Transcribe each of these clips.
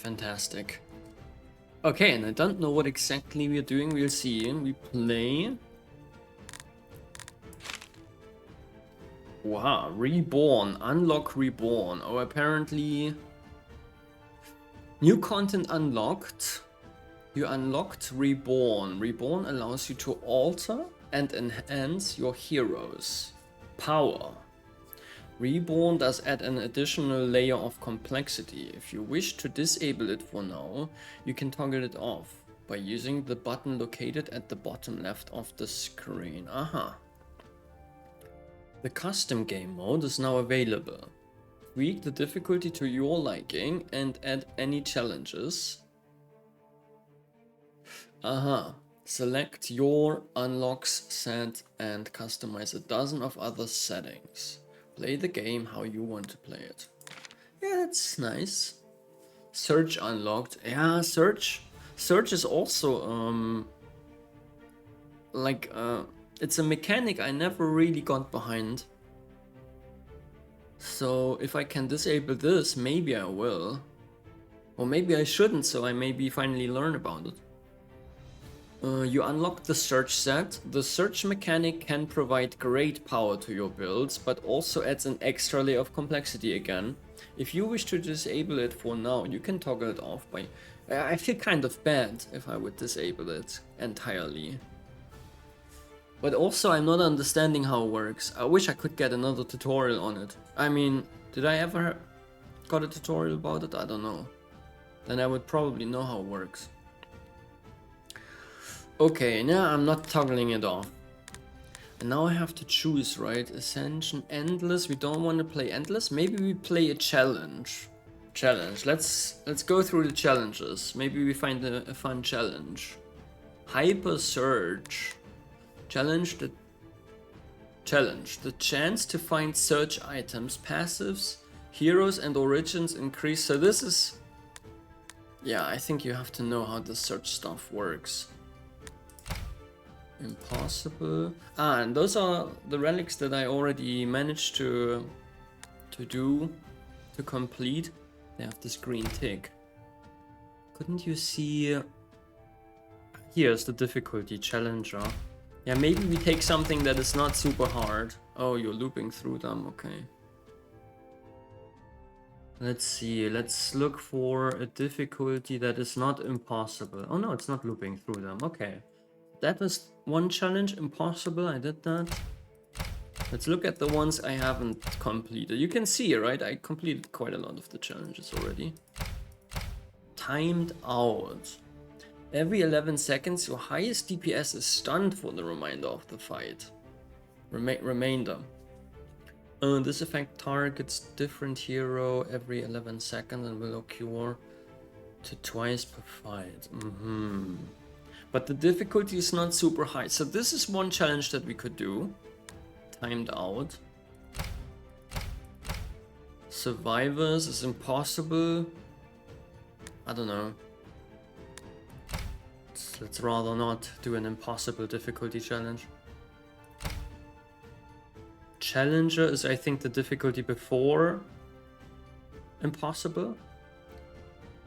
Fantastic. Okay, and I don't know what exactly we're doing. We'll see. We play. Wow, Reborn. Unlock Reborn. Oh, apparently... New content unlocked. You unlocked Reborn. Reborn allows you to alter and enhance your heroes' power. Reborn does add an additional layer of complexity. If you wish to disable it for now, you can toggle it off by using the button located at the bottom left of the screen. Aha. The custom game mode is now available. Tweak the difficulty to your liking and add any challenges. Aha. Select your unlocks set and customize a dozen of other settings. Play the game how you want to play it. Yeah, that's nice. Search unlocked. Yeah, search is also it's a mechanic I never really got behind. So if I can disable this, maybe I will. Or maybe I shouldn't, so I maybe finally learn about it. You unlock the search set. The search mechanic can provide great power to your builds, but also adds an extra layer of complexity again. If you wish to disable it for now, you can toggle it off by... I feel kind of bad if I would disable it entirely. But also I'm not understanding how it works. I wish I could get another tutorial on it. I mean, did I ever got a tutorial about it? I don't know. Then I would probably know how it works. Okay, now I'm not toggling it off. And now I have to choose, right? Ascension, Endless. We don't want to play Endless. Maybe we play a challenge. Let's go through the challenges. Maybe we find a fun challenge. Hyper Search. The chance to find search items, passives, heroes and origins increase. So this is... Yeah, I think you have to know how the search stuff works. Impossible. And those are the relics that I already managed to complete. They have this green tick. Couldn't you see? Here's the difficulty, Challenger. Yeah, maybe we take something that is not super hard. Oh, you're looping through them, okay. Let's see, let's look for a difficulty that is not impossible. Oh no, it's not looping through them, okay. That was one challenge, impossible, I did that. Let's look at the ones I haven't completed. You can see, right, I completed quite a lot of the challenges already. Timed out. Every 11 seconds, your highest DPS is stunned for the remainder of the fight. Remainder. This effect targets different hero every 11 seconds and will occur to twice per fight. But the difficulty is not super high. So this is one challenge that we could do. Timed out. Survivors is impossible. I don't know. Let's rather not do an impossible difficulty challenge. Challenger is, I think, the difficulty before impossible.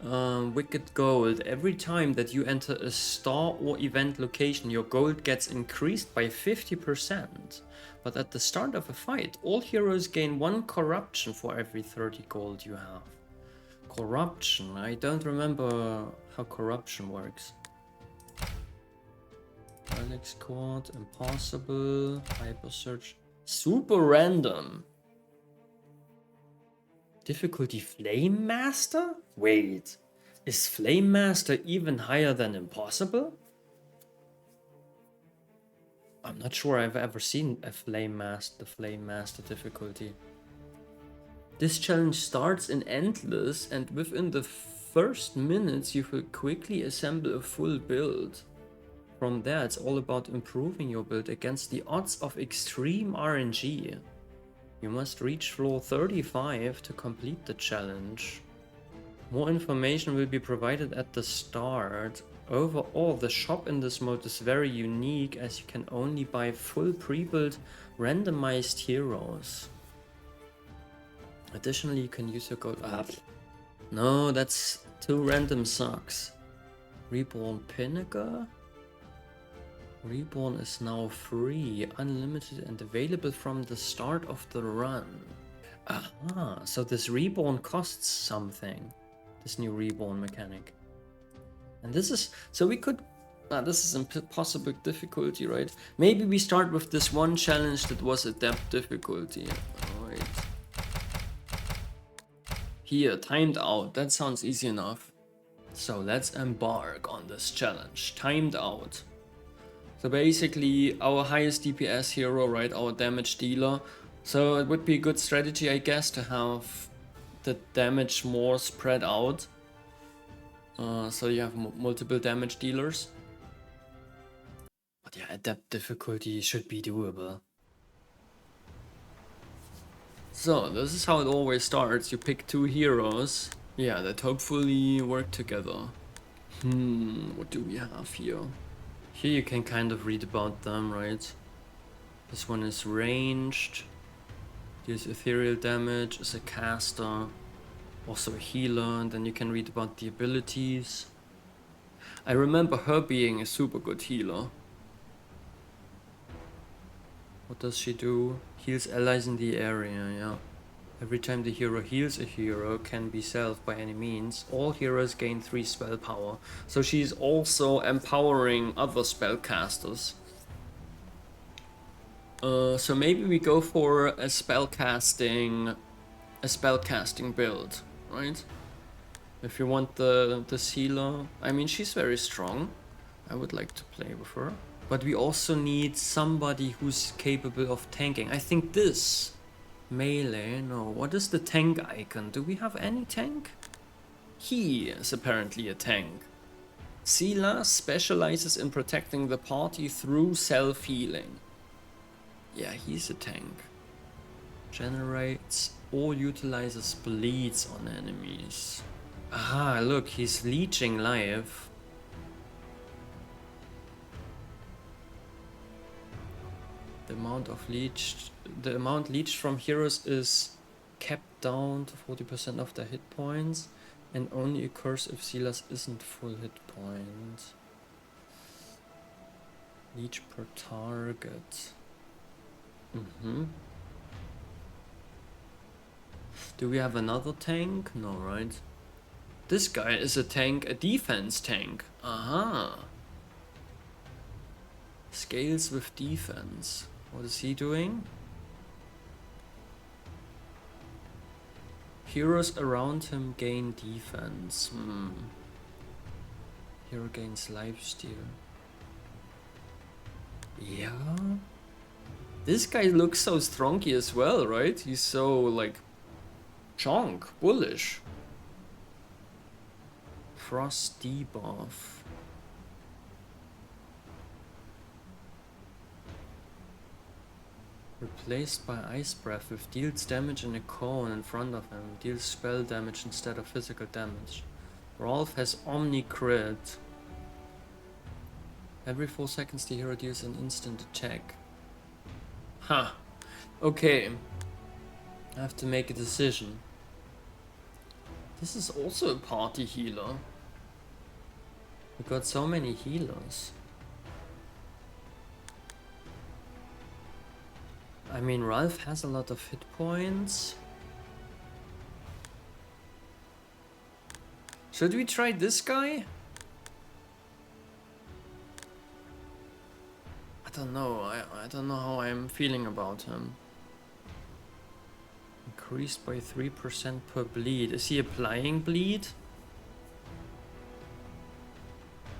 Wicked Gold. Every time that you enter a star or event location, your gold gets increased by 50%. But at the start of a fight, all heroes gain 1 corruption for every 30 gold you have. Corruption. I don't remember how corruption works. Relic Squad, impossible, hyper search, super random. Difficulty Flame Master? Wait, is Flame Master even higher than impossible? I'm not sure I've ever seen a Flame Master difficulty. This challenge starts in Endless, and within the first minutes you will quickly assemble a full build. From there, it's all about improving your build against the odds of extreme RNG. You must reach floor 35 to complete the challenge. More information will be provided at the start. Overall, the shop in this mode is very unique as you can only buy full pre-built randomized heroes. Additionally, you can use your gold... No, that's 2 random sucks. Reborn Pinnacle? Reborn is now free, unlimited and available from the start of the run. Aha, so this Reborn costs something. This new Reborn mechanic. And this is, so we could, this is impossible difficulty, right? Maybe we start with this one challenge that was adept difficulty. Alright. Here, timed out, that sounds easy enough. So let's embark on this challenge, timed out. So basically our highest DPS hero, right, our damage dealer. So it would be a good strategy, I guess, to have the damage more spread out. So you have multiple damage dealers. But yeah, adept difficulty should be doable. So this is how it always starts. You pick 2 heroes, yeah, that hopefully work together. What do we have here? Here you can kind of read about them, right? This one is ranged, deals ethereal damage, is a caster, also a healer, and then you can read about the abilities. I remember her being a super good healer. What does she do? Heals allies in the area, yeah. Every time the hero heals a hero, can be self by any means. All heroes gain 3 spell power. So she's also empowering other spellcasters. So maybe we go for a spellcasting build, right? If you want the healer, I mean, she's very strong. I would like to play with her. But we also need somebody who's capable of tanking. I think this melee, no, what is the tank icon? Do we have any tank? He is apparently a tank. Silas specializes in protecting the party through self-healing. Yeah, he's a tank. Generates or utilizes bleeds on enemies. Ah, look, he's leeching life. The amount leached from heroes is kept down to 40% of their hit points and only occurs if Silas isn't full hit point. Leech per target. Do we have another tank? No, right? This guy is a tank, a defense tank. Aha. Scales with defense. What is he doing? Heroes around him gain defense. Hero gains lifesteal. Yeah. This guy looks so strongy as well, right? He's so like chonk, bullish. Frost debuff. Replaced by Ice Breath, which deals damage in a cone in front of him, deals spell damage instead of physical damage. Rolf has Omni Crit. Every 4 seconds the hero deals an instant attack. Huh. Okay. I have to make a decision. This is also a party healer. We got so many healers. I mean, Ralph has a lot of hit points. Should we try this guy? I don't know. I don't know how I'm feeling about him. Increased by 3% per bleed. Is he applying bleed?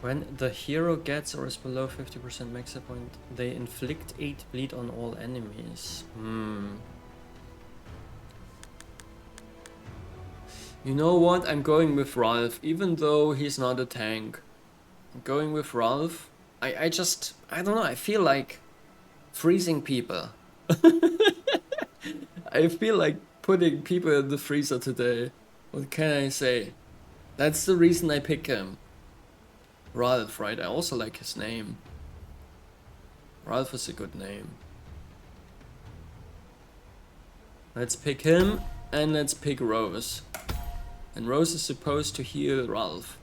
When the hero gets or is below 50% max hit point, they inflict 8 bleed on all enemies. You know what? I'm going with Ralph, even though he's not a tank. I'm going with Ralph. I don't know, I feel like freezing people. I feel like putting people in the freezer today. What can I say? That's the reason I pick him. Ralph, right? I also like his name. Ralph is a good name. Let's pick him and let's pick Rose. And Rose is supposed to heal Ralph.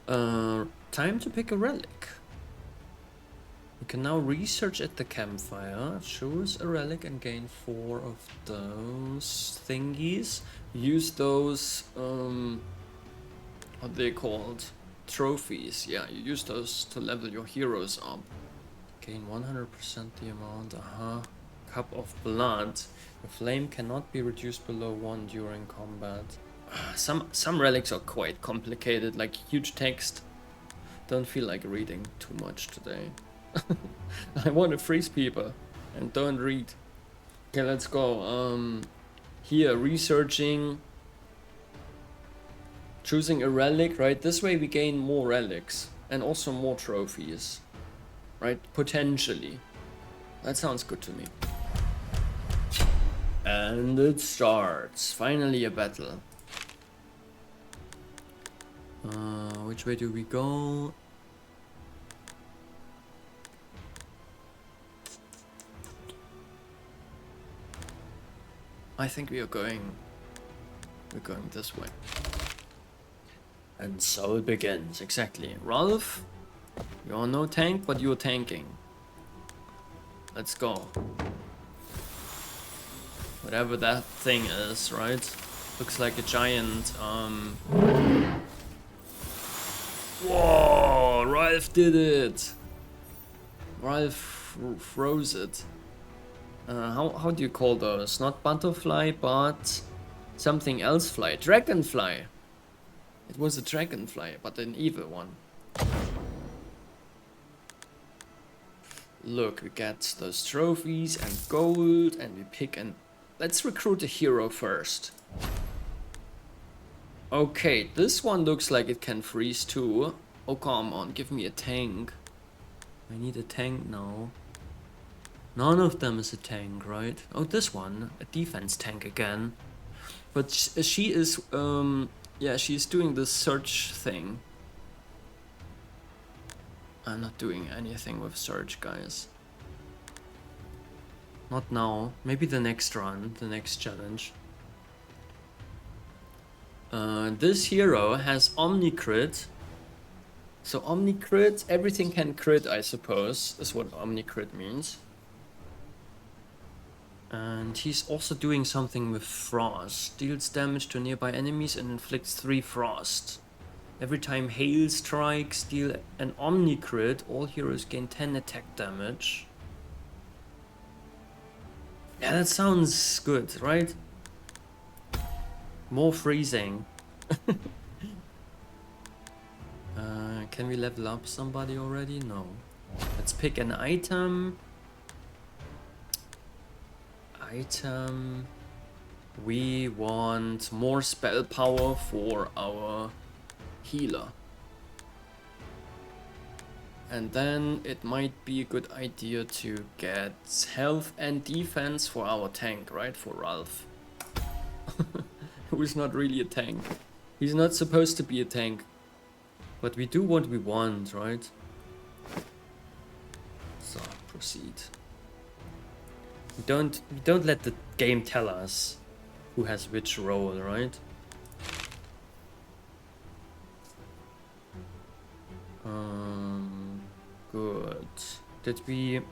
Time to pick a relic. You can now research at the campfire. Choose a relic and gain 4 of those thingies. Use those, what are they called? Trophies. Yeah, you use those to level your heroes up. Gain 100% the amount. Cup of blood. The flame cannot be reduced below 1 during combat. Some relics are quite complicated, like huge text. Don't feel like reading too much today. I want to freeze people and don't read. Okay, let's go. Here, researching. Choosing a relic, right? This way we gain more relics and also more trophies. Right? Potentially. That sounds good to me. And it starts. Finally a battle. Which way do we go? I think we're going this way. And so it begins, exactly. Ralph, you're no tank, but you're tanking. Let's go. Whatever that thing is, right? Looks like a giant, Whoa, Ralph did it! Ralph froze it. How do you call those? Not butterfly, but something else fly. Dragonfly! It was a dragonfly, but an evil one. Look, we get those trophies and gold, and we pick an... Let's recruit a hero first. Okay, this one looks like it can freeze too. Oh, come on, give me a tank. I need a tank now. None of them is a tank, right? Oh, this one, a defense tank again. But she is, yeah, she's doing this search thing. I'm not doing anything with search, guys. Not now. Maybe the next run, the next challenge. This hero has Omni Crit. So Omni Crit, everything can crit, I suppose, is what Omni Crit means. And he's also doing something with Frost. Deals damage to nearby enemies and inflicts 3 Frost. Every time Hail strikes, deal an Omni Crit, all heroes gain 10 attack damage. Yeah, that sounds good, right? More freezing. Can we level up somebody already? No. Let's pick an item. We want more spell power for our healer. And then it might be a good idea to get health and defense for our tank, right? For Ralph. Who is not really a tank. He's not supposed to be a tank. But we do what we want, right? So, proceed. We don't let the game tell us who has which role, right? Good. Did we... Or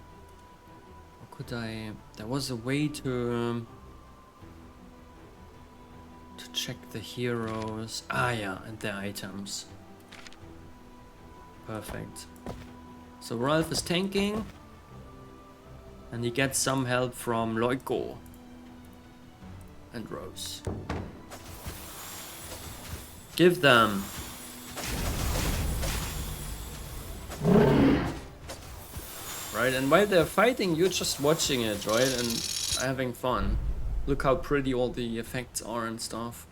could I... There was a way to check the heroes. Ah, yeah, and the items. Perfect. So Ralph is tanking. And he gets some help from Loiko and Rose. Give them. Right, and while they're fighting, you're just watching it, right? And having fun. Look how pretty all the effects are and stuff.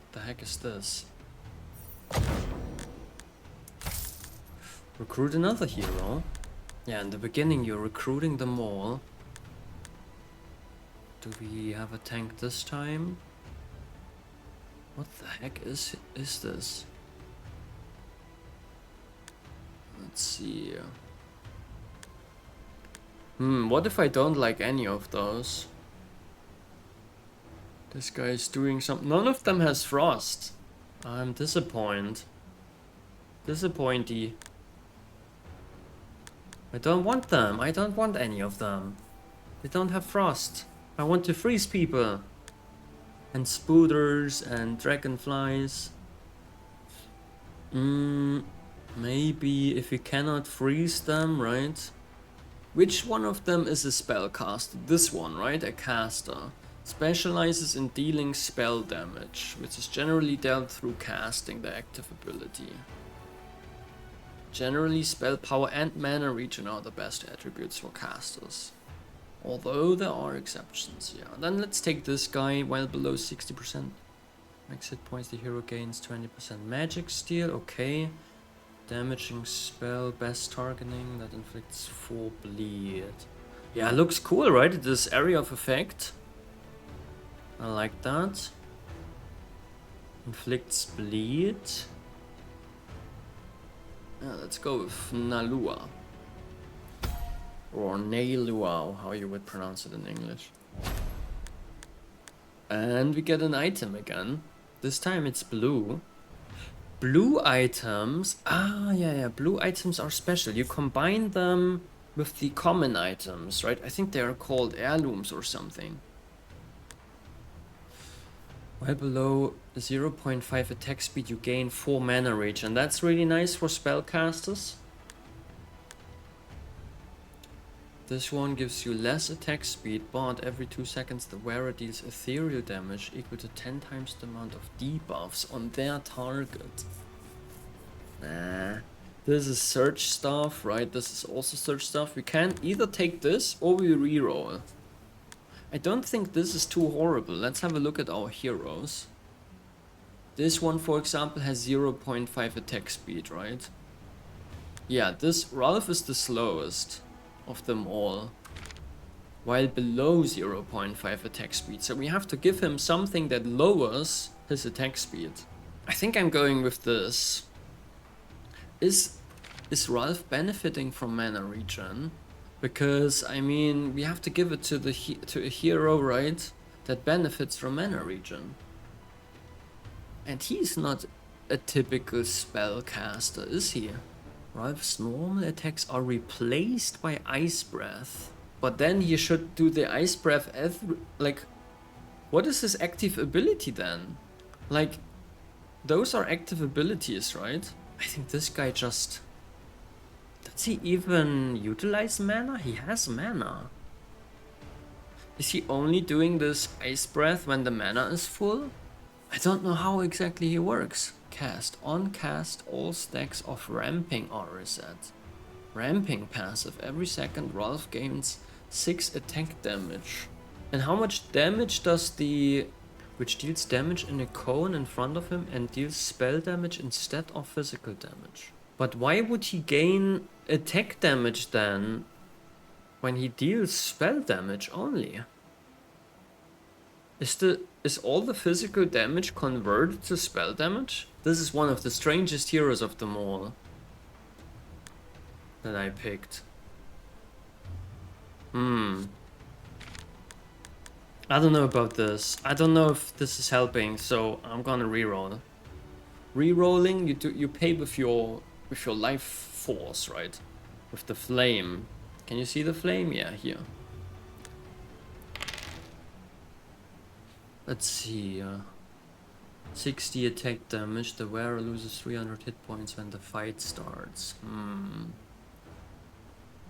What the heck is this? Recruit another hero. Yeah, in the beginning you're recruiting them all. Do we have a tank this time? What the heck is this? Let's see. What if I don't like any of those? This guy is doing something. None of them has frost. I'm disappointed. Disappointy. I don't want them. I don't want any of them. They don't have frost. I want to freeze people. And spooters and dragonflies. Maybe if we cannot freeze them, right? Which one of them is a spellcaster? This one, right? A caster. Specializes in dealing spell damage, which is generally dealt through casting the active ability. Generally, spell power and mana regen are the best attributes for casters. Although there are exceptions, yeah. Then let's take this guy, well below 60%. Max hit points, the hero gains 20% magic steal, okay. Damaging spell, best targeting, that inflicts 4 bleed. Yeah, looks cool, right? This area of effect. I like that. Inflicts bleed. Yeah, let's go with Nalua. Or Nailua, how you would pronounce it in English. And we get an item again. This time it's blue. Blue items, yeah, blue items are special. You combine them with the common items, right? I think they are called heirlooms or something. Well below 0.5 attack speed, you gain 4 mana regen. That's really nice for spellcasters. This one gives you less attack speed, but every 2 seconds the wearer deals ethereal damage equal to 10 times the amount of debuffs on their target. This is search stuff, right? This is also search stuff. We can either take this or we reroll. I don't think this is too horrible. Let's have a look at our heroes. This one, for example, has 0.5 attack speed, right? Yeah, this Ralph is the slowest of them all, while below 0.5 attack speed. So we have to give him something that lowers his attack speed. I think I'm going with this. Is Ralph benefiting from mana regen? Because, I mean, we have to give it to a hero, right, that benefits from mana regen. And he's not a typical spellcaster, is he? Ralph's normal attacks are replaced by Ice Breath. But then he should do the Ice Breath as, like, what is his active ability then? Like, those are active abilities, right? I think this guy just... Does he even utilize mana? He has mana. Is he only doing this Ice Breath when the mana is full? I don't know how exactly he works. Cast. On cast, all stacks of ramping are reset. Ramping passive. Every second Ralph gains 6 attack damage. And how much damage does the... Which deals damage in a cone in front of him and deals spell damage instead of physical damage. But why would he gain attack damage then when he deals spell damage only? Is all the physical damage converted to spell damage? This is one of the strangest heroes of them all that I picked. I don't know about this. I don't know if this is helping, so I'm gonna reroll. Rerolling, you pay with your life force, right? With the flame. Can you see the flame? Yeah, here. Let's see. 60 attack damage. The wearer loses 300 hit points when the fight starts.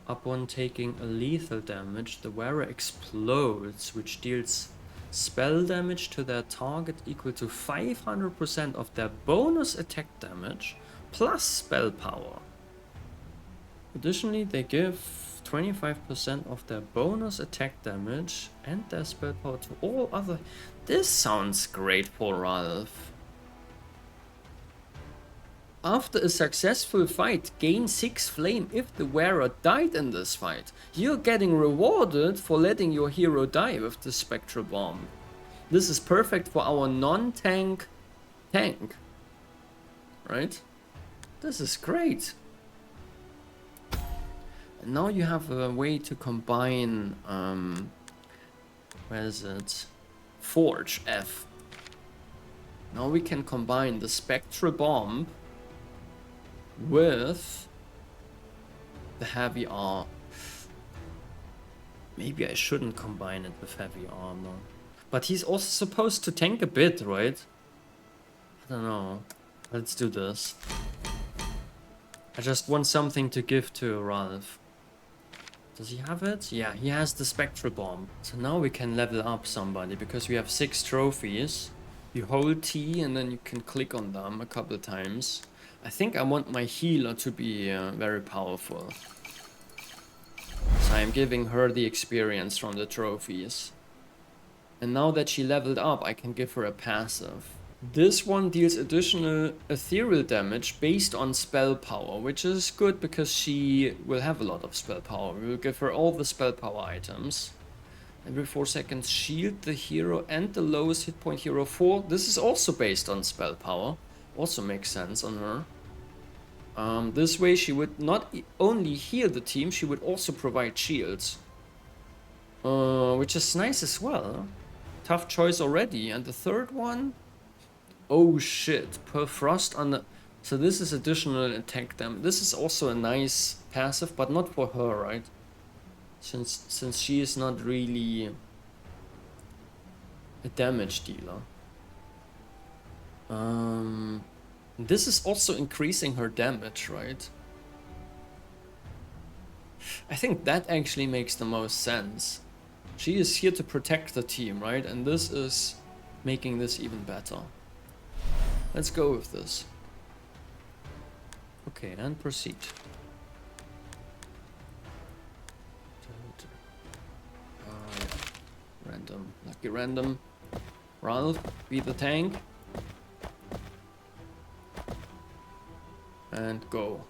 Upon taking a lethal damage, the wearer explodes, which deals spell damage to their target equal to 500% of their bonus attack damage plus spell power. Additionally, they give 25% of their bonus attack damage and their spell power to all other... This sounds great for Ralph. After a successful fight, gain 6 flame if the wearer died in this fight. You're getting rewarded for letting your hero die with the spectral bomb. This is perfect for our non-tank tank. Right? This is great. And now you have a way to combine, where is it? Forge F. Now we can combine the Spectral Bomb with the Heavy Arm. Maybe I shouldn't combine it with Heavy Armor. But he's also supposed to tank a bit, right? I don't know. Let's do this. I just want something to give to Ralph. Does he have it? Yeah, he has the Spectral Bomb. So now we can level up somebody because we have 6 trophies. You hold T and then you can click on them a couple times. I think I want my healer to be very powerful. So I'm giving her the experience from the trophies. And now that she leveled up, I can give her a passive. This one deals additional ethereal damage based on spell power, which is good because she will have a lot of spell power. We will give her all the spell power items. Every 4 seconds, shield the hero and the lowest hit point hero 4. This is also based on spell power. Also makes sense on her. This way she would not only heal the team, she would also provide shields. Which is nice as well. Tough choice already. And the third one... Oh shit, per frost on the... So this is additional attack damage. This is also a nice passive, but not for her, right? Since she is not really a damage dealer. This is also increasing her damage, right? I think that actually makes the most sense. She is here to protect the team, right? And this is making this even better. Let's go with this. Okay, and proceed. Yeah. Random, lucky random. Ralph, be the tank. And go.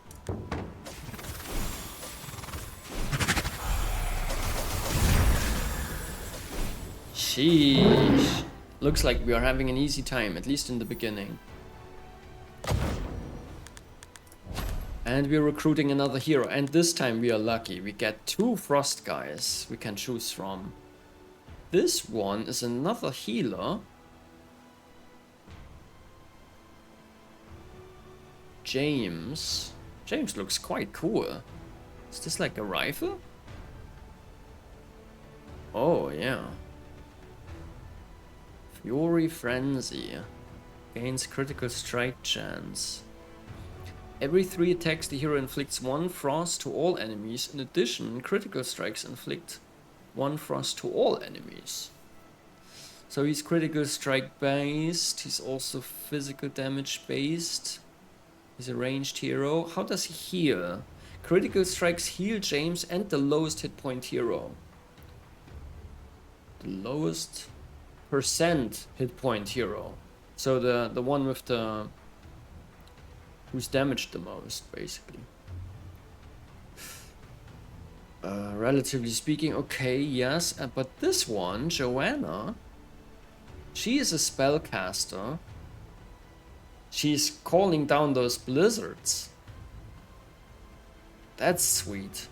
Sheesh. Looks like we are having an easy time, at least in the beginning. And we're recruiting another hero, and this time we are lucky. We get 2 frost guys we can choose from. This one is another healer. James. James looks quite cool. Is this like a rifle? Oh, yeah. Fury Frenzy. Gains critical strike chance. Every 3 attacks, the hero inflicts 1 frost to all enemies. In addition, critical strikes inflict 1 frost to all enemies. So he's critical strike based. He's also physical damage based. He's a ranged hero. How does he heal? Critical strikes heal James and the lowest hit point hero. The lowest percent hit point hero. So the one with the... who's damaged the most, basically. Relatively speaking, okay, yes. But this one, Joanna, she is a spellcaster. She's calling down those blizzards. That's sweet.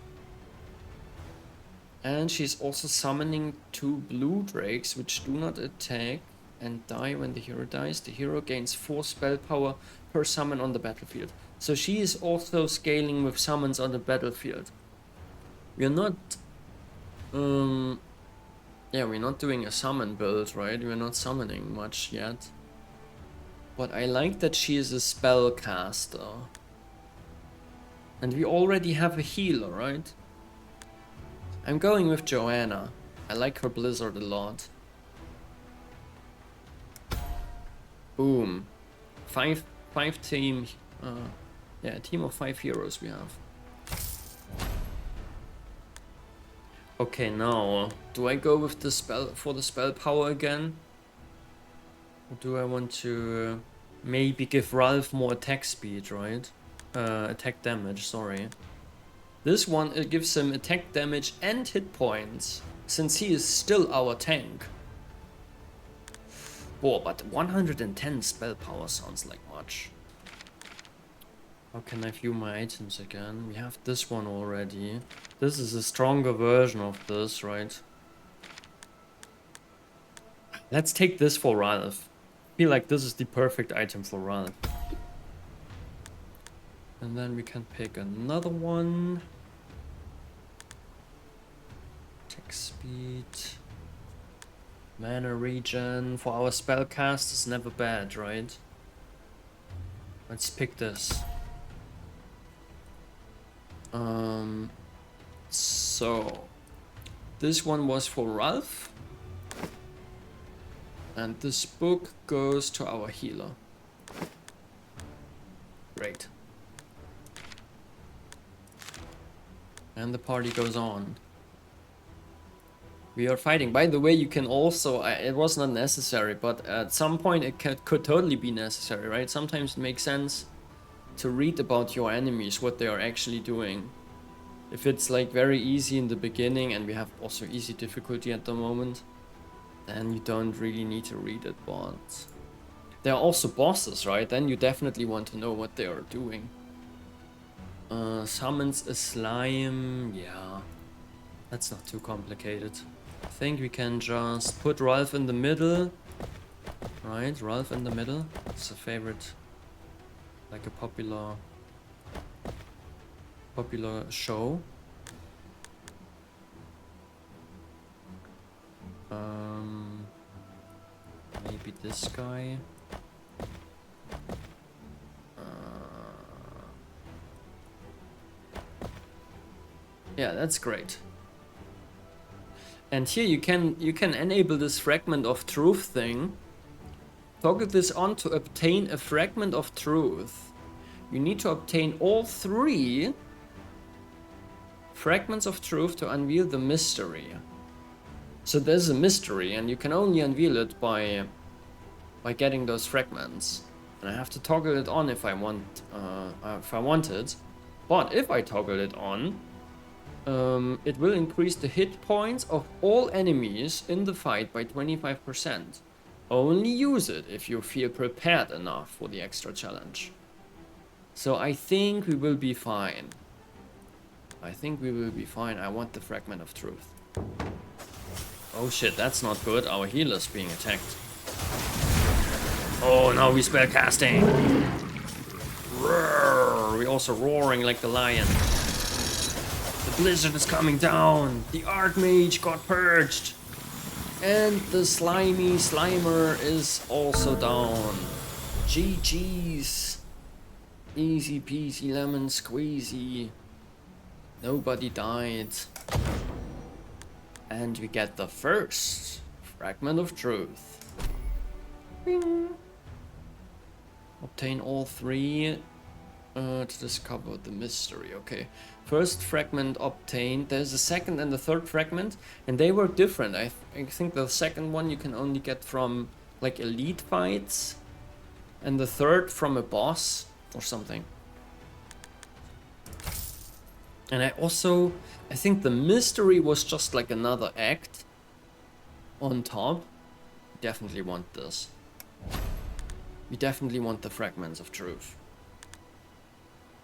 And she's also summoning 2 blue drakes, which do not attack and die when the hero dies. The hero gains 4 spell power per summon on the battlefield. So she is also scaling with summons on the battlefield. We're not... yeah, we're not doing a summon build, right? We're not summoning much yet. But I like that she is a spellcaster. And we already have a healer, right? I'm going with Joanna. I like her blizzard a lot. Boom. Five team... yeah, a team of 5 heroes we have. Okay, now, do I go with the spell for the spell power again? Or do I want to maybe give Ralph more attack speed, right? Attack damage, sorry. This one, it gives him attack damage and hit points, since he is still our tank. Whoa, but 110 spell power sounds like much. How can I view my items again? We have this one already. This is a stronger version of this, right? Let's take this for Ralph. I feel like this is the perfect item for Ralph. And then we can pick another one. Attack speed. Mana regen for our spellcast is never bad, right? Let's pick this. So this one was for Ralph. And this book goes to our healer. Great. And the party goes on. We are fighting. By the way, you can also, it was not necessary, but at some point it could totally be necessary, right? Sometimes it makes sense to read about your enemies, what they are actually doing. If it's like very easy in the beginning, and we have also easy difficulty at the moment, then you don't really need to read it, but there are also bosses, right? Then you definitely want to know what they are doing. Summons a slime, yeah, that's not too complicated. I think we can just put Ralph in the middle, right? Ralph in the middle, it's a favorite, like a popular show. Maybe this guy. Yeah, that's great. And here you can enable this fragment of truth thing. Toggle this on to obtain a fragment of truth. You need to obtain all 3 fragments of truth to unveil the mystery. So there's a mystery, and you can only unveil it by getting those fragments. And I have to toggle it on if I want it. But if I toggle it on, it will increase the hit points of all enemies in the fight by 25%. Only use it if you feel prepared enough for the extra challenge. So I think we will be fine. I want the fragment of truth. Oh shit, that's not good. Our healer's being attacked. Oh, now we spellcasting. Roar. We're also roaring like the lion. The blizzard is coming down. The Archmage got purged. And the slimy Slimer is also down. GG's. Easy peasy lemon squeezy. Nobody died. And we get the first fragment of truth. Bing. Obtain all 3 to discover the mystery. Okay. First fragment obtained. There's a second and the third fragment, and they were different. I think the second one you can only get from like elite fights, and the third from a boss or something. And I think the mystery was just like another act on top. Definitely want this. We definitely want the fragments of truth.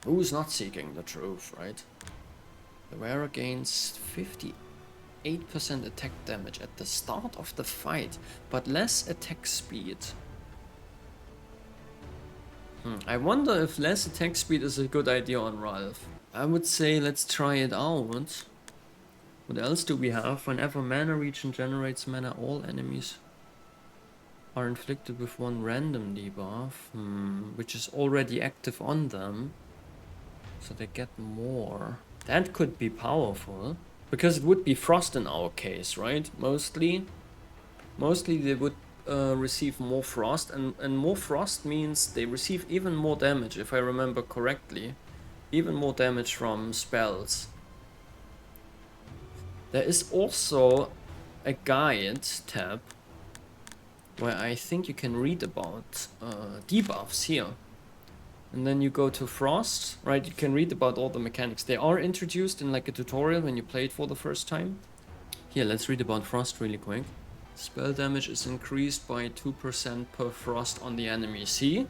Who's not seeking the truth, right? The wearer gains 58% attack damage at the start of the fight, but less attack speed. I wonder if less attack speed is a good idea on Ralph. I would say let's try it out. What else do we have? Whenever mana regen generates mana, all enemies are inflicted with 1 random debuff, which is already active on them. So they get more. That could be powerful. Because it would be frost in our case, right? Mostly they would receive more frost. And more frost means they receive even more damage, if I remember correctly. Even more damage from spells. There is also a guide tab where I think you can read about debuffs here. And then you go to Frost, right? You can read about all the mechanics. They are introduced in like a tutorial when you play it for the first time. Here, let's read about Frost really quick. Spell damage is increased by 2% per Frost on the enemy. See?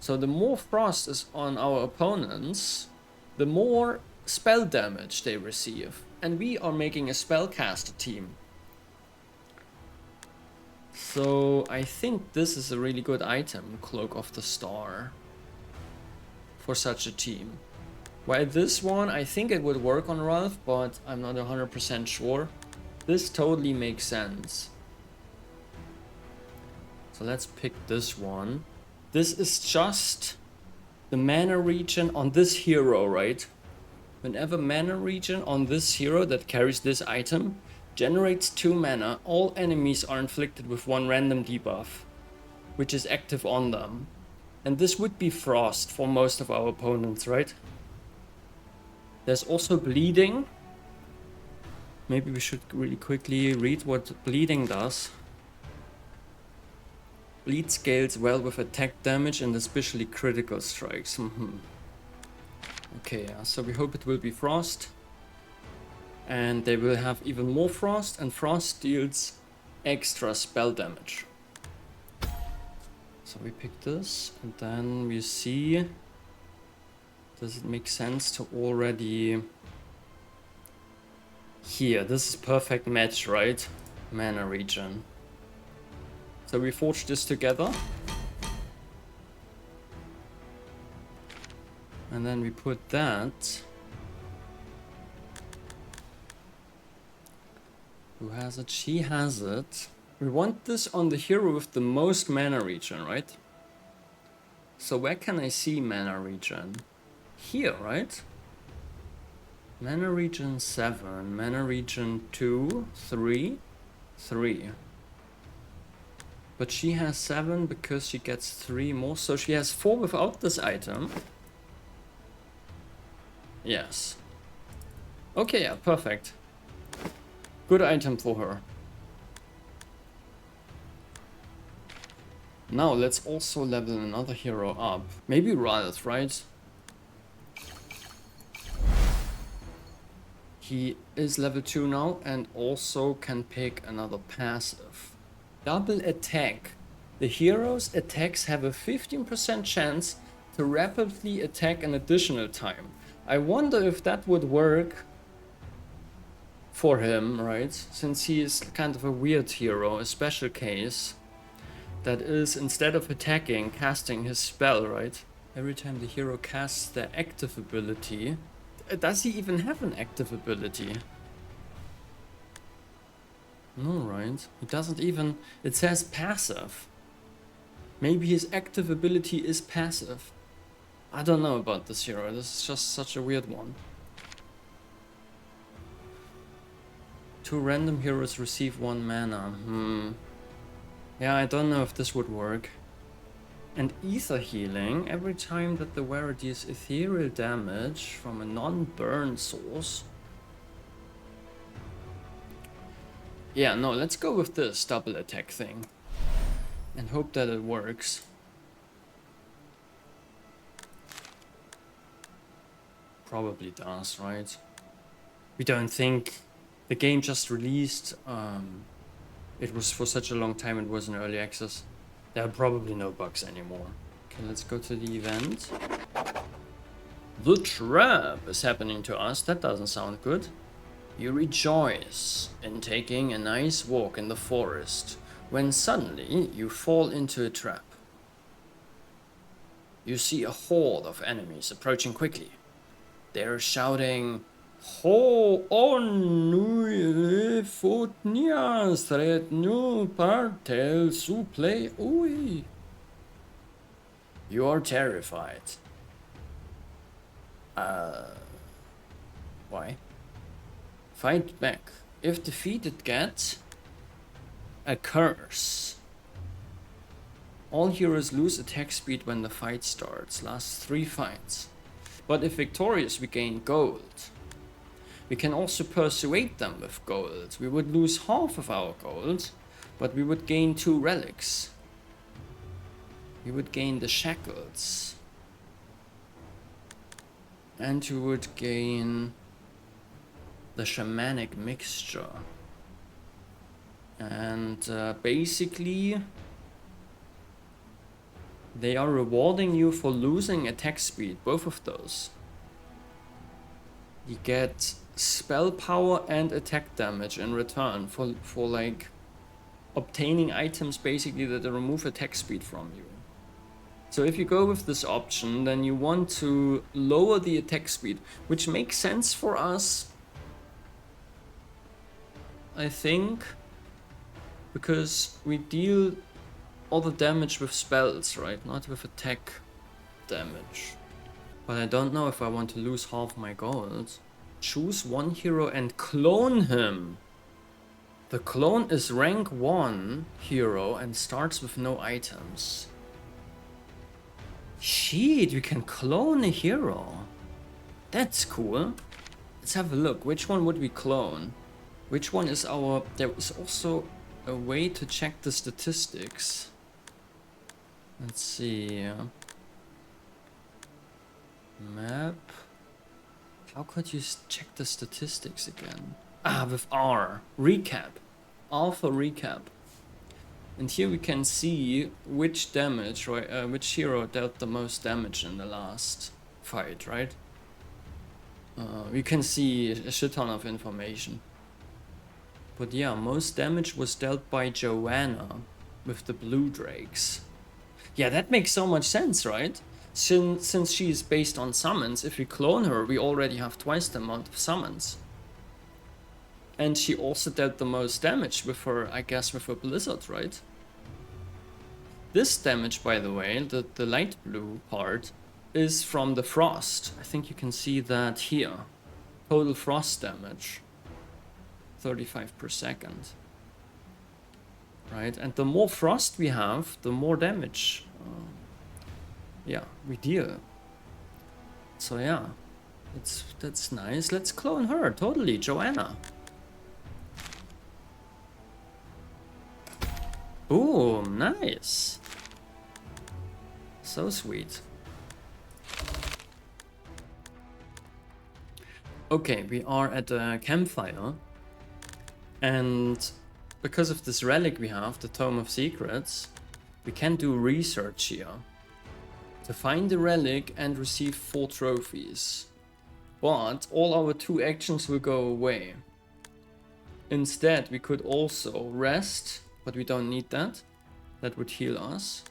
So the more Frost is on our opponents, the more spell damage they receive. And we are making a spellcaster team. So I think this is a really good item, Cloak of the Star, for such a team. While this one, I think it would work on Ralph, but I'm not 100% sure. This totally makes sense. So let's pick this one. This is just the mana regen on this hero, right? Whenever mana regen on this hero that carries this item generates 2 mana, all enemies are inflicted with 1 random debuff, which is active on them. And this would be Frost for most of our opponents, right? There's also Bleeding. Maybe we should really quickly read what Bleeding does. Bleed scales well with attack damage and especially critical strikes. Okay, so we hope it will be Frost. And they will have even more Frost, and Frost deals extra spell damage. So we pick this, and then we see, does it make sense to already... Here, this is perfect match, right? Mana regen. So we forge this together. And then we put that. Who has it? She has it. We want this on the hero with the most mana regen, right? So where can I see mana regen? Here, right? Mana regen 7, mana regen 2, 3, 3. But she has 7 because she gets 3 more, so she has 4 without this item. Yes. Okay, yeah, perfect. Good item for her. Now let's also level another hero up. Maybe Ralph, right? He is level 2 now and also can pick another passive. Double attack. The hero's attacks have a 15% chance to rapidly attack an additional time. I wonder if that would work for him, right? Since he is kind of a weird hero, a special case. That is, instead of attacking, casting his spell, right? Every time the hero casts their active ability. Does he even have an active ability? No, right? He doesn't even... It says passive. Maybe his active ability is passive. I don't know about this hero. This is just such a weird one. 2 random heroes receive 1 mana. Yeah, I don't know if this would work. And ether healing, every time that the wearer deals ethereal damage from a non-burn source. Yeah, no, let's go with this double attack thing. And hope that it works. Probably does, right? We don't think... The game just released, it was for such a long time, it was in early access. There are probably no bugs anymore. Okay, let's go to the event. The trap is happening to us. That doesn't sound good. You rejoice in taking a nice walk in the forest when suddenly you fall into a trap. You see a horde of enemies approaching quickly. They're shouting, "Ho onui futnia threat nu partel suple ui." You are terrified. Why? Fight back. If defeated, get a curse. All heroes lose attack speed when the fight starts. Lasts 3 fights. But if victorious, we gain gold. We can also persuade them with gold. We would lose half of our gold, but we would gain 2 relics. We would gain the shackles. And we would gain the shamanic mixture. And basically, they are rewarding you for losing attack speed, both of those. You get spell power and attack damage in return for like obtaining items basically that remove attack speed from you. So if you go with this option, then you want to lower the attack speed, which makes sense for us, I think, because we deal all the damage with spells, right? Not with attack damage. But I don't know if I want to lose half my gold. Choose one hero and clone him. The clone is rank 1 hero and starts with no items. Shit, we can clone a hero. That's cool. Let's have a look. Which one would we clone? Which one is our... There was also a way to check the statistics. Let's see. Map. How could you check the statistics again? Ah, with R. Recap. Alpha recap. And here we can see which damage, right? Which hero dealt the most damage in the last fight, right? We can see a shit ton of information. But yeah, most damage was dealt by Joanna with the blue drakes. Yeah, that makes so much sense, right? Since she is based on summons, if we clone her, we already have twice the amount of summons. And she also dealt the most damage with her, I guess, with her blizzard, right? This damage, by the way, the light blue part, is from the frost. I think you can see that here. Total frost damage. 35 per second. Right? And the more frost we have, the more damage yeah, we deal. So yeah, that's nice. Let's clone her, totally, Joanna. Boom, nice. So sweet. Okay, we are at a campfire. And because of this relic we have, the Tome of Secrets, we can do research here. To find the relic and receive 4 trophies. But all our 2 actions will go away. Instead, we could also rest, but we don't need that. That would heal us.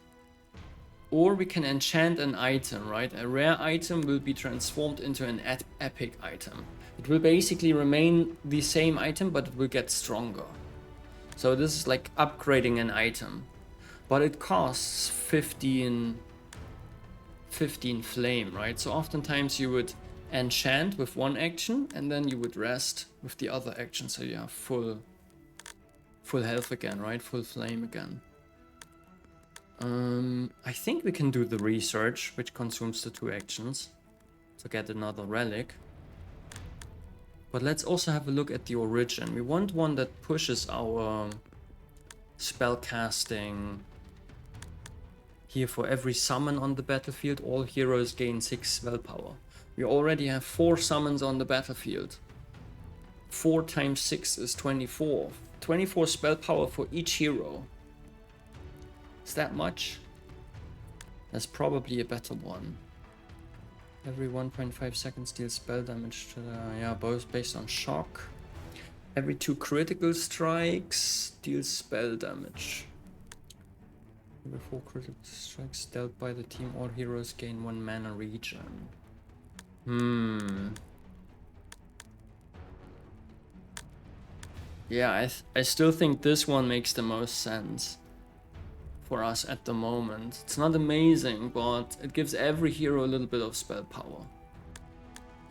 Or we can enchant an item, right? A rare item will be transformed into an epic item. It will basically remain the same item, but it will get stronger. So this is like upgrading an item. But it costs 15 flame, right? So oftentimes you would enchant with one action and then you would rest with the other action, so you have full health again, right? Full flame again. I think we can do the research, which consumes the 2 actions to get another relic. But let's also have a look at the origin. We want one that pushes our spell casting. Here, for every summon on the battlefield, all heroes gain 6 spell power. We already have 4 summons on the battlefield. 4 times 6 is 24. 24 spell power for each hero. Is that much? That's probably a better one. Every 1.5 seconds deals spell damage to the... Yeah, both based on shock. Every 2 critical strikes deals spell damage. Every 4 critical strikes dealt by the team, all heroes gain 1 mana regen. Yeah, I still think this one makes the most sense for us at the moment. It's not amazing, but it gives every hero a little bit of spell power.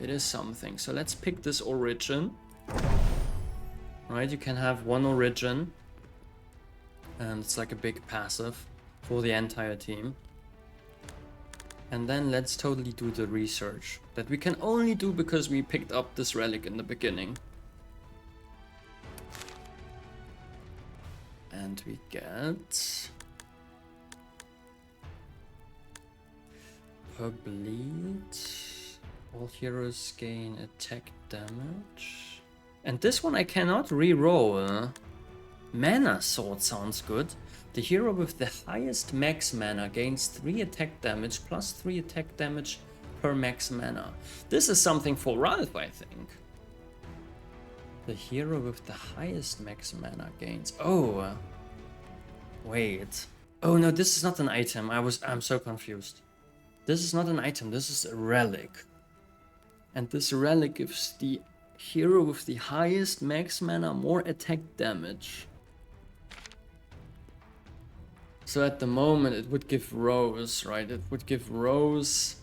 It is something. So let's pick this origin. Right, you can have 1 origin. And it's like a big passive for the entire team. And then let's totally do the research that we can only do because we picked up this relic in the beginning. And we get... per bleed. All heroes gain attack damage. And this one I cannot re-roll. Mana Sword sounds good. The hero with the highest max mana gains 3 attack damage plus 3 attack damage per max mana. This is something for Ralph, I think. The hero with the highest max mana gains... Oh, Wait. Oh no, this is not an item. I'm so confused. This is not an item, this is a relic. And this relic gives the hero with the highest max mana more attack damage. So at the moment it would give Rose, right? It would give Rose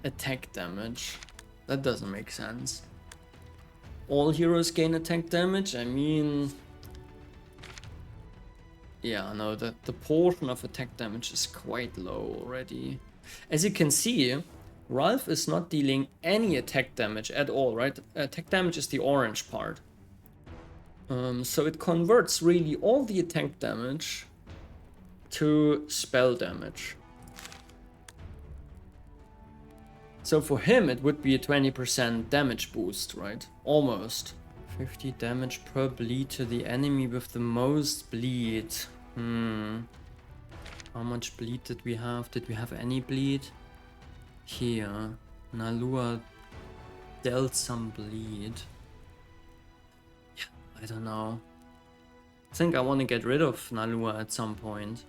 attack damage. That doesn't make sense. All heroes gain attack damage? I mean... Yeah, no, the portion of attack damage is quite low already. As you can see, Ralph is not dealing any attack damage at all, right? Attack damage is the orange part. So it converts really all the attack damage to spell damage. So for him it would be a 20% damage boost, right? Almost. 50 damage per bleed to the enemy with the most bleed. How much bleed did we have? Did we have any bleed? Here, Nalua dealt some bleed. Yeah, I don't know. I think I want to get rid of Nalua at some point.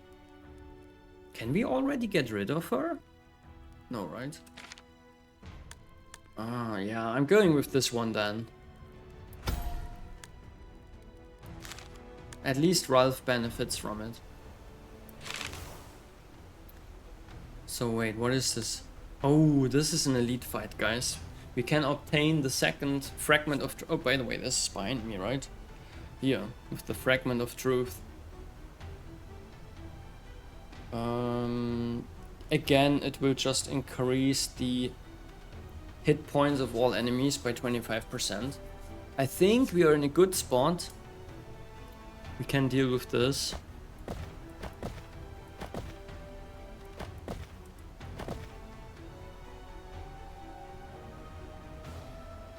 Can we already get rid of her? No, right? Ah, yeah, I'm going with this one then. At least Ralph benefits from it. So wait, what is this? Oh, this is an elite fight, guys. We can obtain the second fragment of... Oh, by the way, this is behind me, right? Here, with the fragment of truth. Again, it will just increase the hit points of all enemies by 25%. I think we are in a good spot. We can deal with this.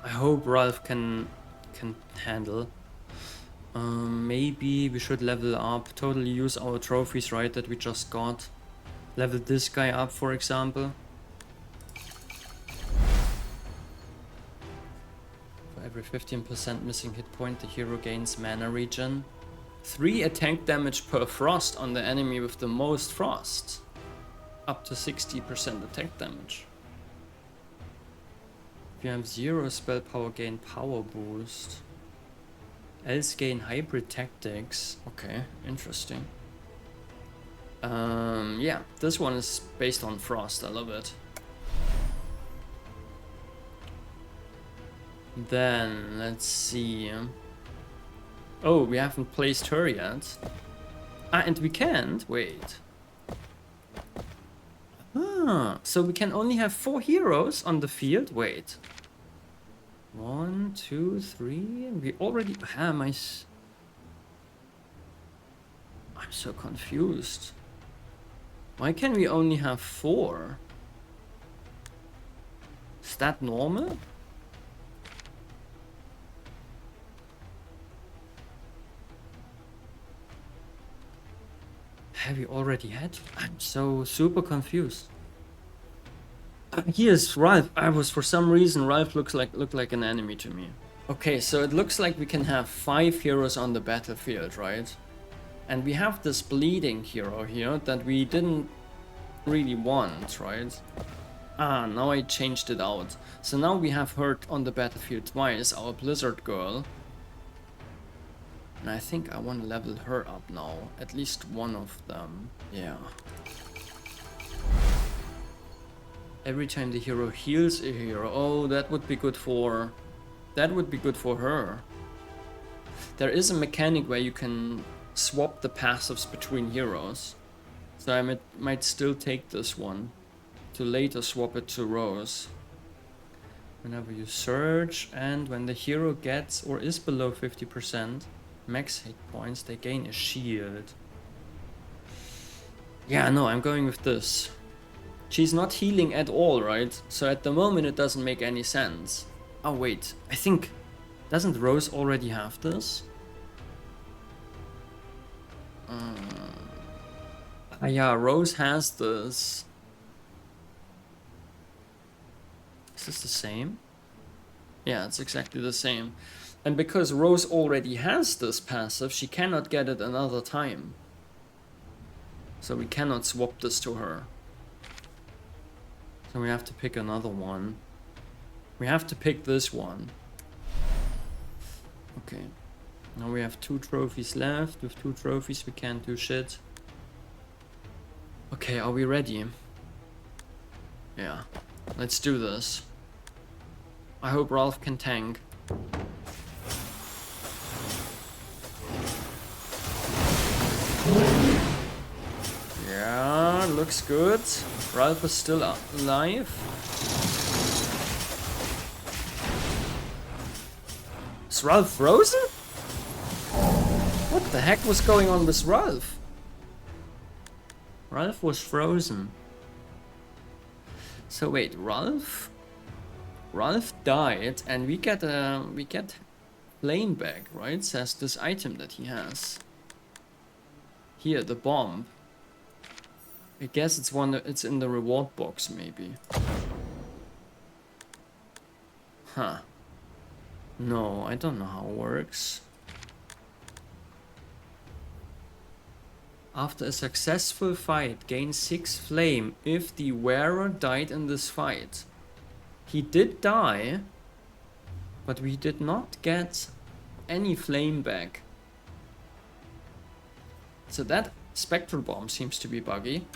I hope Ralph can handle. Maybe we should level up, totally use our trophies, right, that we just got. Level this guy up, for example. For every 15% missing hit point, the hero gains mana regen. 3 attack damage per frost on the enemy with the most frost. Up to 60% attack damage. If you have 0 spell power, gain power boost. Else gain hybrid tactics. Okay, interesting. Yeah, this one is based on frost. I love it. Then let's see. Oh, we haven't placed her yet. Ah, and we can't. Wait. Ah, so we can only have 4 heroes on the field. Wait. 1, 2, 3. We already have I'm so confused. Why can we only have 4? Is that normal? Have we already had? I'm so super confused. Here's Ralph. For some reason Ralph looked like an enemy to me. Okay, so it looks like we can have 5 heroes on the battlefield, right? And we have this bleeding hero here that we didn't really want, right? Ah, now I changed it out. So now we have her on the battlefield twice, our Blizzard girl. And I think I want to level her up now. At least one of them. Yeah. Every time the hero heals a hero. Oh, that would be good for... That would be good for her. There is a mechanic where you can swap the passives between heroes. So I might still take this one to later swap it to Rose. Whenever you surge and when the hero gets or is below 50% max hit points, they gain a shield. Yeah, no, I'm going with this. She's not healing at all, right? So at the moment it doesn't make any sense. Oh wait, I think... Doesn't Rose already have this? Yeah, Rose has this. Is this the same? Yeah, it's exactly the same. And because Rose already has this passive, she cannot get it another time. So we cannot swap this to her. So we have to pick another one. We have to pick this one. Okay. Now we have 2 trophies left. With 2 trophies we can't do shit. Okay, are we ready? Yeah. Let's do this. I hope Ralph can tank. Yeah, looks good. Ralph is still alive. Is Ralph frozen? What the heck was going on with Ralph? Ralph was frozen. So wait, Ralph died, and we get flame back, right? Says this item that he has. Here, the bomb. I guess it's in the reward box, maybe. Huh. No, I don't know how it works. After a successful fight, gain 6 flame if the wearer died in this fight. He did die, but we did not get any flame back. So that spectral bomb seems to be buggy.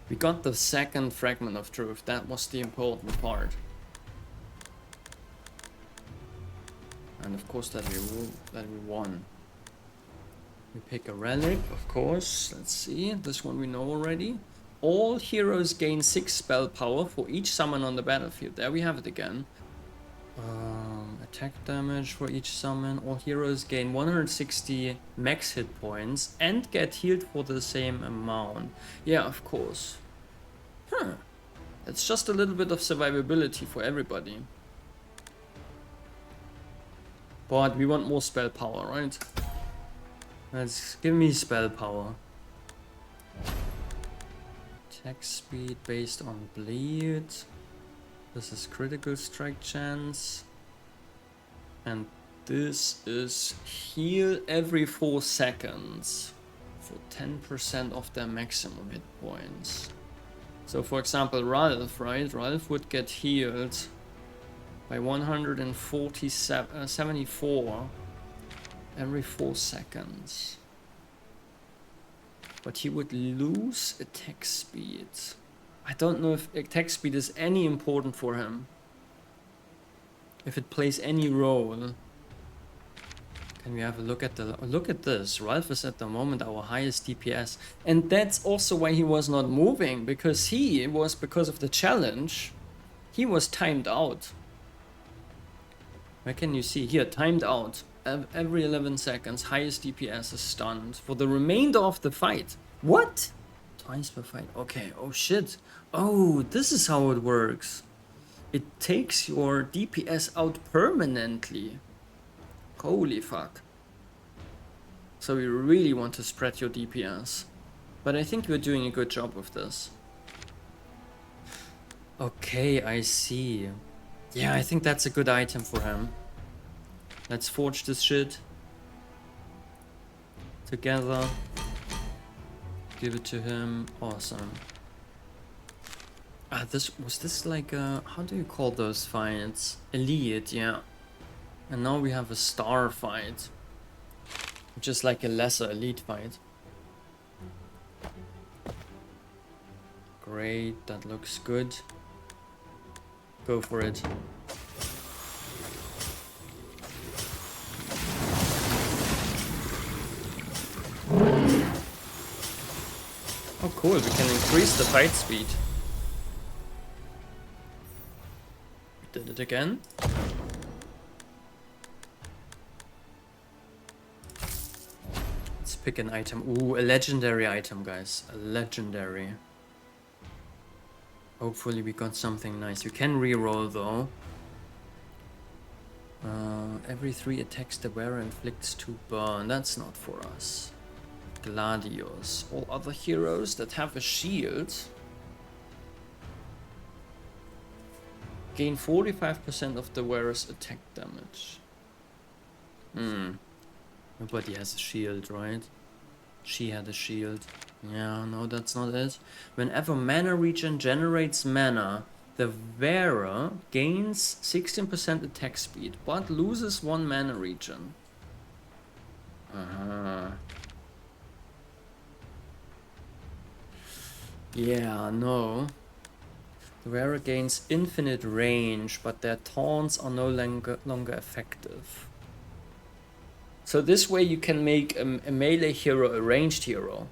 We got the second fragment of truth. That was the important part. And of course that we won. We pick a relic, of course. Let's see. This one we know already. All heroes gain 6 spell power for each summon on the battlefield. There we have it again. Attack damage for each summon. All heroes gain 160 max hit points and get healed for the same amount. Yeah, of course. Huh. It's just a little bit of survivability for everybody. But we want more spell power, right? Let's give me spell power. Attack speed based on bleed. This is critical strike chance. And this is heal every 4 seconds for 10% of their maximum hit points. So for example, Ralph, right? Ralph would get healed by 174 every 4 seconds. But he would lose attack speed. I don't know if attack speed is any important for him. If it plays any role. Can we have a look at this? Ralph is at the moment our highest DPS. And that's also why he was not moving, because because of the challenge, he was timed out. Where can you see? Here, timed out. Every 11 seconds, highest DPS is stunned for the remainder of the fight. What? Twice per fight. Okay, oh shit. Oh, this is how it works. It takes your DPS out permanently. Holy fuck. So you really want to spread your DPS. But I think you're doing a good job with this. Okay, I see. Yeah, I think that's a good item for him. Let's forge this shit together. Give it to him. Awesome. Was this like a, how do you call those fights? Elite, yeah. And now we have a star fight, which is like a lesser elite fight. Great, that looks good. Go for it. Oh cool, we can increase the fight speed. We did it again. Let's pick an item. Ooh, a legendary item, guys. A legendary. Hopefully we got something nice. You can reroll though. Every 3 attacks the wearer inflicts 2 burn. That's not for us. Gladius. All other heroes that have a shield gain 45% of the wearer's attack damage. Nobody has a shield, right? She had a shield. Yeah, no, that's not it. Whenever mana regen generates mana, the wearer gains 16% attack speed, but loses 1 mana regen. Yeah, no. The wearer gains infinite range, but their taunts are no longer effective. So this way you can make a melee hero a ranged hero.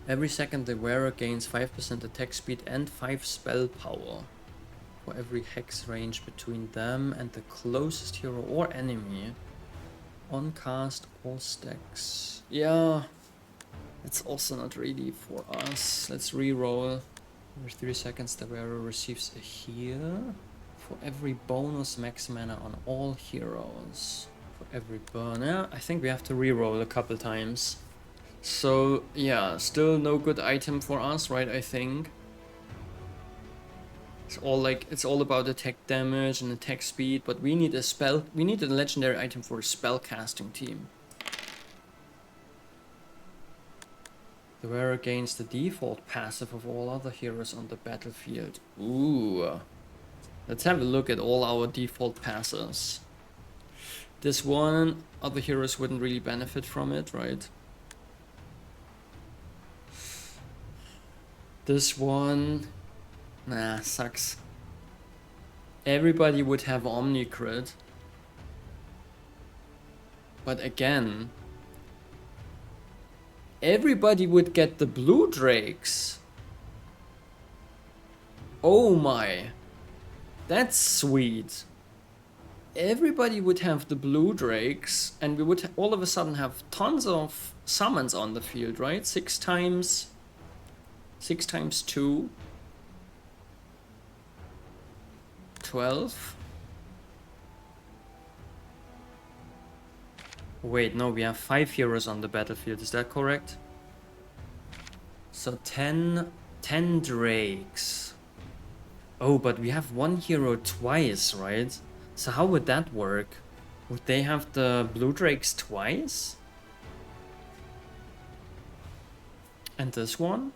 Every second the wearer gains 5% attack speed and 5 spell power. For every hex range between them and the closest hero or enemy. On cast all stacks. Yeah, it's also not really for us. Let's reroll. Every 3 seconds the wearer receives a heal. For every bonus max mana on all heroes. For every burn. Yeah, I think we have to reroll a couple times. So yeah, still no good item for us, right? I think. It's all about attack damage and attack speed, but we need a legendary item for a spell casting team. The wearer gains the default passive of all other heroes on the battlefield. Ooh. Let's have a look at all our default passives. This one, other heroes wouldn't really benefit from it, right? This one, nah, sucks. Everybody would have Omnicrit. But again, everybody would get the blue drakes. Oh my. That's sweet. Everybody would have the blue drakes, and we would all of a sudden have tons of summons on the field, right? 6 times 2. 12. Wait, no, we have 5 heroes on the battlefield, is that correct? So 10 drakes. Oh, but we have 1 hero twice, right? So how would that work? Would they have the blue drakes twice? And this one?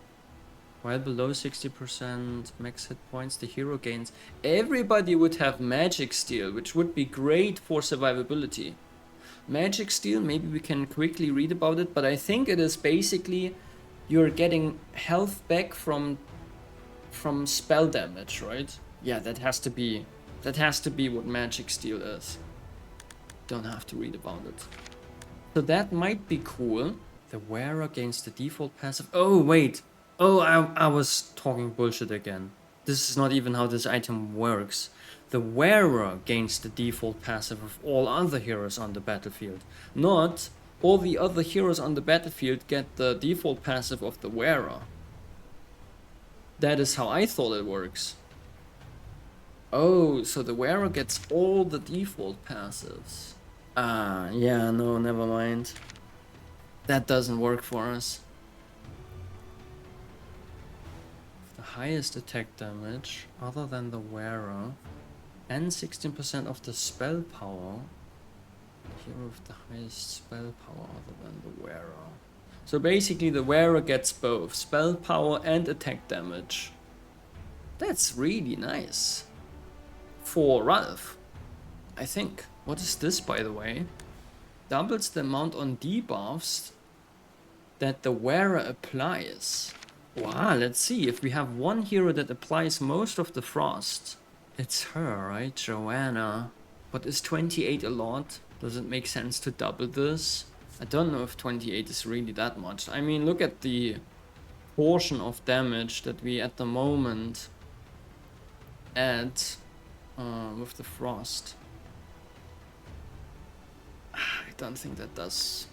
While below 60% max hit points, the hero gains. Everybody would have magic steal, which would be great for survivability. Magic steal, maybe we can quickly read about it, but I think it is basically you're getting health back from spell damage, right? Yeah, that has to be what magic steal is. Don't have to read about it. So that might be cool. The wearer gains the default passive. Oh wait. Oh, I was talking bullshit again. This is not even how this item works. The wearer gains the default passive of all other heroes on the battlefield. Not all the other heroes on the battlefield get the default passive of the wearer. That is how I thought it works. Oh, so the wearer gets all the default passives. Ah, yeah, no, never mind. That doesn't work for us. The highest attack damage, other than the wearer, and 16% of the spell power. Hero with the highest spell power other than the wearer. So basically the wearer gets both spell power and attack damage. That's really nice. For Ralph, I think. What is this, by the way? Doubles the amount on debuffs that the wearer applies. Wow, let's see. If we have one hero that applies most of the frost, it's her, right? Joanna. But is 28 a lot? Does it make sense to double this? I don't know if 28 is really that much. I mean, look at the portion of damage that we at the moment add with the frost. I don't think that does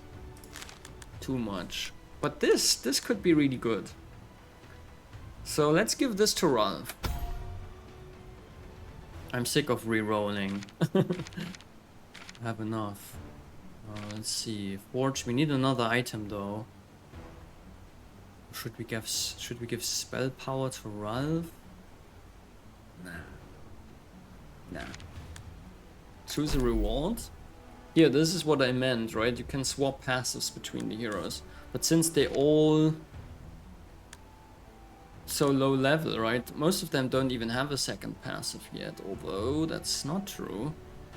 too much. But this could be really good. So let's give this to Ralph. I'm sick of re-rolling. I have enough. Let's see. Forge. We need another item though. Should we give spell power to Ralph? Nah. Choose a reward. Here, this is what I meant, right? You can swap passives between the heroes. But since they all so low level, right? Most of them don't even have a second passive yet, although that's not true.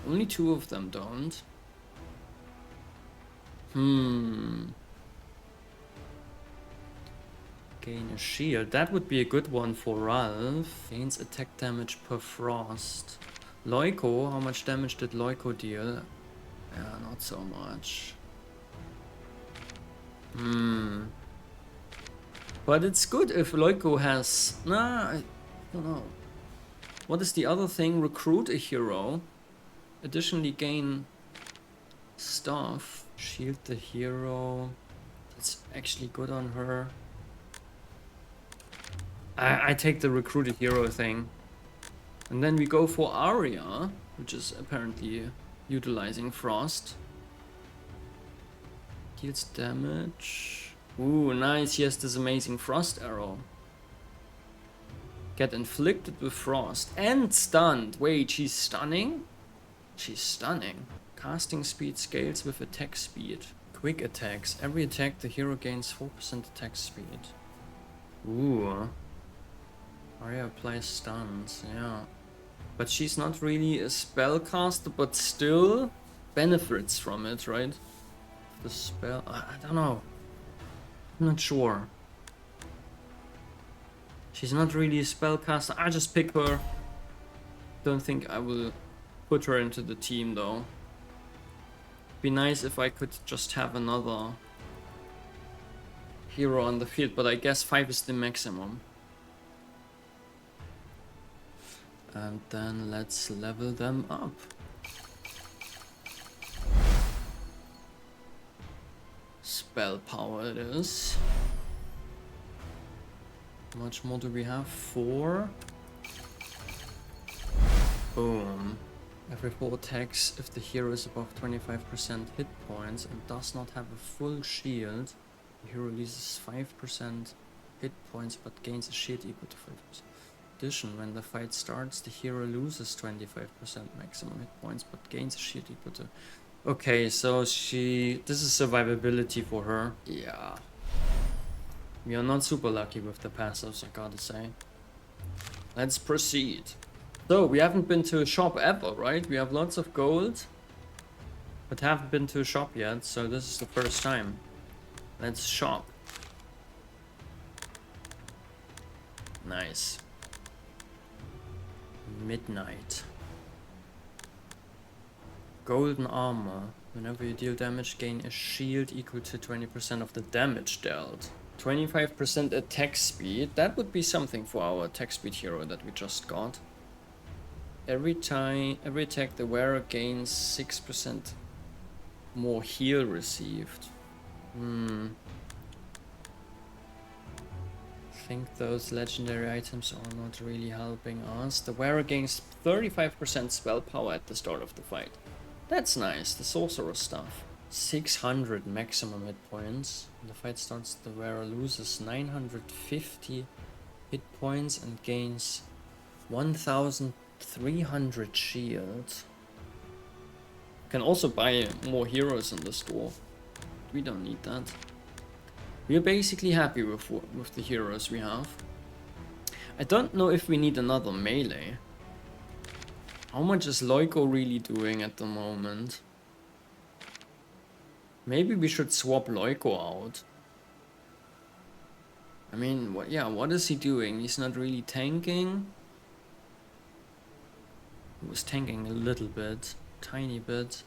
Only 2 of them don't. Gain a shield. That would be a good one for Ralph. Gains attack damage per frost. Loiko, how much damage did Loiko deal? Yeah, not so much. But it's good if Loiko has... Nah, I don't know. What is the other thing? Recruit a hero. Additionally gain stuff. Shield the hero. That's actually good on her. I take the recruit a hero thing. And then we go for Arya, which is apparently utilizing Frost. Deals damage. Ooh, nice. He has this amazing Frost arrow. Get inflicted with Frost and stunned. Wait, she's stunning? She's stunning. Casting speed scales with attack speed. Quick attacks. Every attack the hero gains 4% attack speed. Ooh. Arya applies stuns, yeah. But she's not really a spellcaster, but still benefits from it, right? The spell... I don't know. I'm not sure. She's not really a spellcaster. I just pick her. Don't think I will put her into the team though. Be nice if I could just have another hero on the field, but I guess 5 is the maximum. And then let's level them up. Spell power it is. How much more do we have? 4. Boom. Every 4 attacks, if the hero is above 25% hit points and does not have a full shield, the hero loses 5% hit points but gains a shield equal to 5%. In addition, when the fight starts, the hero loses 25% maximum hit points but gains a shield equal to... Okay, so this is survivability for her. Yeah. We are not super lucky with the passives, I gotta say. Let's proceed. So, we haven't been to a shop ever, right? We have lots of gold, but haven't been to a shop yet, so this is the first time. Let's shop. Nice. Midnight. Golden armor. Whenever you deal damage, gain a shield equal to 20% of the damage dealt. 25% attack speed. That would be something for our attack speed hero that we just got. Every attack the wearer gains 6% more heal received. I think those legendary items are not really helping us. The wearer gains 35% spell power at the start of the fight. That's nice, the sorcerer stuff. 600 maximum hit points. When the fight starts, the wearer loses 950 hit points and gains 1300 shields. Can also buy more heroes in the store. We don't need that. We're basically happy with the heroes we have. I don't know if we need another melee. How much is Loiko really doing at the moment? Maybe we should swap Loiko out. I mean, what is he doing? He's not really tanking. He was tanking a little bit, tiny bit.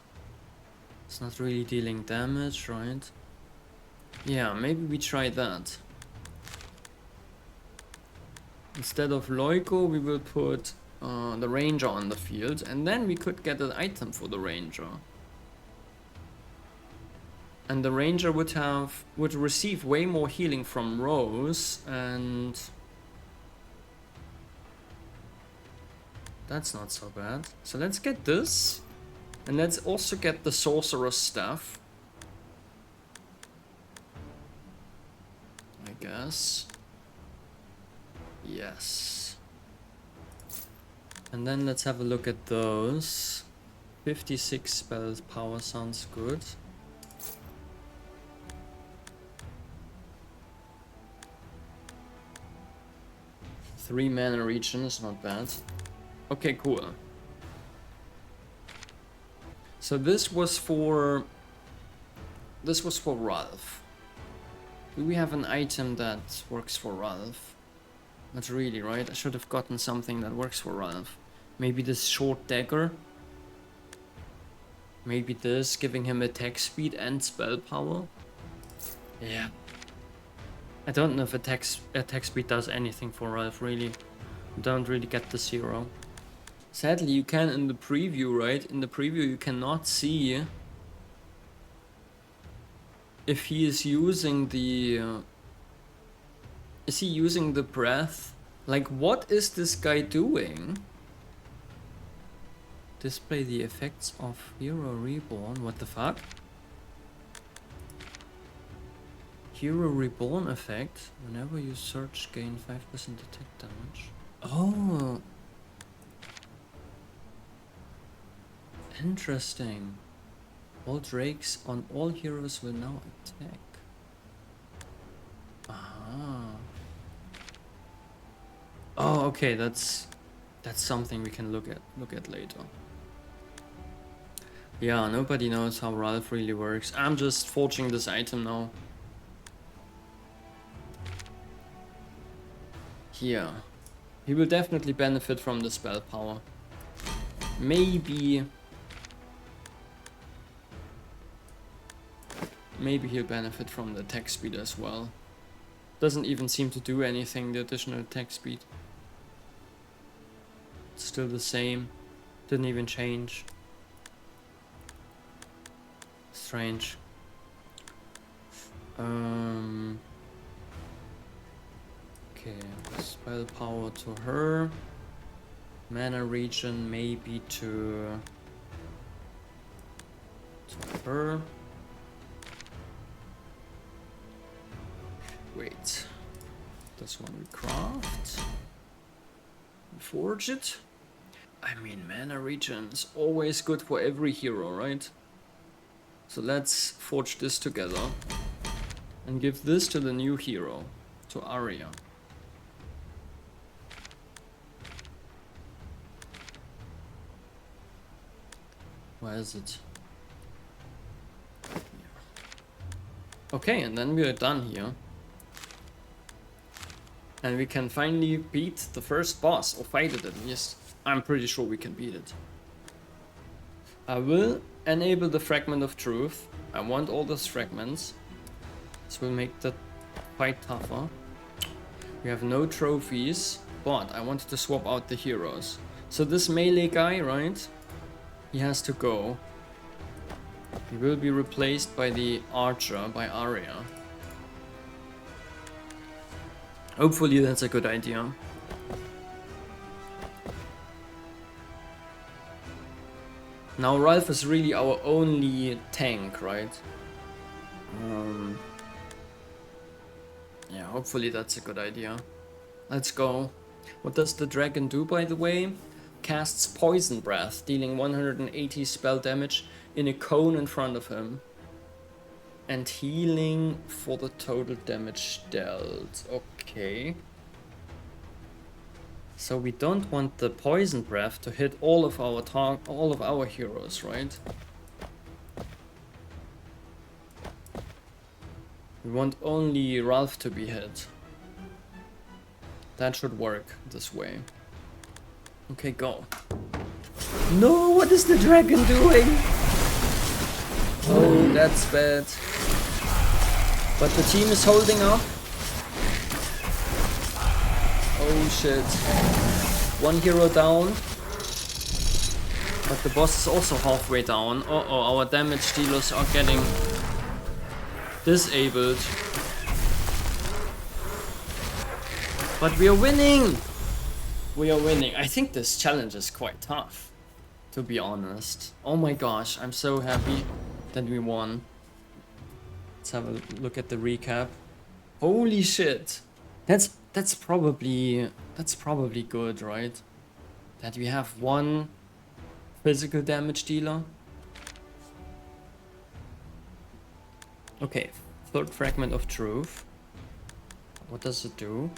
It's not really dealing damage, right? Yeah, maybe we try that. Instead of Loiko, we will put the ranger on the field, and then we could get an item for the ranger. And the ranger would receive way more healing from Rose, and that's not so bad. So let's get this, and let's also get the sorcerer staff, I guess. Yes. And then let's have a look at those. 56 spell power sounds good. 3 mana regen is not bad. Okay, cool. So this was for Ralph. Do we have an item that works for Ralph? Not really, right? I should have gotten something that works for Ralph. Maybe this short dagger? Maybe this, giving him attack speed and spell power? Yeah. I don't know if attack speed does anything for Ralph, really. Don't really get the 0. Sadly, you can in the preview, right? In the preview you cannot see if he is using the... is he using the breath? Like, what is this guy doing? Display the effects of Hero Reborn. What the fuck? Hero Reborn effect. Whenever you search, gain 5% attack damage. Oh. Interesting. All drakes on all heroes will now attack. Ah. Oh, okay, that's something we can look at later. Yeah, nobody knows how Ralph really works. I'm just forging this item now. Here. He will definitely benefit from the spell power. Maybe he'll benefit from the attack speed as well. Doesn't even seem to do anything, the additional attack speed. It's still the same. Didn't even change. Strange. Okay, spell power to her. Mana regen maybe to her. Wait. This one we craft. Forge it. I mean, mana regen is always good for every hero, right? So let's forge this together and give this to the new hero, to Arya. Where is it? Okay, and then we are done here. And we can finally beat the first boss, or fight it at least. I'm pretty sure we can beat it. I will enable the fragment of truth. I want all those fragments. This will make the fight tougher. We have no trophies, but I wanted to swap out the heroes. So this melee guy, right? He has to go. He will be replaced by the archer, by Arya. Hopefully that's a good idea. Now Ralph is really our only tank, right? Yeah, hopefully that's a good idea. Let's go. What does the dragon do, by the way? Casts Poison Breath, dealing 180 spell damage in a cone in front of him. And healing for the total damage dealt. Okay. So we don't want the Poison Breath to hit all of our heroes, right? We want only Ralph to be hit. That should work this way. Okay, go. No, what is the dragon doing? Oh, that's bad. But the team is holding up. Oh shit. One hero down. But the boss is also halfway down. Uh-oh, our damage dealers are getting disabled. But we are winning! We are winning. I think this challenge is quite tough, to be honest. Oh my gosh, I'm so happy that we won. Let's have a look at the recap. Holy shit. That's probably good, right? That we have one physical damage dealer. Okay, third fragment of truth. What does it do?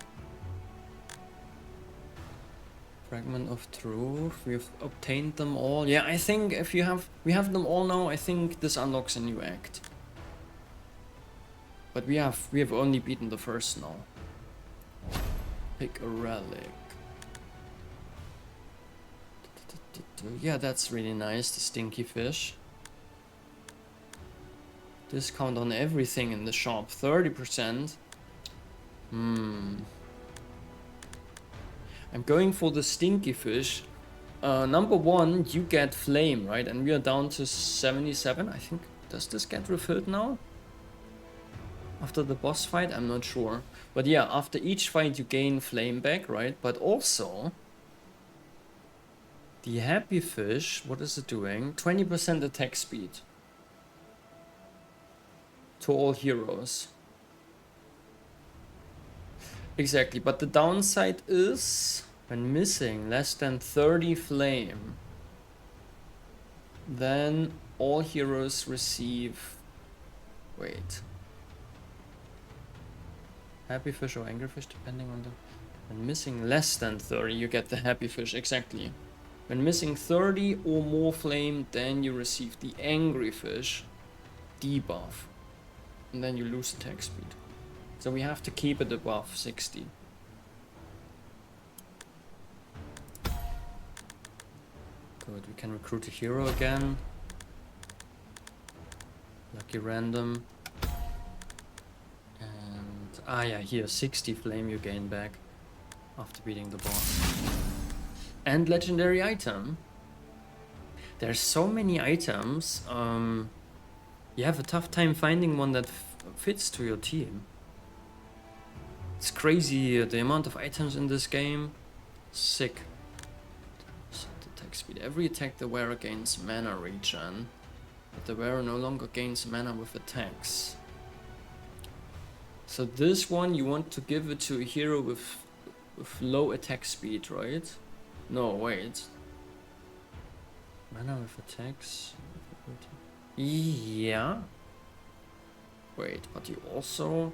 Fragment of Truth. We've obtained them all. Yeah, I think if we have them all now, I think this unlocks a new act. But we have only beaten the first now. Pick a relic. Yeah, that's really nice, the stinky fish. Discount on everything in the shop, 30%. I'm going for the stinky fish. Number one, you get flame, right? And we are down to 77, I think. Does this get refilled now? After the boss fight? I'm not sure. But yeah, after each fight you gain flame back, right? But also, the happy fish, what is it doing? 20% attack speed. To all heroes. Exactly, but the downside is when missing less than 30 flame, then all heroes receive... Wait. Happy fish or angry fish, depending on the... When missing less than 30, you get the happy fish, exactly. When missing 30 or more flame, then you receive the angry fish debuff. And then you lose attack speed. So we have to keep it above 60. Good, we can recruit a hero again. Lucky random. And, yeah, here, 60 flame you gain back after beating the boss. And legendary item. There's so many items, you have a tough time finding one that fits to your team. It's crazy, the amount of items in this game. Sick. Set attack speed. Every attack the wearer gains mana regen, but the wearer no longer gains mana with attacks. So this one you want to give it to a hero with low attack speed, right? No, wait. Mana with attacks? Yeah. Wait, but you also...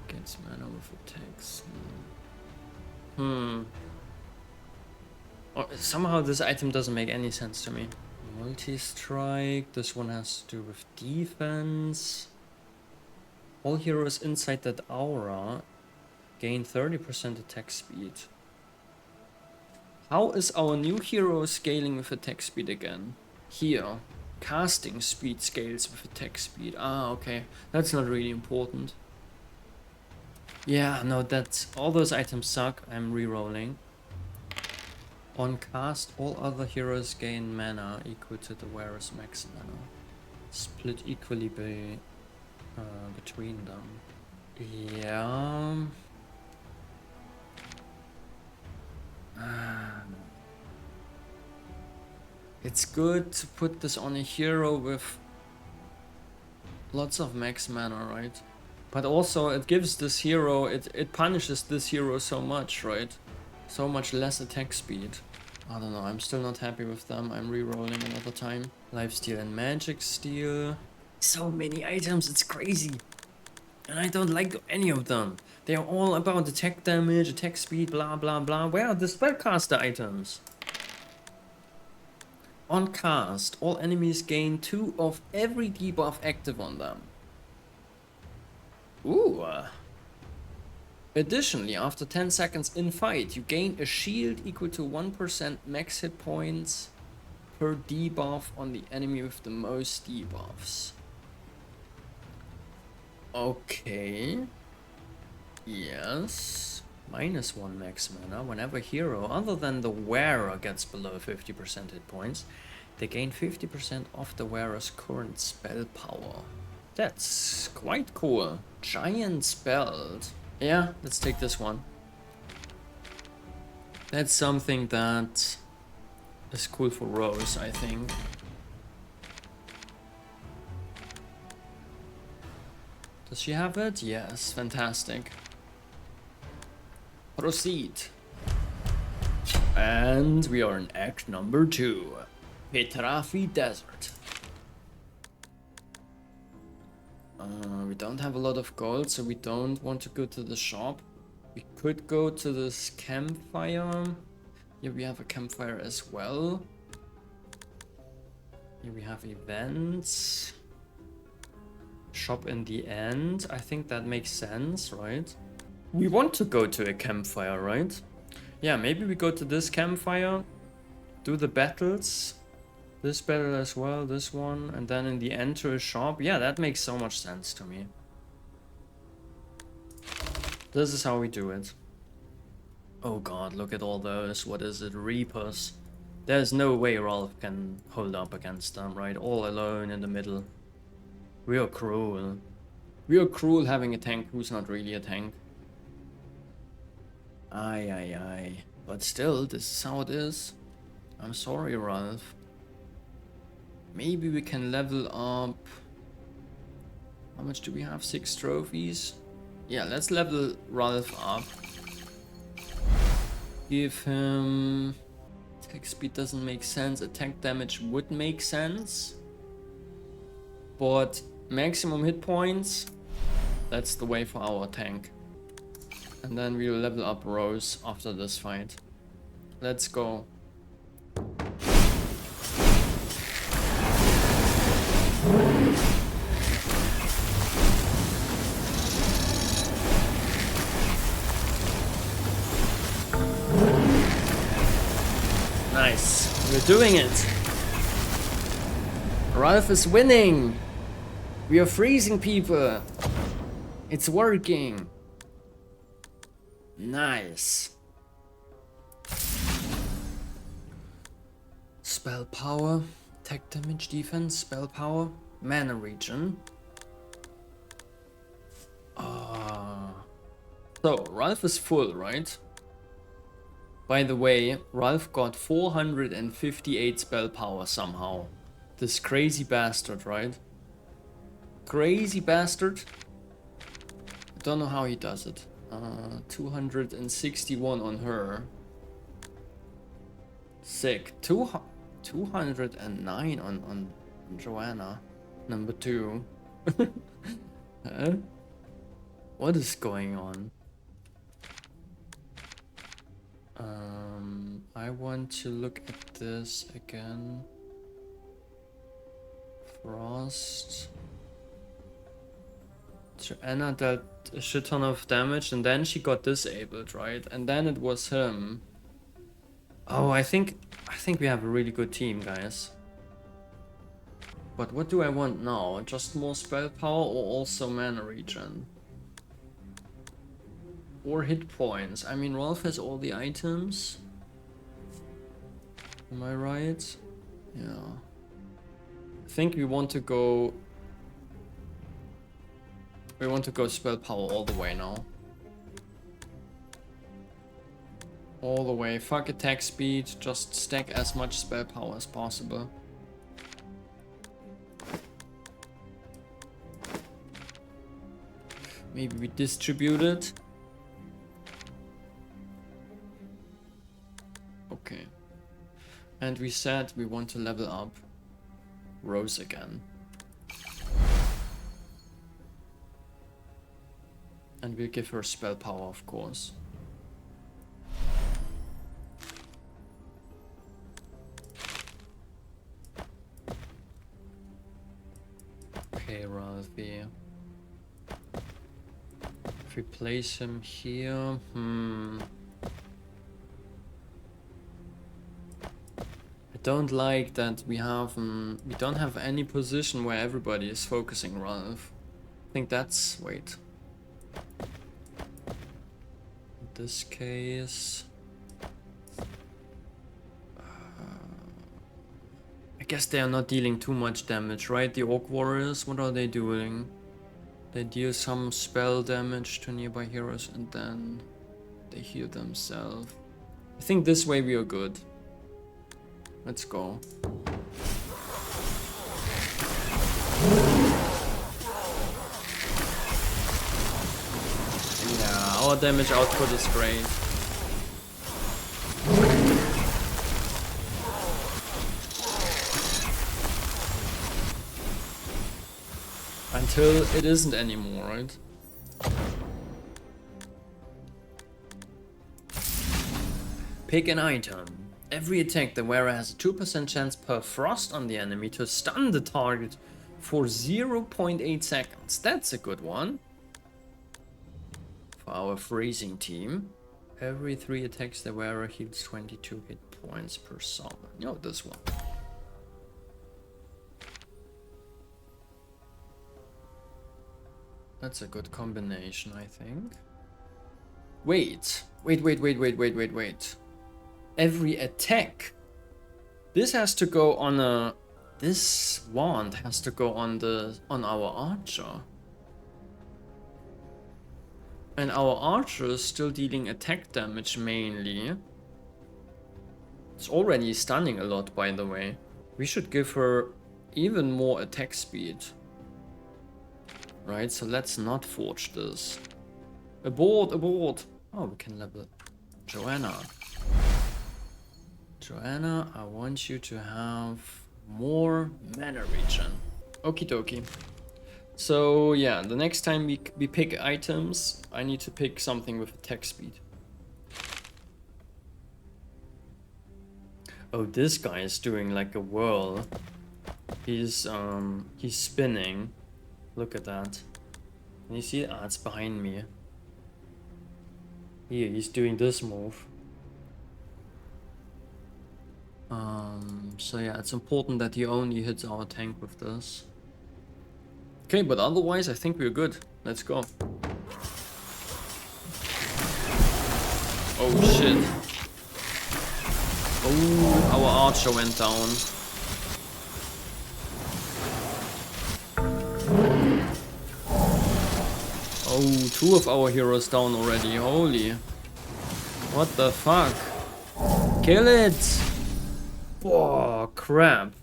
Against mana with attacks. Somehow this item doesn't make any sense to me. Multi-strike. This one has to do with defense. All heroes inside that aura gain 30% attack speed. How is our new hero scaling with attack speed again? Here. Casting speed scales with attack speed. Ah, okay. That's not really important. Yeah, no, that's... All those items suck. I'm re-rolling. On cast, all other heroes gain mana equal to the wearer's max mana. Split equally between them. Yeah... It's good to put this on a hero with lots of max mana, right? But also it gives this hero, it punishes this hero so much, right? So much less attack speed. I don't know, I'm still not happy with them. I'm re-rolling another time. Lifesteal and magic steal. So many items, it's crazy. And I don't like any of them. They are all about attack damage, attack speed, blah blah blah. Where are the spellcaster items? On cast, all enemies gain 2 of every debuff active on them. Ooh. Additionally, after 10 seconds in fight, you gain a shield equal to 1% max hit points per debuff on the enemy with the most debuffs. Okay. Yes. -1 max mana. Whenever a hero other than the wearer gets below 50% hit points, they gain 50% of the wearer's current spell power. That's quite cool. Giant spelled. Yeah, let's take this one. That's something that is cool for Rose, I think. Does she have it? Yes, fantastic. Proceed. And we are in act number 2. Petrafi Desert. We don't have a lot of gold, so we don't want to go to the shop. We could go to this campfire. Here we have a campfire as well. Here we have events. Shop in the end. I think that makes sense, right? We want to go to a campfire, right? Yeah, maybe we go to this campfire, do the battles. This battle as well, this one, and then in the end to a shop. Yeah, that makes so much sense to me. This is how we do it. Oh god, look at all those. What is it? Reapers. There's no way Ralph can hold up against them, right? All alone in the middle. We are cruel. We are cruel having a tank who's not really a tank. Aye, aye, aye. But still, this is how it is. I'm sorry, Ralph. Maybe we can level up. How much do we have? 6 trophies? Yeah, let's level Ralph up. Give him... Attack speed doesn't make sense. Attack damage would make sense. But maximum hit points, that's the way for our tank. And then we'll level up Rose after this fight. Let's go. Nice. We're doing it. Ralph is winning. We are freezing people. It's working. Nice. Spell power, attack damage, defense, spell power, mana regen. So Ralph is full, right? By the way, Ralph got 458 spell power somehow. This crazy bastard, right? Crazy bastard. I don't know how he does it. 261 on her. Sick. 209 on Joanna. Number 2. Huh? What is going on? I want to look at this again. Frost. Joanna dealt a shit ton of damage and then she got disabled, right? And then it was him. Oh, I think we have a really good team, guys. But what do I want now? Just more spell power or also mana regen? Or hit points? I mean, Rolf has all the items. Am I right? Yeah. I think we want to go... We want to go spell power all the way now. All the way. Fuck attack speed. Just stack as much spell power as possible. Maybe we distribute it. Okay. And we said we want to level up Rose again. And we'll give her spell power, of course. Okay, Ralphie. If we place him here, I don't like that we don't have any position where everybody is focusing Ralph. I think that's... wait. In this case... I guess they are not dealing too much damage, right? The Orc Warriors, what are they doing? They deal some spell damage to nearby heroes and then they heal themselves. I think this way we are good. Let's go. Yeah, our damage output is great. Until until it isn't anymore, right? Pick an item. Every attack, the wearer has a 2% chance per frost on the enemy to stun the target for 0.8 seconds. That's a good one. For our freezing team. Every 3 attacks, the wearer heals 22 hit points per summon. No, this one. That's a good combination, I think. Wait. Every attack. This has to go on a... This wand has to go on our archer. And our archer is still dealing attack damage mainly. It's already stunning a lot, by the way. We should give her even more attack speed. Right, so let's not forge this. Abort, abort! Oh, we can level Joanna. Joanna, I want you to have more mana regen. Okie dokie. So yeah, the next time we pick items, I need to pick something with attack speed. Oh, this guy is doing like a whirl. He's spinning. Look at that. Can you see it? Ah, it's behind me. Here, he's doing this move. So yeah, it's important that he only hits our tank with this. Okay, but otherwise I think we're good. Let's go. Oh shit. Oh, our archer went down. Oh, 2 of our heroes down already. Holy. What the fuck? Kill it! Oh, crap.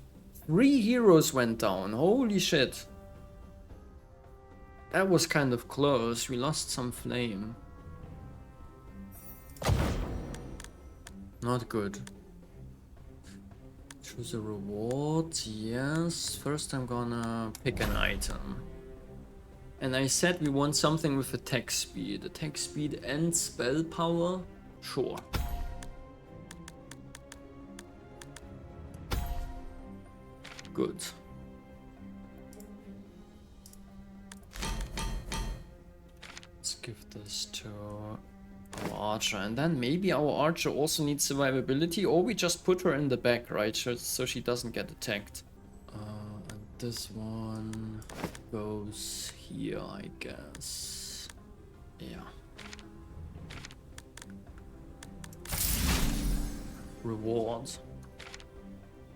3 heroes went down. Holy shit. That was kind of close. We lost some flame. Not good. Choose a reward. Yes. First I'm gonna pick an item. And I said we want something with attack speed. Attack speed and spell power? Sure. Good. Let's give this to our archer. And then maybe our archer also needs survivability, or we just put her in the back, right? So she doesn't get attacked. And this one goes here, I guess. Yeah. Rewards.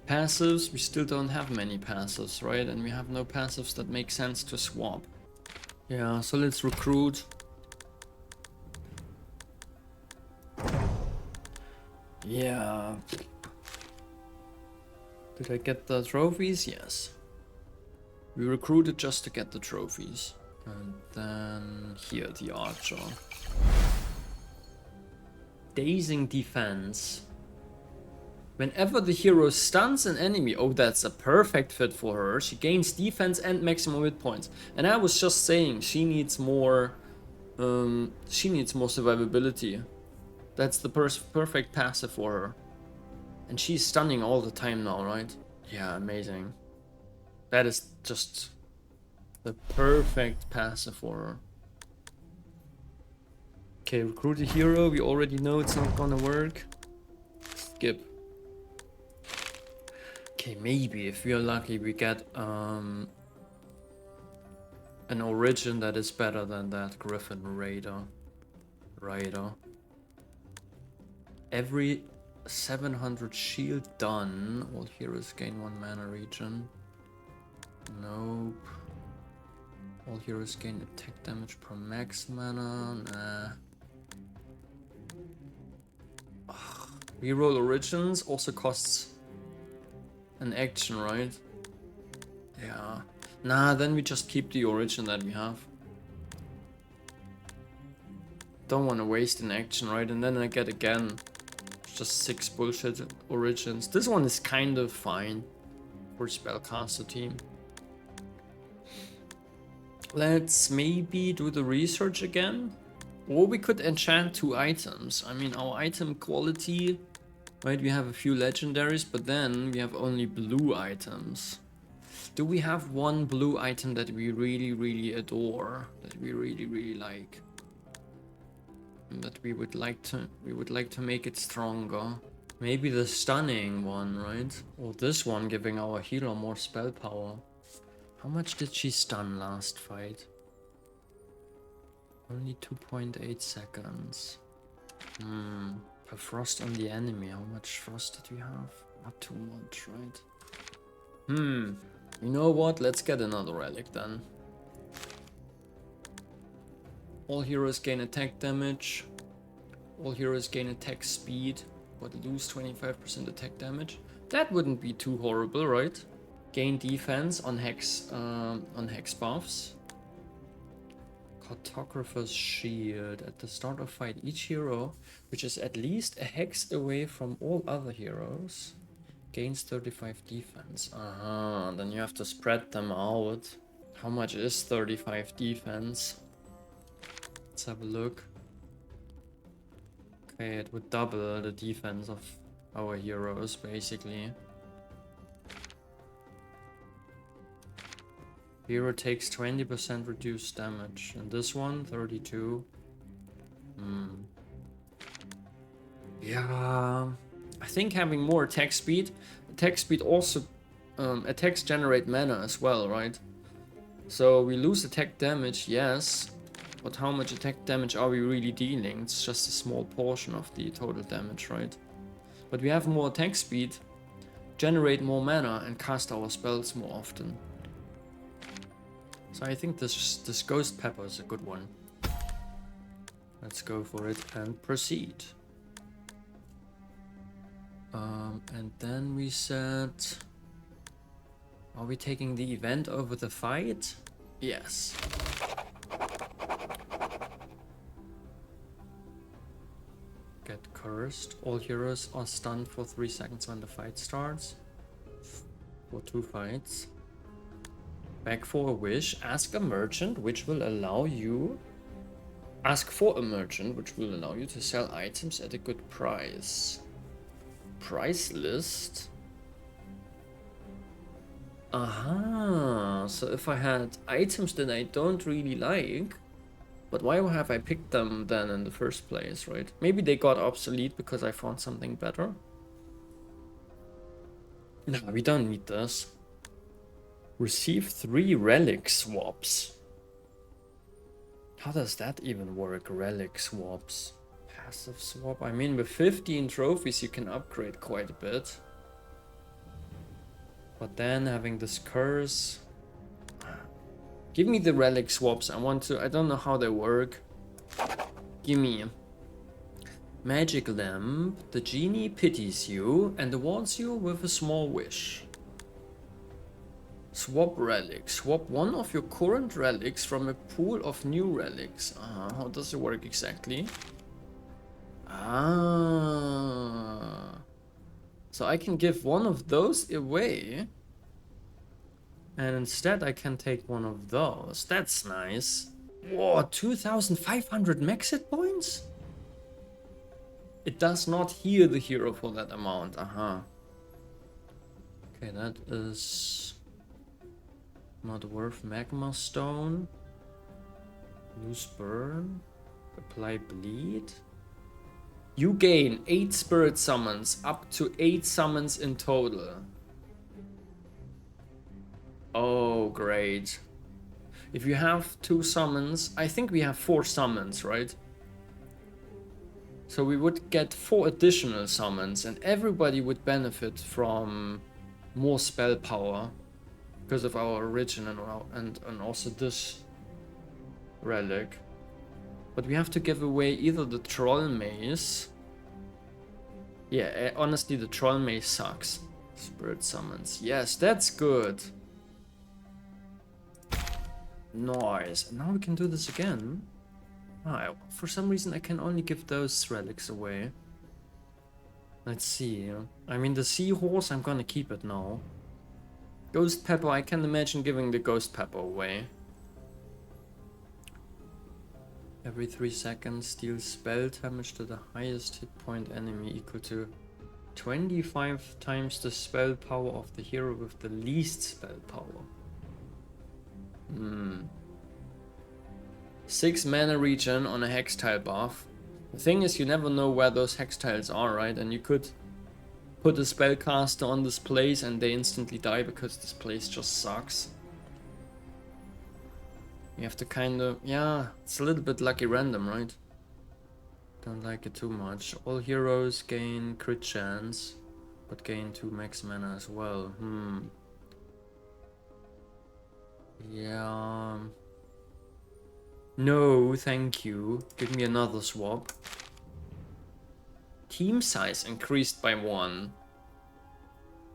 Passives, we still don't have many passives, right? And we have no passives that make sense to swap. Yeah, so let's recruit. Yeah. Did I get the trophies? Yes. We recruited just to get the trophies. And then here, the archer. Dazing defense. Whenever the hero stuns an enemy, oh, that's a perfect fit for her. She gains defense and maximum hit points. And I was just saying, she needs more survivability. That's the perfect passive for her. And she's stunning all the time now, right? Yeah, amazing. That is just the perfect passive for her. Okay, recruit a hero. We already know it's not gonna work. Skip. Okay, maybe if we are lucky we get an origin that is better than that Griffin Raider. Every 700 shield done, all heroes gain 1 mana regen. Nope. All heroes gain attack damage per max mana. Nah. Ugh. Reroll origins also costs an action, right? Yeah. Nah, then we just keep the origin that we have. Don't want to waste an action, right? And then I get again just 6 bullshit origins. This one is kind of fine for spellcaster team. Let's maybe do the research again. Or we could enchant 2 items. I mean, our item quality, right? We have a few legendaries, but then we have only blue items. Do we have one blue item that we really, really adore? That we really, really like? And that we would like to make it stronger. Maybe the stunning one, right? Or this one giving our healer more spell power. How much did she stun last fight? Only 2.8 seconds. A frost on the enemy. How much frost did we have? Not too much, right? You know what? Let's get another relic then. All heroes gain attack damage. All heroes gain attack speed, but lose 25% attack damage. That wouldn't be too horrible, right? Gain defense on hex buffs. Cartographer's Shield. At the start of fight, each hero, which is at least a hex away from all other heroes, gains 35 defense. Then you have to spread them out. How much is 35 defense? Let's have a look. Okay, it would double the defense of our heroes, basically. Hero takes 20% reduced damage, and this one, 32. Yeah, I think having more attack speed also attacks generate mana as well, right? So we lose attack damage, yes, but how much attack damage are we really dealing? It's just a small portion of the total damage, right? But we have more attack speed, generate more mana, and cast our spells more often. So I think this Ghost Pepper is a good one. Let's go for it and proceed. And then we said... Are we taking the event over the fight? Yes. Get cursed. All heroes are stunned for 3 seconds when the fight starts. For 2 fights. Beg for a wish. Ask a merchant which will allow you... Ask for a merchant which will allow you to sell items at a good price. Price list? Aha, so if I had items that I don't really like, but why have I picked them then in the first place, right? Maybe they got obsolete because I found something better. No, we don't need this. Receive 3 relic swaps. How does that even work, relic swaps? Passive swap? I mean, with 15 trophies you can upgrade quite a bit. But then having this curse... Give me the relic swaps. I don't know how they work. Give me. Magic lamp. The genie pities you and awards you with a small wish. Swap relics. Swap one of your current relics from a pool of new relics. How does it work exactly? So I can give one of those away. And instead I can take one of those. That's nice. Whoa, 2,500 max hit points? It does not heal the hero for that amount. Okay, that is not worth magma stone. Lose burn. Apply bleed. You gain 8 spirit summons, up to 8 summons in total. Oh, great. If you have 2 summons, I think we have 4 summons, right? So we would get 4 additional summons and everybody would benefit from more spell power because of our origin and also this relic. But we have to give away either the troll mace. Yeah, honestly, the troll mace sucks. Spirit summons. Yes, that's good. Nice. And now we can do this again. For some reason I can only give those relics away. Let's see. I mean, the seahorse, I'm gonna keep it now. Ghost pepper, I can imagine giving the ghost pepper away. Every 3 seconds deals spell damage to the highest hit point enemy equal to 25 times the spell power of the hero with the least spell power. 6 mana regen on a hex tile buff. The thing is, you never know where those hex tiles are, right? And you could put a spellcaster on this place and they instantly die because this place just sucks. You have to kind of, yeah, it's a little bit lucky random, right? Don't like it too much. All heroes gain crit chance, but gain 2 max mana as well. Yeah. No, thank you. Give me another swap. Team size increased by 1.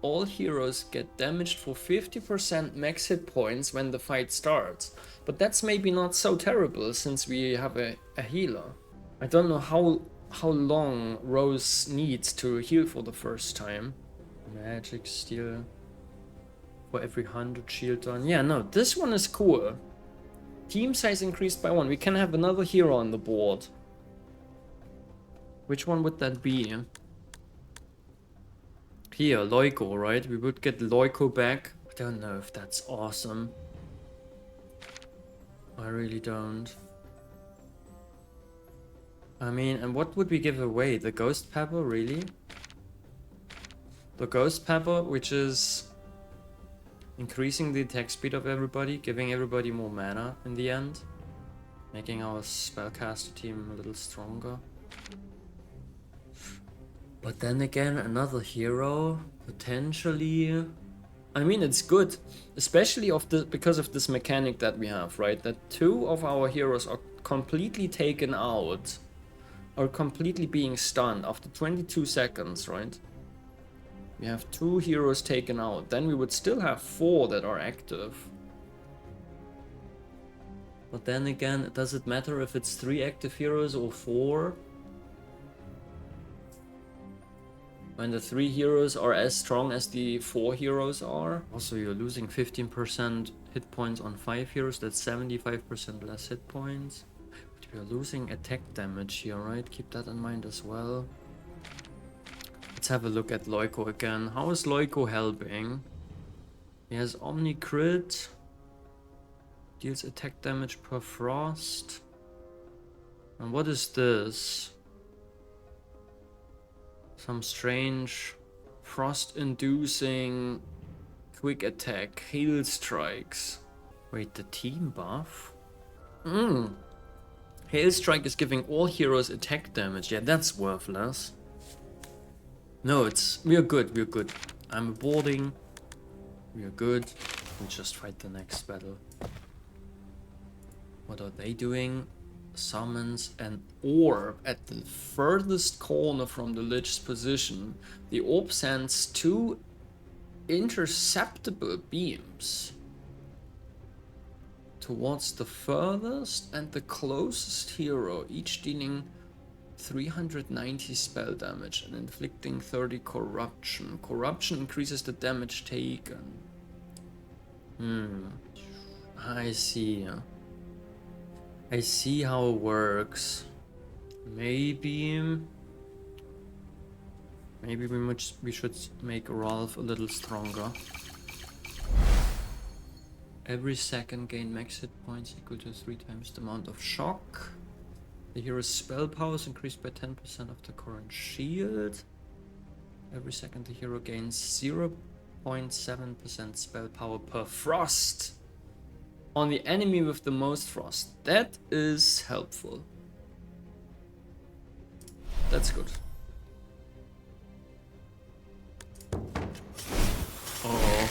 All heroes get damaged for 50% max hit points when the fight starts. But that's maybe not so terrible since we have a healer. I don't know how long Rose needs to heal for the first time. Magic steal for every 100 shield done. Yeah, no, this one is cool. Team size increased by 1. We can have another hero on the board. Which one would that be? Here, Loiko, right? We would get Loiko back. I don't know if that's awesome. I really don't. I mean, and what would we give away? The Ghost Pepper, really? The Ghost Pepper, which is increasing the attack speed of everybody, giving everybody more mana in the end, making our spellcaster team a little stronger. But then again, another hero, potentially. I mean, it's good, especially because of this mechanic that we have, right? That 2 of our heroes are completely taken out, or completely being stunned after 22 seconds, right? We have 2 heroes taken out, then we would still have 4 that are active. But then again, does it matter if it's 3 active heroes or 4? When the 3 heroes are as strong as the 4 heroes are. Also, you're losing 15% hit points on 5 heroes, that's 75% less hit points. But we are losing attack damage here, right? Keep that in mind as well. Let's have a look at Loiko again. How is Loiko helping? He has Omni Crit. Deals attack damage per frost. And what is this? Some strange frost-inducing quick attack, hail strikes. Wait, the team buff? Hail strike is giving all heroes attack damage. Yeah, that's worthless. No, we're good, we're good. I'm boarding. We're good. We'll just fight the next battle. What are they doing? Summons an orb at the furthest corner from the Lich's position. The orb sends 2 interceptable beams towards the furthest and the closest hero, each dealing 390 spell damage and inflicting 30 corruption. Corruption increases the damage taken. I see. I see how it works. Maybe we should make Ralph a little stronger. Every second gain max hit points equal to 3 times the amount of shock. The hero's spell power is increased by 10% of the current shield. Every second the hero gains 0.7% spell power per frost on the enemy with the most frost. That is helpful. That's good. Uh-oh.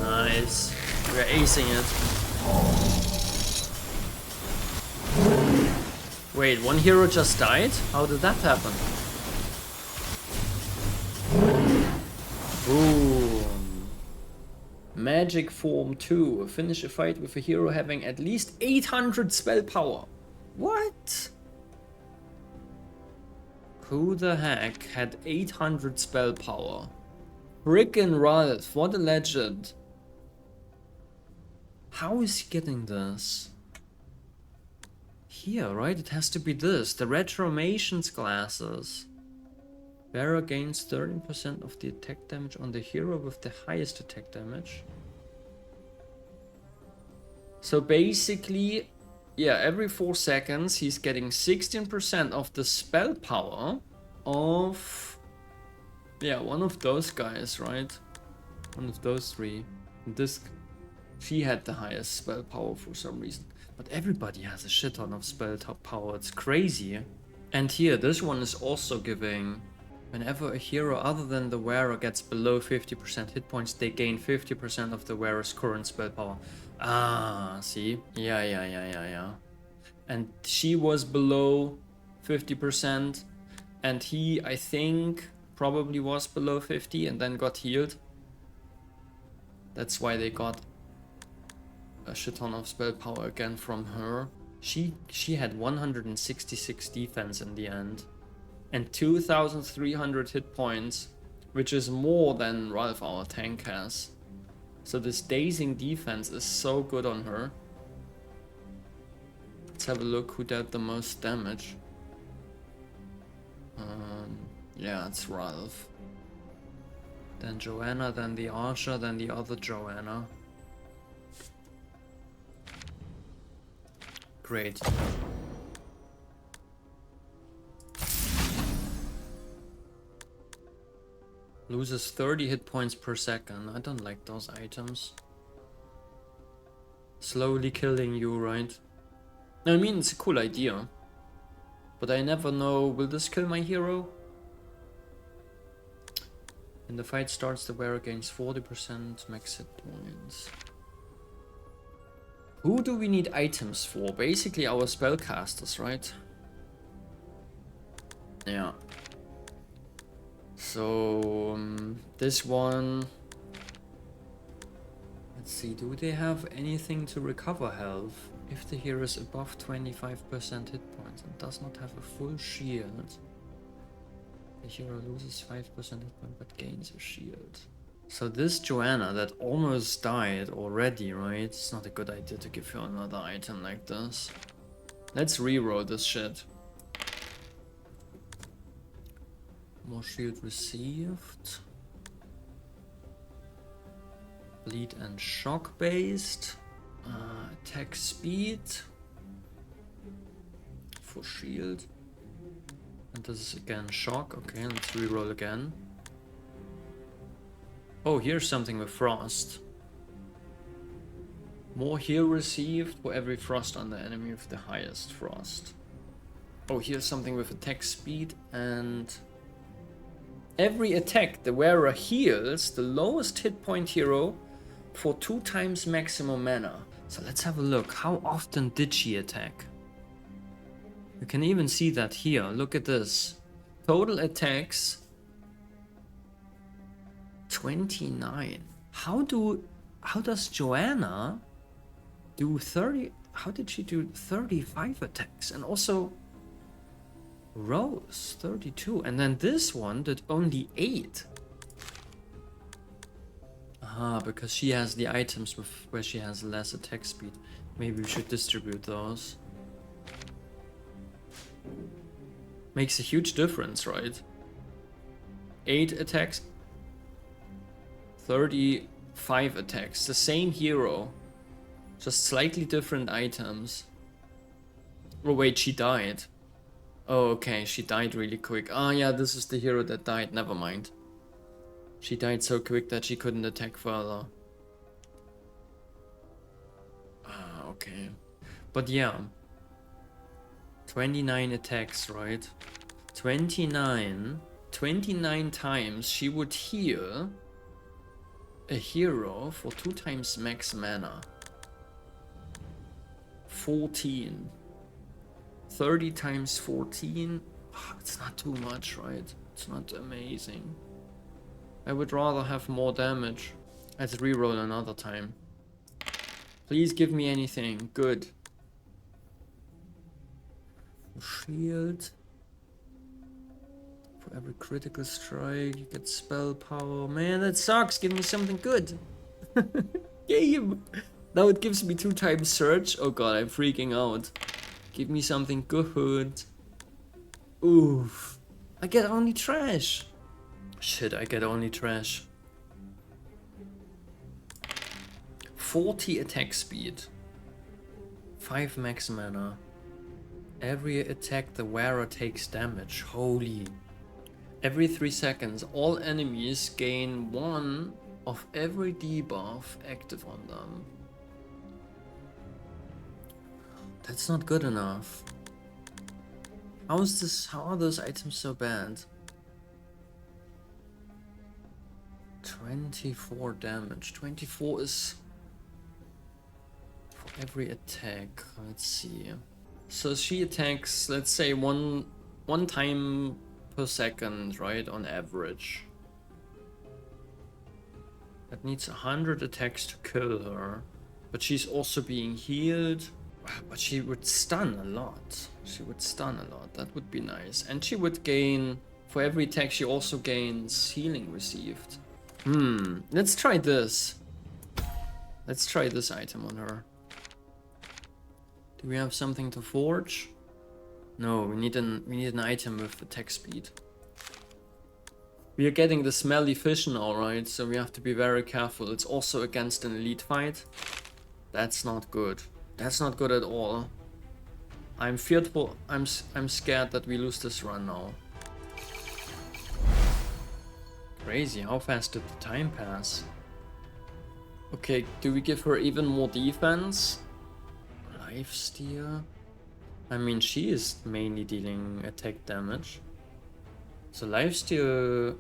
Nice. We're acing it. Wait, one hero just died? How did that happen? Boom. Magic Form 2. Finish a fight with a hero having at least 800 spell power. What? Who the heck had 800 spell power? Frickin' Ralph, what a legend. How is he getting this? Here, right? It has to be this. The Retromations glasses. Bearer gains 13% of the attack damage on the hero with the highest attack damage. So basically, yeah, every 4 seconds he's getting 16% of the spell power of, yeah, one of those guys, right? One of those three. And this, she had the highest spell power for some reason. But everybody has a shit ton of spell top power, it's crazy. And here, this one is also giving, whenever a hero other than the wearer gets below 50% hit points, they gain 50% of the wearer's current spell power. Ah, see? Yeah. And she was below 50%, and he, I think, probably was below 50 and then got healed. That's why they got a shit ton of spell power again from her. She had 166 defense in the end and 2,300 hit points, which is more than Ralph, our tank, has. So this dazing defense is so good on her. Let's have a look who dealt the most damage. Yeah, it's Ralph. Then Joanna, then the Archer, then the other Joanna. Great. Loses 30 hit points per second. I don't like those items. Slowly killing you, right? I mean, it's a cool idea. But I never know, will this kill my hero? When the fight starts, the wearer gains 40% max hit points. Who do we need items for? Basically our spellcasters, right? Yeah. So, this one... Let's see, do they have anything to recover health? If the hero is above 25% hit points and does not have a full shield, the hero loses 5% hit point but gains a shield. So this Joanna that almost died already, right? It's not a good idea to give her another item like this. Let's reroll this shit. More shield received. Bleed and shock based. Attack speed. For shield. And this is again shock. Okay, let's reroll again. Oh, here's something with frost. More heal received for every frost on the enemy with the highest frost. Oh, here's something with attack speed and... Every attack the wearer heals the lowest hit point hero for 2 times maximum mana. So let's have a look. How often did she attack? You can even see that here. Look at this. Total attacks 29. How does Joanna do 30? How did she do 35 attacks? And also Rose 32. And then this one did only 8. Ah, because she has the items where she has less attack speed. Maybe we should distribute those. Makes a huge difference, right? 8 attacks, 35 attacks. The same hero, just slightly different items. Oh wait, she died. Oh, okay, she died really quick. Ah, yeah, this is the hero that died. Never mind. She died so quick that she couldn't attack further. Ah, okay. But yeah. 29 attacks, right? 29 times she would heal a hero for 2 times max mana. 14. 30 times 14. It's not too much, right? It's not amazing. I would rather have more damage. Let's reroll another time. Please give me anything good. Shield. For every critical strike, you get spell power. Man, that sucks. Give me something good. Game. Now it gives me 2 times surge. Oh god, I'm freaking out. Give me something good. Oof. I get only trash. Shit, I get only trash. 40 attack speed. 5 max mana. Every attack the wearer takes damage. Holy. Every 3 seconds, all enemies gain 1 of every debuff active on them. That's not good enough. How is this? How are those items so bad? 24 damage. 24 is for every attack. Let's see. So she attacks, let's say, one time per second, right? On average. That needs 100 attacks to kill her. But she's also being healed. But she would stun a lot. She would stun a lot. That would be nice. And she would gain, for every attack, she also gains healing received. Let's try this. Let's try this item on her. Do we have something to forge? No, we need an item with attack speed. We are getting the smelly fish now, right? So we have to be very careful. It's also against an elite fight. That's not good. That's not good at all. I'm fearful. I'm scared that we lose this run now. Crazy, how fast did the time pass? Okay, do we give her even more defense? Lifesteal? I mean, she is mainly dealing attack damage. So lifesteal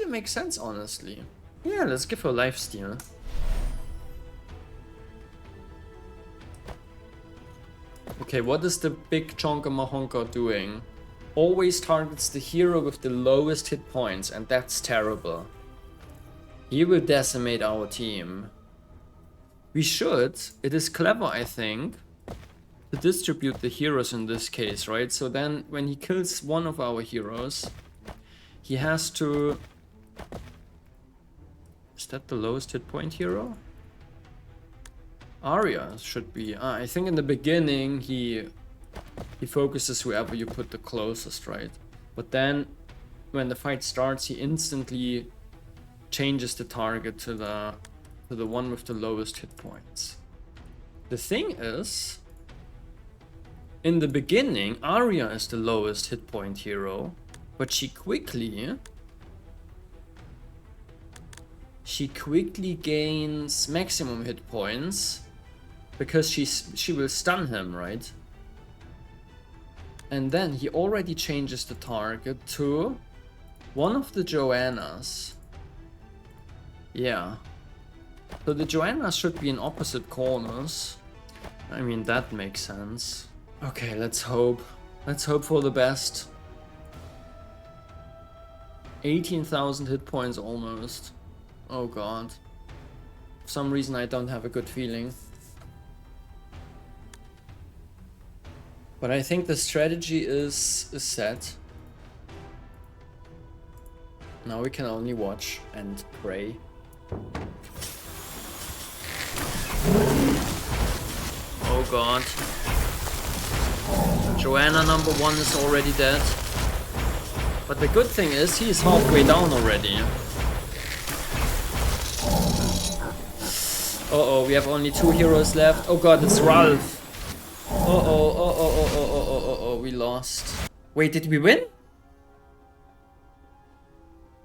makes sense, honestly. Yeah, let's give her lifesteal. Okay, what is the big chonka mahonka doing? Always targets the hero with the lowest hit points, and that's terrible. He will decimate our team. We should, it is clever, I think, to distribute the heroes in this case, right? So then when he kills one of our heroes, he has to... Is that the lowest hit point hero? Arya should be. I think in the beginning he focuses whoever you put the closest, right? But then when the fight starts, he instantly changes the target to the one with the lowest hit points. The thing is, in the beginning, Arya is the lowest hit point hero, but she quickly gains maximum hit points because she will stun him, right? And then he already changes the target to one of the Joannas. Yeah. So the Joannas should be in opposite corners. I mean, that makes sense. Okay, let's hope. Let's hope for the best. 18,000 hit points almost. Oh god. For some reason I don't have a good feeling. But I think the strategy is set. Now we can only watch and pray. Oh god. Joanna number 1 is already dead. But the good thing is he is halfway down already. Uh-oh, we have only 2 heroes left. Oh god, it's Ralph. Oh, we lost. Wait, did we win?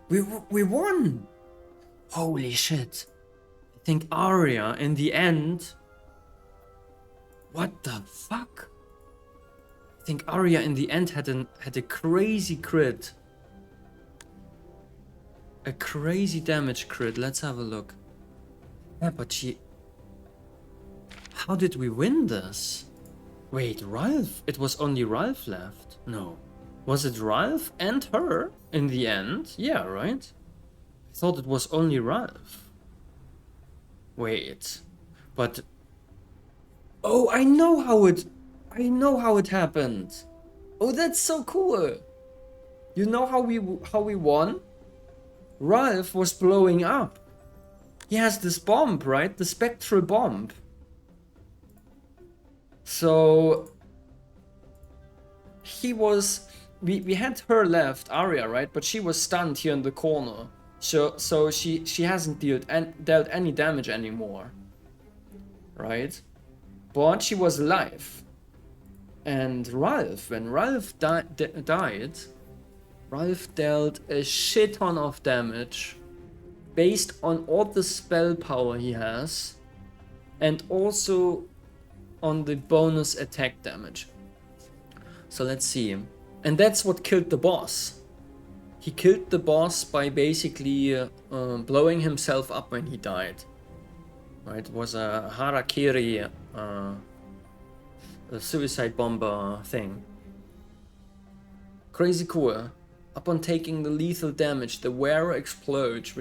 We won! Holy shit. I think Arya in the end... What the fuck? I think Arya in the end had a crazy crit. A crazy damage crit. Let's have a look. Yeah, but she... How did we win this? Wait, Ralph? It was only Ralph left? No. Was it Ralph and her in the end? Yeah, right? I thought it was only Ralph. Wait. But... Oh, I know how it happened. Oh, that's so cool. You know how we won? Ralph was blowing up. He has this bomb, right? The spectral bomb. So he was, we had her left, Arya, right? But she was stunned here in the corner. So she hasn't dealt any damage anymore, right? But she was alive. And Ralph, when Ralph died, Ralph dealt a shit ton of damage based on all the spell power he has, and also on the bonus attack damage. So let's see. And that's what killed the boss. He killed the boss by basically blowing himself up when he died. Right? It was a harakiri, a suicide bomber thing. Crazy cool. Upon taking the lethal damage, the wearer explodes,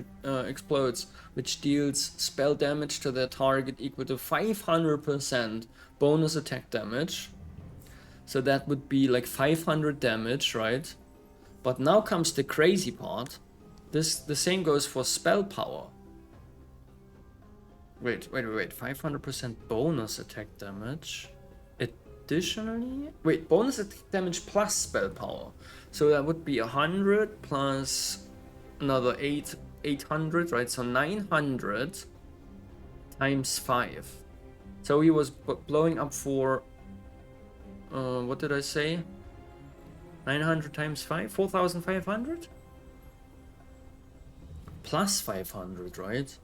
which deals spell damage to their target equal to 500% bonus attack damage. So that would be like 500 damage, right? But now comes the crazy part. The same goes for spell power. Wait. 500% bonus attack damage. Additionally, wait, bonus attack damage plus spell power. So that would be 100 plus another 800, right? So 900 times 5. So he was blowing up for, what did I say? 900 times 5? 4,500? Plus 500, right?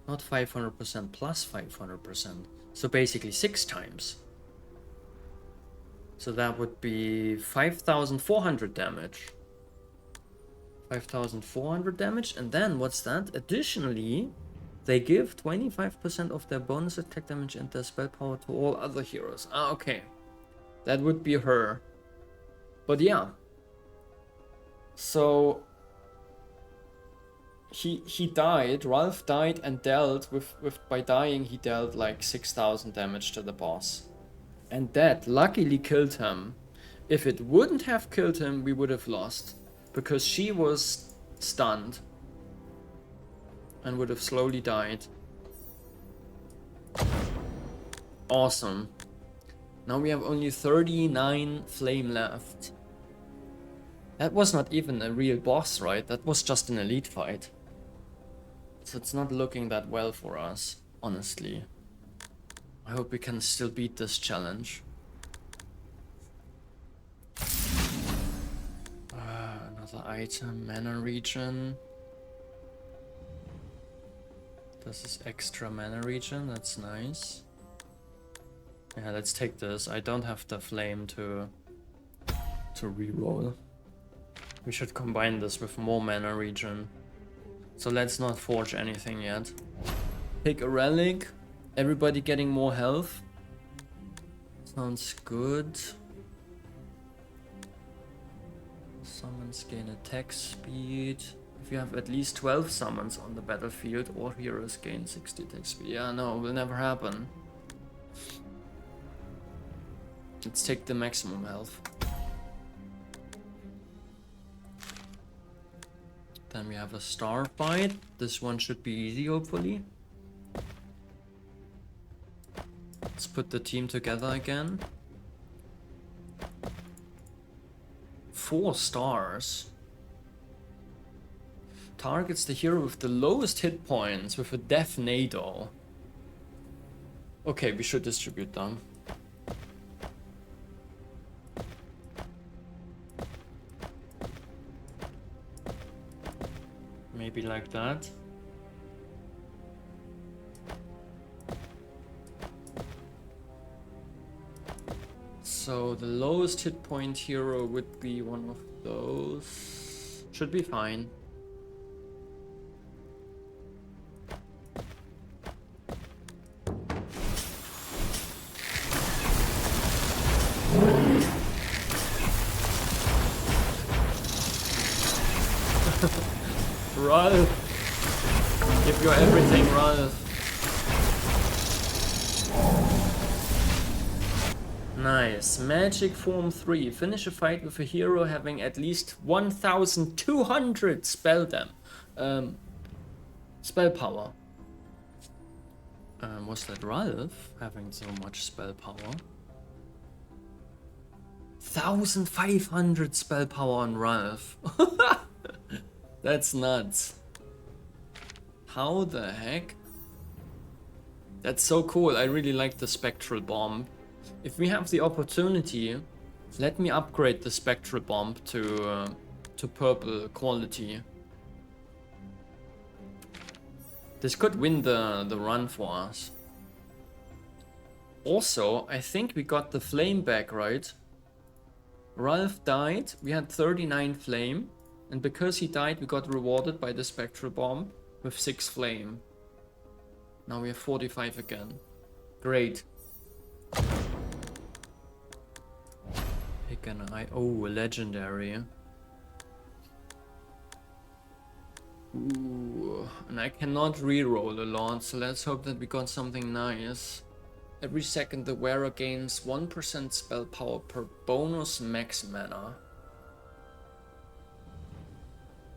Not 500%, plus 500%. So basically 6 times. So that would be 5,400 damage. 5,400 damage, and then what's that? Additionally, they give 25% of their bonus attack damage and their spell power to all other heroes. Ah, okay. That would be her. But yeah. So he died, Ralph died and dealt with by dying he dealt like 6,000 damage to the boss. And that luckily killed him. If it wouldn't have killed him, we would have lost. Because she was stunned. And would have slowly died. Awesome. Now we have only 39 flame left. That was not even a real boss, right? That was just an elite fight. So it's not looking that well for us, honestly. I hope we can still beat this challenge. Another item, mana regen. This is extra mana regen, that's nice. Yeah, let's take this. I don't have the flame to reroll. We should combine this with more mana regen. So let's not forge anything yet. Pick a relic. Everybody getting more health. Sounds good. Summons gain attack speed. If you have at least 12 summons on the battlefield, all heroes gain 60 attack speed. Yeah, no, it will never happen. Let's take the maximum health. Then we have a star fight. This one should be easy, hopefully. Let's put the team together again. 4 stars. Targets the hero with the lowest hit points with a death nado. Okay, we should distribute them. Maybe like that. So the lowest hit point hero would be one of those. Should be fine. Ralph! Give your everything, Ralph. Nice. Magic Form 3. Finish a fight with a hero having at least 1200 spell power. Was that Ralph having so much spell power? 1500 spell power on Ralph. That's nuts. How the heck? That's so cool. I really like the Spectral Bomb. If we have the opportunity, let me upgrade the Spectral Bomb to purple quality. This could win the run for us. Also, I think we got the flame back, right? Ralph died, we had 39 flame, and because he died, we got rewarded by the Spectral Bomb with 6 flame. Now we have 45 again. Great. Pick an eye. Oh, a legendary. Ooh, and I cannot reroll a lot, so let's hope that we got something nice. Every second the wearer gains 1% spell power per bonus max mana.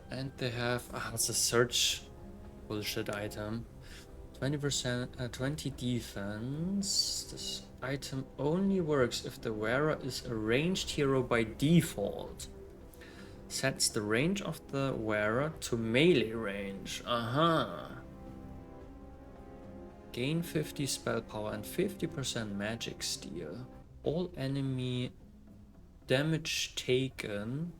And they have... it's a search bullshit item. 20%, 20 defense. This item only works if the wearer is a ranged hero by default. Sets the range of the wearer to melee range. Gain 50 spell power and 50% magic steal. All enemy damage taken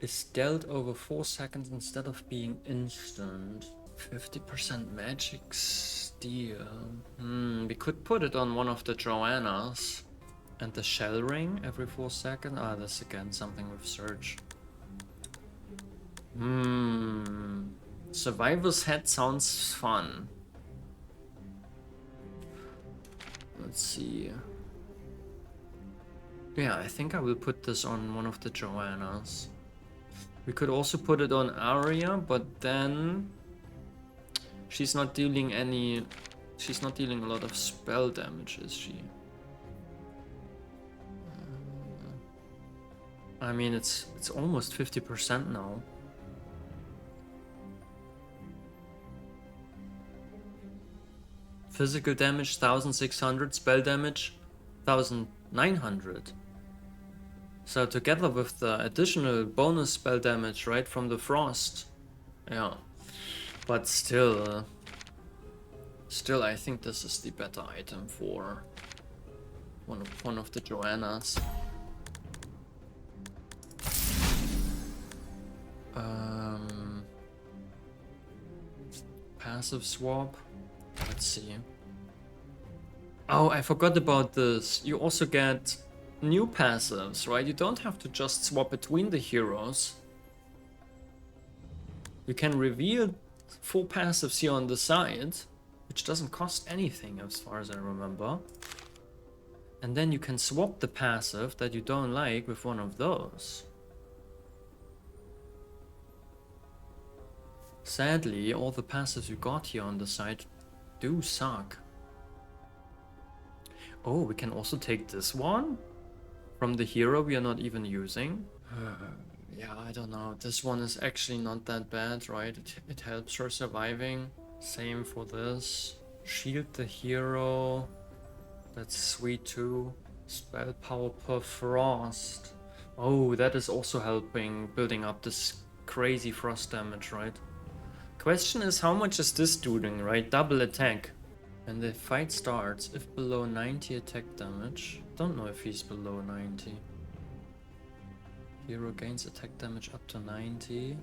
is dealt over 4 seconds instead of being instant. 50% magic steal. We could put it on one of the Joannas. And the shell ring every 4 seconds. That's again something with search. Survivor's Head sounds fun. Let's see. Yeah, I think I will put this on one of the Joannas. We could also put it on Arya, but then she's not dealing a lot of spell damage, is she? I mean, it's almost 50% now. Physical damage 1600, spell damage 1900. So together with the additional bonus spell damage, right, from the frost. Yeah. But still I think this is the better item for one of the Joannas. Passive swap. Let's see. Oh, I forgot about this. You also get new passives, right? You don't have to just swap between the heroes. You can reveal 4 passives here on the side, which doesn't cost anything as far as I remember. And then you can swap the passive that you don't like with one of those. Sadly, all the passives you got here on the side do suck. Oh, we can also take this one from the hero we are not even using. Yeah, I don't know. This one is actually not that bad, right? It helps her surviving. Same for this. Shield the hero. That's sweet too. Spell power per frost. Oh, that is also helping building up this crazy frost damage, right? Question is, how much is this doing, right? Double attack. When the fight starts, if below 90 attack damage. Don't know if he's below 90. Hero gains attack damage up to 90.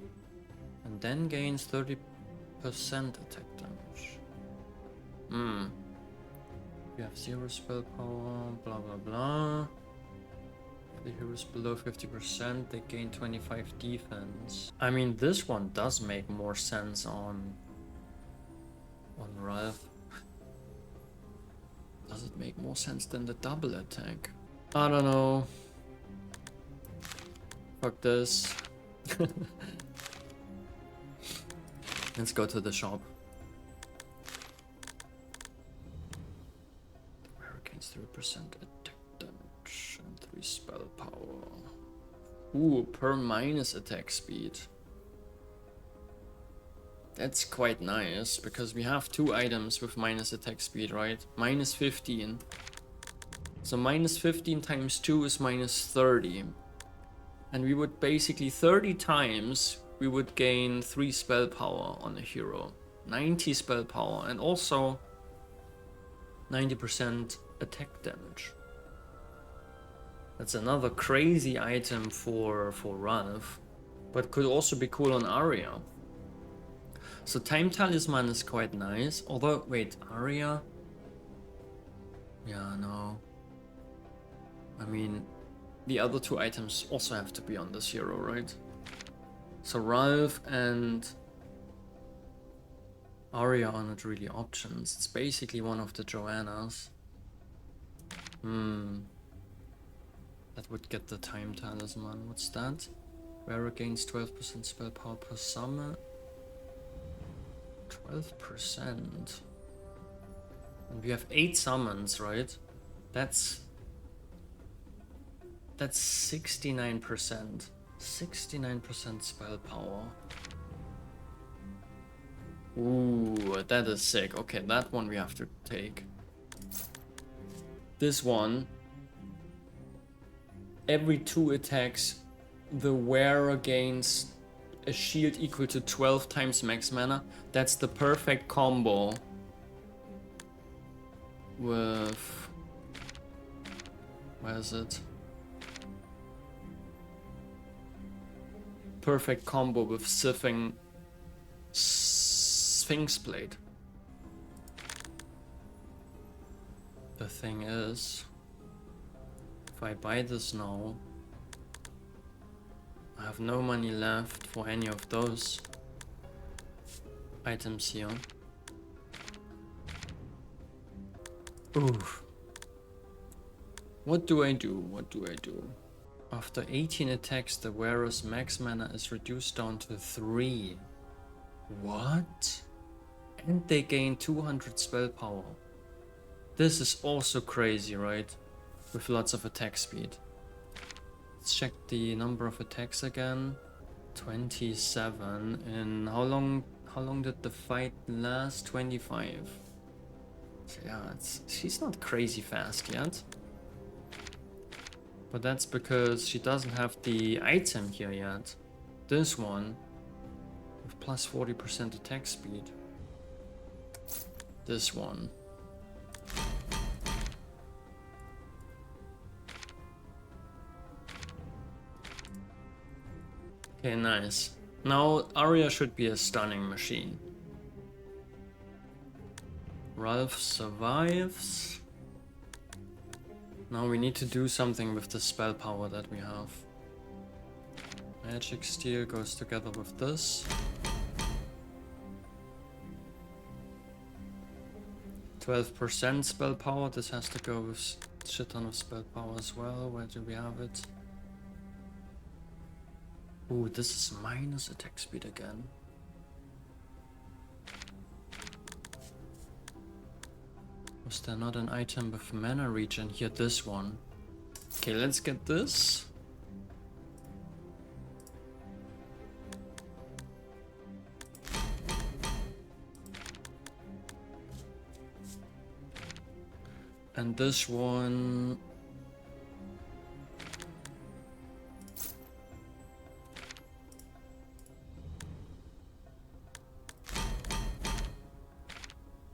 And then gains 30% attack damage. You have 0 spell power, blah blah blah. The heroes below 50%, they gain 25 defense. I mean, this one does make more sense on Ralph. Does it make more sense than the double attack? I don't know. Fuck this. Let's go to the shop. The wearer gains 3% 3 spell power. Ooh, per minus attack speed. That's quite nice, because we have 2 items with minus attack speed, right? Minus 15. So minus 15 times 2 is minus 30. And we would basically 30 times, we would gain 3 spell power on a hero. 90 spell power, and also 90% attack damage. That's another crazy item for Ralph, but could also be cool on Arya. So Time Talisman is quite nice, although, wait, Arya? Yeah, no. I mean, the other 2 items also have to be on this hero, right? So Ralph and Arya are not really options. It's basically one of the Joannas. That would get the Time Talisman. What's that? Wearer gains 12% spell power per summon. 12%. And we have 8 summons, right? That's 69%. 69% spell power. Ooh, that is sick. Okay, that one we have to take. This one, every 2 attacks, the wearer gains a shield equal to 12 times max mana. That's the perfect combo with... where is it? Perfect combo with Sifting Sphinx Blade. The thing is, if I buy this now, I have no money left for any of those items here. Oof. What do I do? What do I do? After 18 attacks, the wearer's max mana is reduced down to 3. What? And they gain 200 spell power. This is also crazy, right? With lots of attack speed. Let's check the number of attacks again. 27. And how long did the fight last? 25. So yeah, she's not crazy fast yet. But that's because she doesn't have the item here yet. This one with plus 40% attack speed. This one. Okay, nice. Now Arya should be a stunning machine. Ralph survives. Now we need to do something with the spell power that we have. Magic Steel goes together with this. 12% spell power. This has to go with shit ton of spell power as well. Where do we have it? Ooh, this is minus attack speed again. Was there not an item with mana regen here? This one. Okay, let's get this. And this one.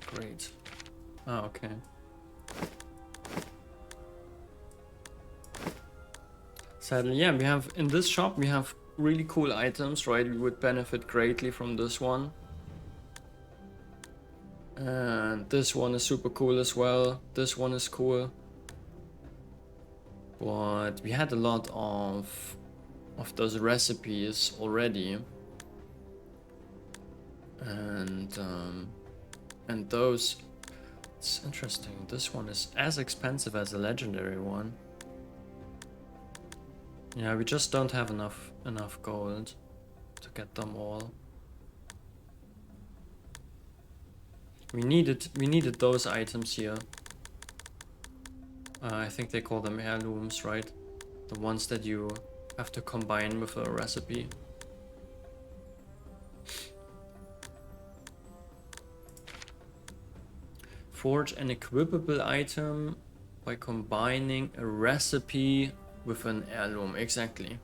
Great. Oh, okay. Sadly, yeah, we have in this shop we have really cool items, right? We would benefit greatly from this one. And this one is super cool as well. This one is cool. But we had a lot of those recipes already. And those, it's interesting. This one is as expensive as a legendary one. Yeah, we just don't have enough gold to get them all. We needed those items here. I think they call them heirlooms, right? The ones that you have to combine with a recipe. Forge an equipable item by combining a recipe with an heirloom. Exactly.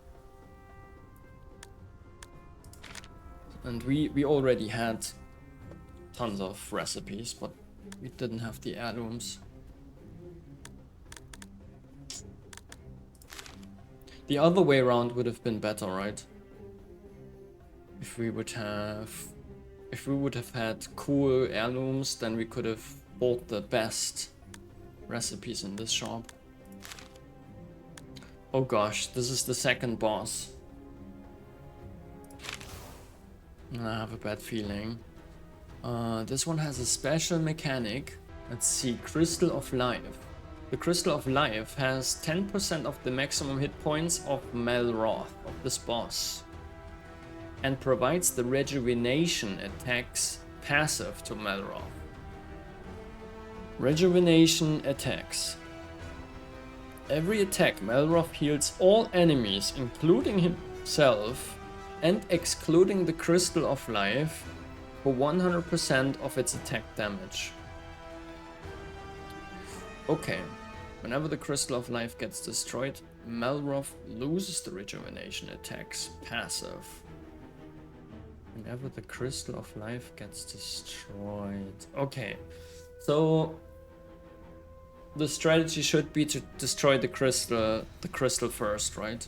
And we already had tons of recipes, but we didn't have the heirlooms. The other way around would have been better, right? If we would have had cool heirlooms, then we could have bought the best recipes in this shop. Oh gosh, this is the second boss. And I have a bad feeling. This one has a special mechanic. Let's see, Crystal of Life. The Crystal of Life has 10% of the maximum hit points of Melroth, of this boss, and provides the rejuvenation attacks passive to Melroth. Rejuvenation attacks. Every attack, Melroth heals all enemies, including himself and excluding the Crystal of Life, for 100% of its attack damage. Okay, whenever the Crystal of Life gets destroyed, Melroth loses the rejuvenation attacks passive. Whenever the Crystal of Life gets destroyed. Okay, so the strategy should be to destroy the crystal first, right?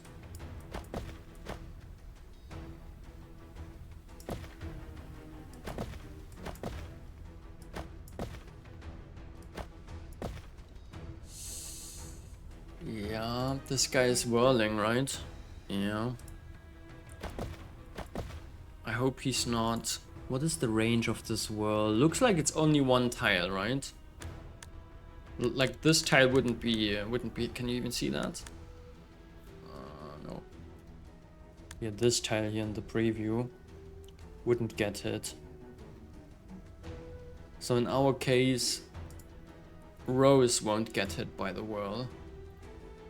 Yeah, this guy is whirling, right? Yeah. I hope he's not... What is the range of this whirl? Looks like it's only one tile, right? Like this tile wouldn't be... Can you even see that? No. Yeah, this tile here in the preview wouldn't get hit. So in our case, Rose won't get hit by the whirl.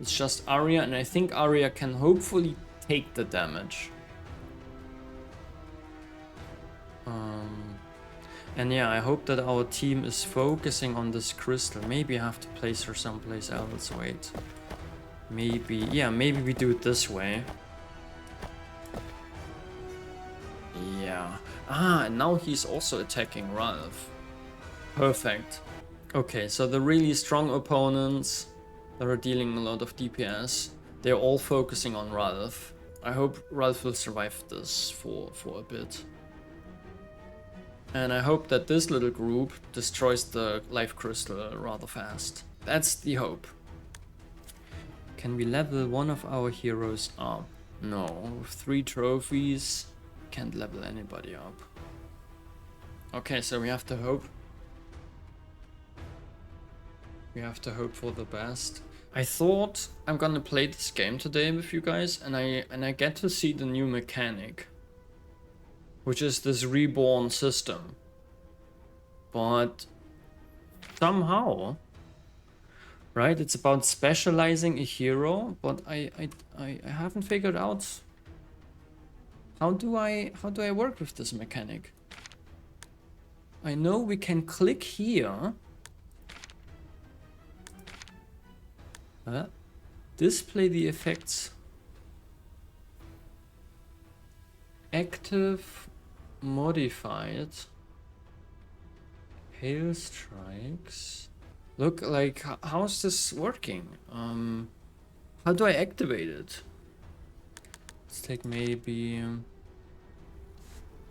It's just Arya, and I think Arya can hopefully take the damage. And yeah, I hope that our team is focusing on this crystal. Maybe I have to place her someplace else. Wait. Maybe, yeah, maybe we do it this way. Yeah. Ah, and now he's also attacking Ralph. Perfect. Okay, so the really strong opponents that are dealing a lot of DPS, they're all focusing on Ralph. I hope Ralph will survive this for a bit. And I hope that this little group destroys the life crystal rather fast. That's the hope. Can we level one of our heroes up? No, with 3 trophies, can't level anybody up. Okay, so we have to hope. We have to hope for the best. I thought I'm gonna play this game today with you guys, and I get to see the new mechanic, which is this reborn system. But somehow, right? It's about specializing a hero, but I haven't figured out how do I work with this mechanic. I know we can click here. Display the effects. Active, modified, hail strikes. Look, like, how's this working? How do I activate it? Let's take maybe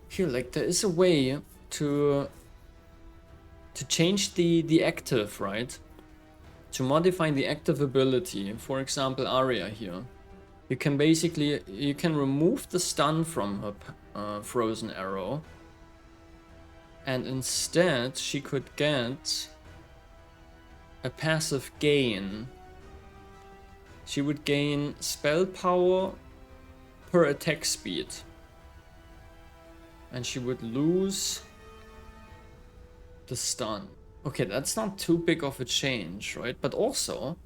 here. Like, there is a way to change the active, right? To modify the active ability. For example, Arya here. You can basically, you can remove the stun from her frozen arrow, and instead she could get a passive gain. She would gain spell power per attack speed, and she would lose the stun. Okay, that's not too big of a change, right? But also,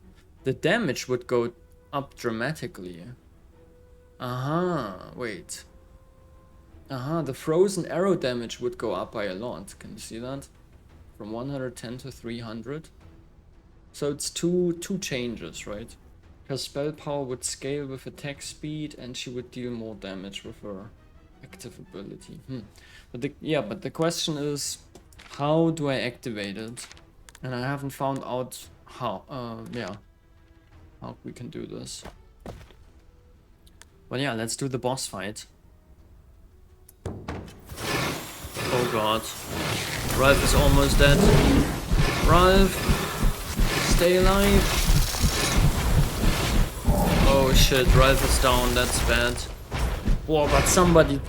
the damage would go up dramatically. Wait. The frozen arrow damage would go up by a lot. Can you see that? From 110 to 300. So it's two changes, right? Her spell power would scale with attack speed, and she would deal more damage with her active ability. But the question is, how do I activate it? And I haven't found out how. How we can do this. But yeah, let's do the boss fight. Oh god. Ralph is almost dead. Ralph, stay alive. Oh shit, Ralph is down, that's bad. Whoa, but somebody...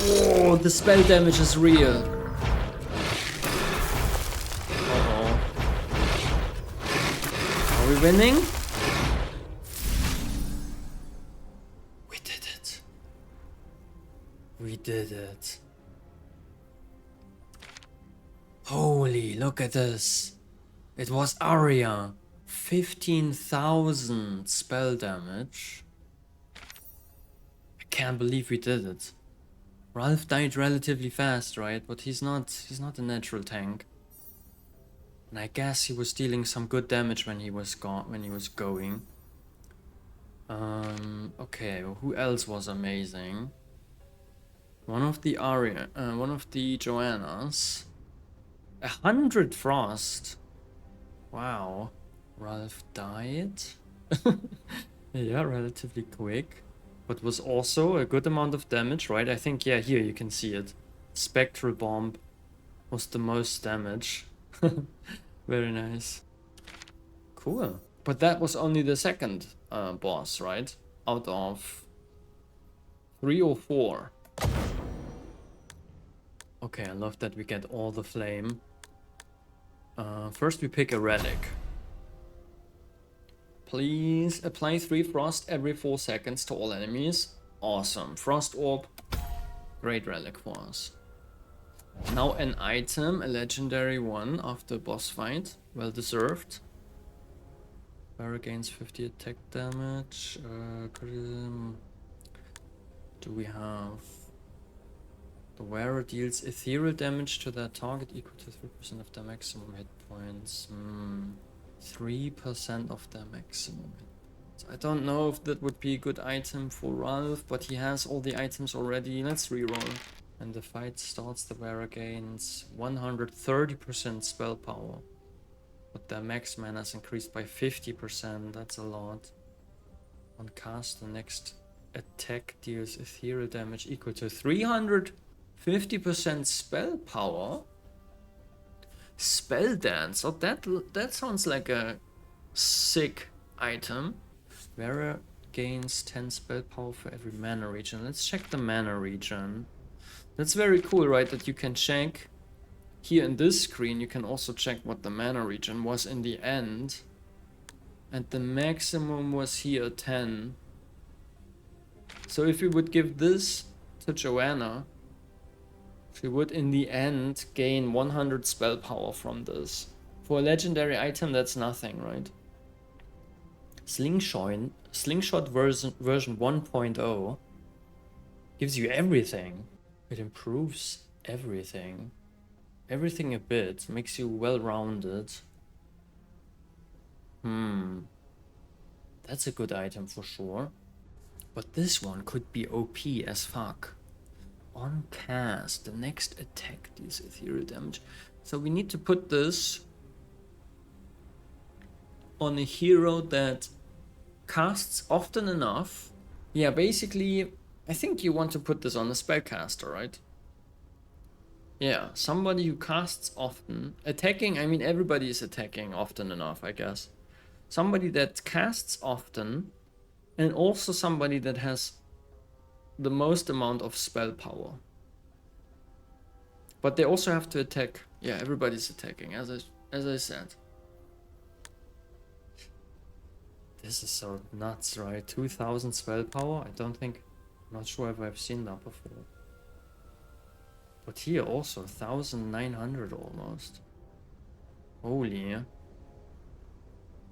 Oh, the spell damage is real. Uh-oh. Are we winning? We did it. We did it. Holy, look at this. It was Arya. 15,000 spell damage. I can't believe we did it. Ralph died relatively fast, right? But he's not a natural tank. And I guess he was dealing some good damage when he was going. Okay, well, who else was amazing? One of the Joannas. 100 frost. Wow. Ralph died. Yeah, relatively quick. But was also a good amount of damage, right? I think, yeah, here you can see it. Spectral Bomb was the most damage. Very nice. Cool. But that was only the second boss, right? Out of 3 or 4. Okay, I love that we get all the flame. First we pick a relic. Please apply 3 frost every 4 seconds to all enemies. Awesome. Frost Orb. Great relic for us. Now an item, a legendary one after boss fight. Well deserved. Barra gains 50 attack damage. Do we have... The wearer deals ethereal damage to their target equal to 3% of their maximum hit points. 3% of their maximum hit points. I don't know if that would be a good item for Ralph, but he has all the items already. Let's reroll. And the fight starts, the wearer gains 130% spell power. But their max mana is increased by 50%. That's a lot. On cast, the next attack deals ethereal damage equal to 350% spell power. Spell Dance. Oh, that sounds like a sick item. Wearer gains 10 spell power for every mana region. Let's check the mana region. That's very cool, right? That you can check here in this screen. You can also check what the mana region was in the end. And the maximum was here 10. So if we would give this to Joanna, she would in the end gain 100 spell power from this. For a legendary item, that's nothing, right? Slingshot version 1.0 gives you everything. It improves everything. Everything a bit, makes you well-rounded. That's a good item for sure. But this one could be OP as fuck. On cast, the next attack deals ethereal damage. So we need to put this on a hero that casts often enough. Yeah, basically, I think you want to put this on a spellcaster, right? Yeah, somebody who casts often. Attacking, I mean, everybody is attacking often enough, I guess. Somebody that casts often, and also somebody that has the most amount of spell power. But they also have to attack. Yeah, everybody's attacking, as I said. This is so nuts, right? 2000 spell power? I don't think... I'm not sure if I've seen that before. But here also 1900 almost. Holy.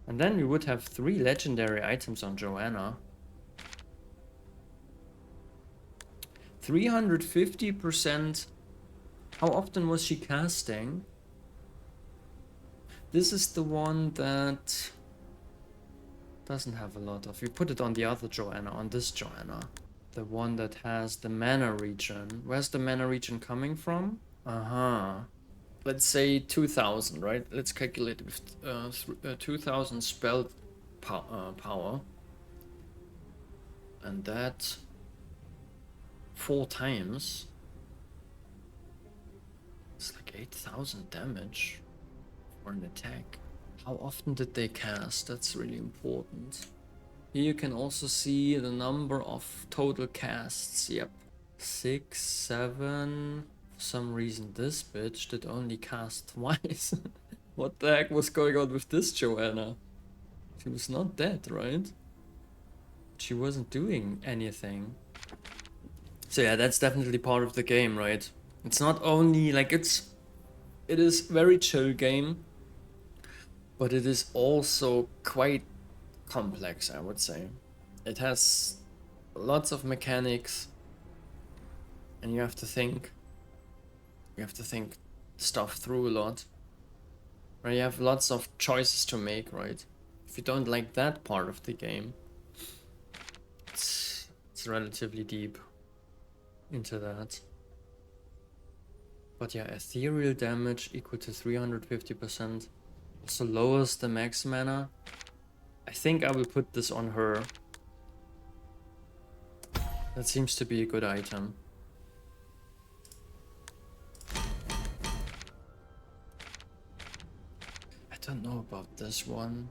And then we would have 3 legendary items on Joanna. 350%. How often was she casting? This is the one that doesn't have a lot of. We put it on the other Joanna, on this Joanna. The one that has the mana regen. Where's the mana regen coming from? Let's say 2000, right? Let's calculate with 2000 spell power. And that 4 times. It's like 8000 damage for an attack. How often did they cast? That's really important. Here you can also see the number of total casts. Yep. 6, 7. For some reason this bitch did only cast twice. What the heck was going on with this Joanna? She was not dead, right? She wasn't doing anything. So yeah, that's definitely part of the game, right? It's not only like it is very chill game, but it is also quite complex, I would say. It has lots of mechanics, and you have to think stuff through a lot. Right? You have lots of choices to make, right? If you don't like that part of the game, it's relatively deep into that. But yeah, ethereal damage equal to 350%. Also lowers the max mana. I think I will put this on her. That seems to be a good item. I don't know about this one.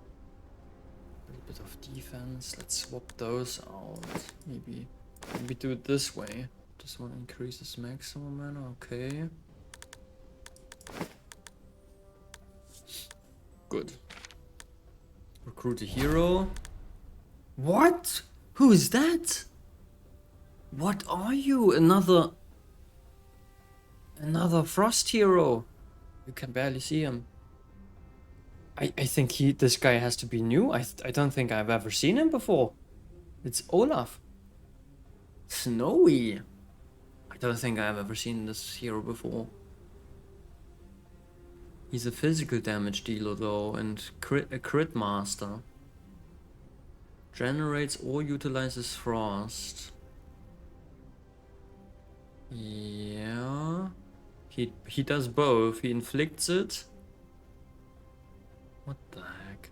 A little bit of defense. Let's swap those out. Maybe do it this way. This one increases maximum mana. Okay. Good. Recruit a hero. What? Who is that? What are you? Another frost hero. You can barely see him. I think this guy has to be new. I don't think I've ever seen him before. It's Olaf. Snowy. I don't think I've ever seen this hero before. He's a physical damage dealer though, and a crit master. Generates or utilizes frost. Yeah. He does both. He inflicts it. What the heck?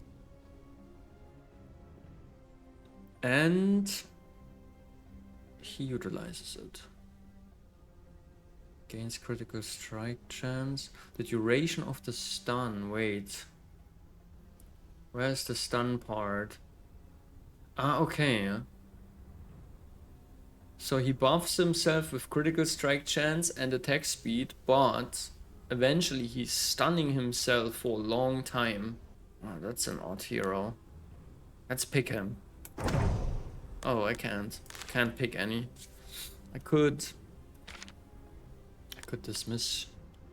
And he utilizes it. Gains critical strike chance. The duration of the stun. Wait. Where's the stun part? Ah, okay. So he buffs himself with critical strike chance and attack speed, but eventually he's stunning himself for a long time. Oh, that's an odd hero. Let's pick him. Oh, I can't. Can't pick any. I could dismiss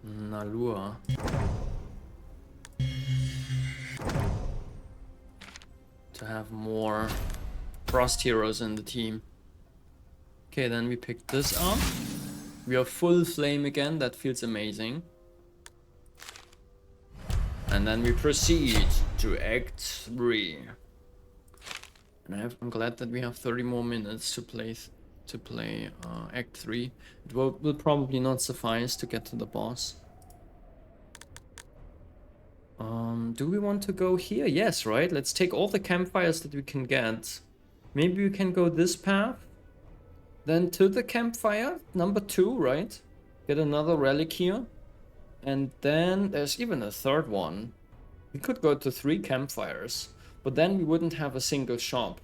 Nalua. To have more frost heroes in the team. Okay, then we pick this up. We are full flame again, that feels amazing. And then we proceed to Act 3. And I'm glad that we have 30 more minutes to play Act 3. It will probably not suffice to get to the boss. Do we want to go here? Yes, right? Let's take all the campfires that we can get. Maybe we can go this path. Then to the campfire, number 2, right? Get another relic here. And then there's even a third one. We could go to 3 campfires, but then we wouldn't have a single shop.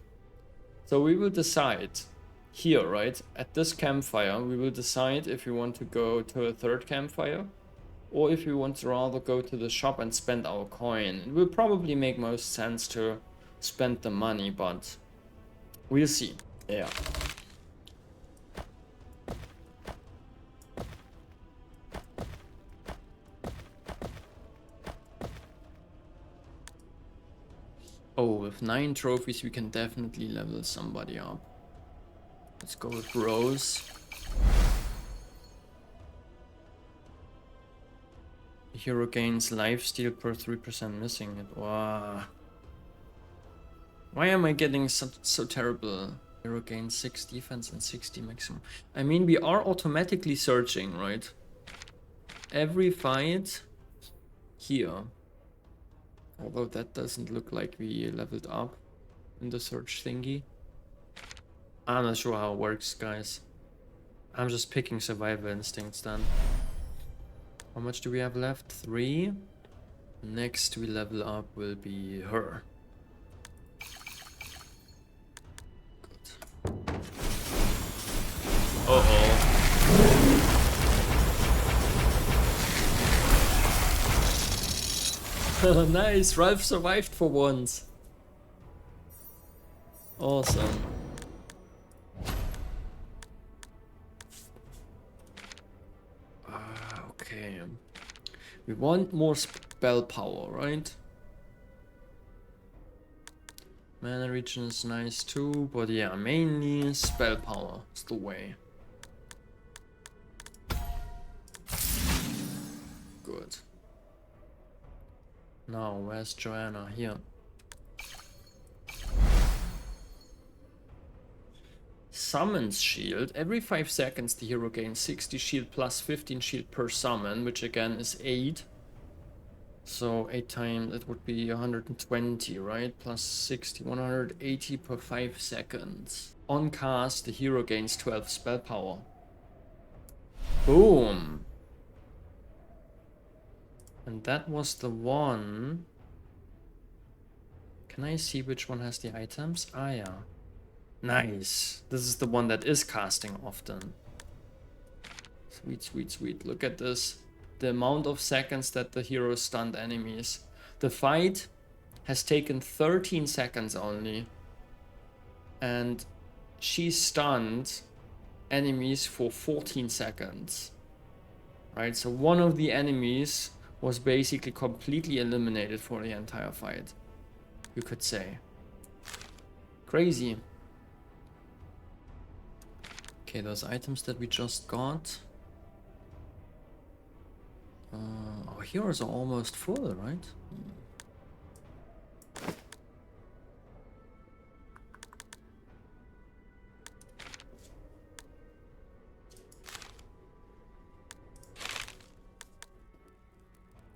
So we will decide here, right? At this campfire, we will decide if we want to go to a 3rd campfire or if we want to rather go to the shop and spend our coin. It will probably make most sense to spend the money, but we'll see. Yeah. Oh, with 9 trophies, we can definitely level somebody up. Let's go with Rose. The hero gains lifesteal per 3% missing it. Wow. Why am I getting so terrible? Hero gains 6 defense and 60 maximum. I mean, we are automatically searching, right? Every fight here. Although that doesn't look like we leveled up in the search thingy. I'm not sure how it works, guys. I'm just picking survival instincts then. How much do we have left? 3. Next we level up will be her. Good. Uh-oh. Nice, Ralph survived for once. Awesome. Okay. We want more spell power, right? Mana regen is nice too, but yeah, mainly spell power is the way. Good. Now, where's Joanna? Here. Summons shield. Every 5 seconds the hero gains 60 shield plus 15 shield per summon, which again is 8. So 8 times, that would be 120, right? Plus 60, 180 per 5 seconds. On cast, the hero gains 12 spell power. Boom! And that was the one. Can I see which one has the items? Ah, yeah. Nice. This is the one that is casting often. Sweet, sweet, sweet. Look at this. The amount of seconds that the hero stunned enemies. The fight has taken 13 seconds only. And she stunned enemies for 14 seconds. Right, so one of the enemies was basically completely eliminated for the entire fight, you could say. Crazy. Okay, those items that we just got. Our heroes are almost full, right?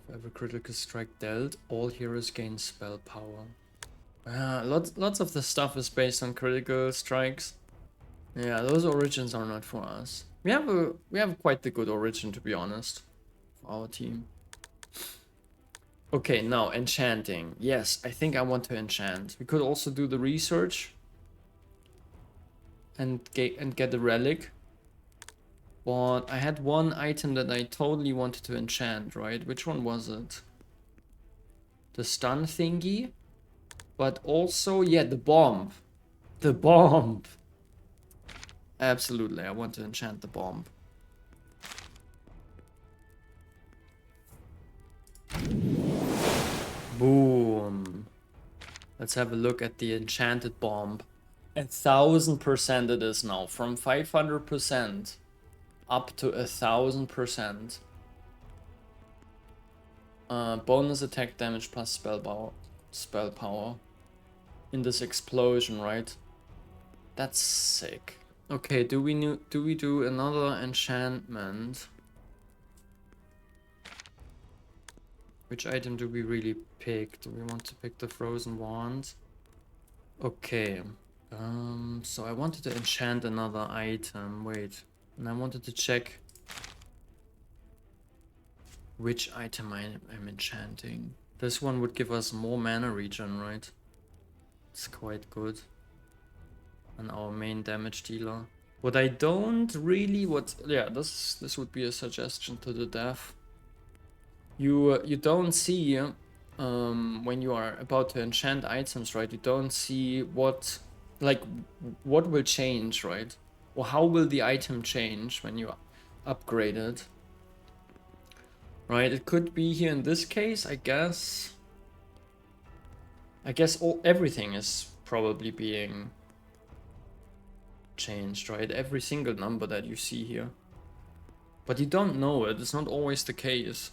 For every critical strike dealt, all heroes gain spell power. Lots of the stuff is based on critical strikes. Yeah, those origins are not for us. We have quite the good origin, to be honest, for our team. Okay, now enchanting. Yes, I think I want to enchant. We could also do the research and get a relic. But I had one item that I totally wanted to enchant, right? Which one was it? The stun thingy? But also, yeah, the bomb. The bomb. Absolutely, I want to enchant the bomb. Boom. Let's have a look at the enchanted bomb. 1000% it is now. From 500% up to 1000%. Bonus attack damage plus spell power. In this explosion, right? That's sick. Okay, do we do another enchantment? Which item do we really pick? Do we want to pick the frozen wand? Okay. So I wanted to enchant another item. Wait. And I wanted to check which item I'm enchanting. This one would give us more mana regen, right? It's quite good. And our main damage dealer. What I don't really this would be a suggestion to the dev. You don't see when you are about to enchant items, right? You don't see what will change, right? Or how will the item change when you upgrade it? Right, it could be here in this case, I guess. I guess everything is probably being changed, right? Every single number that you see here. But you don't know it. It's not always the case.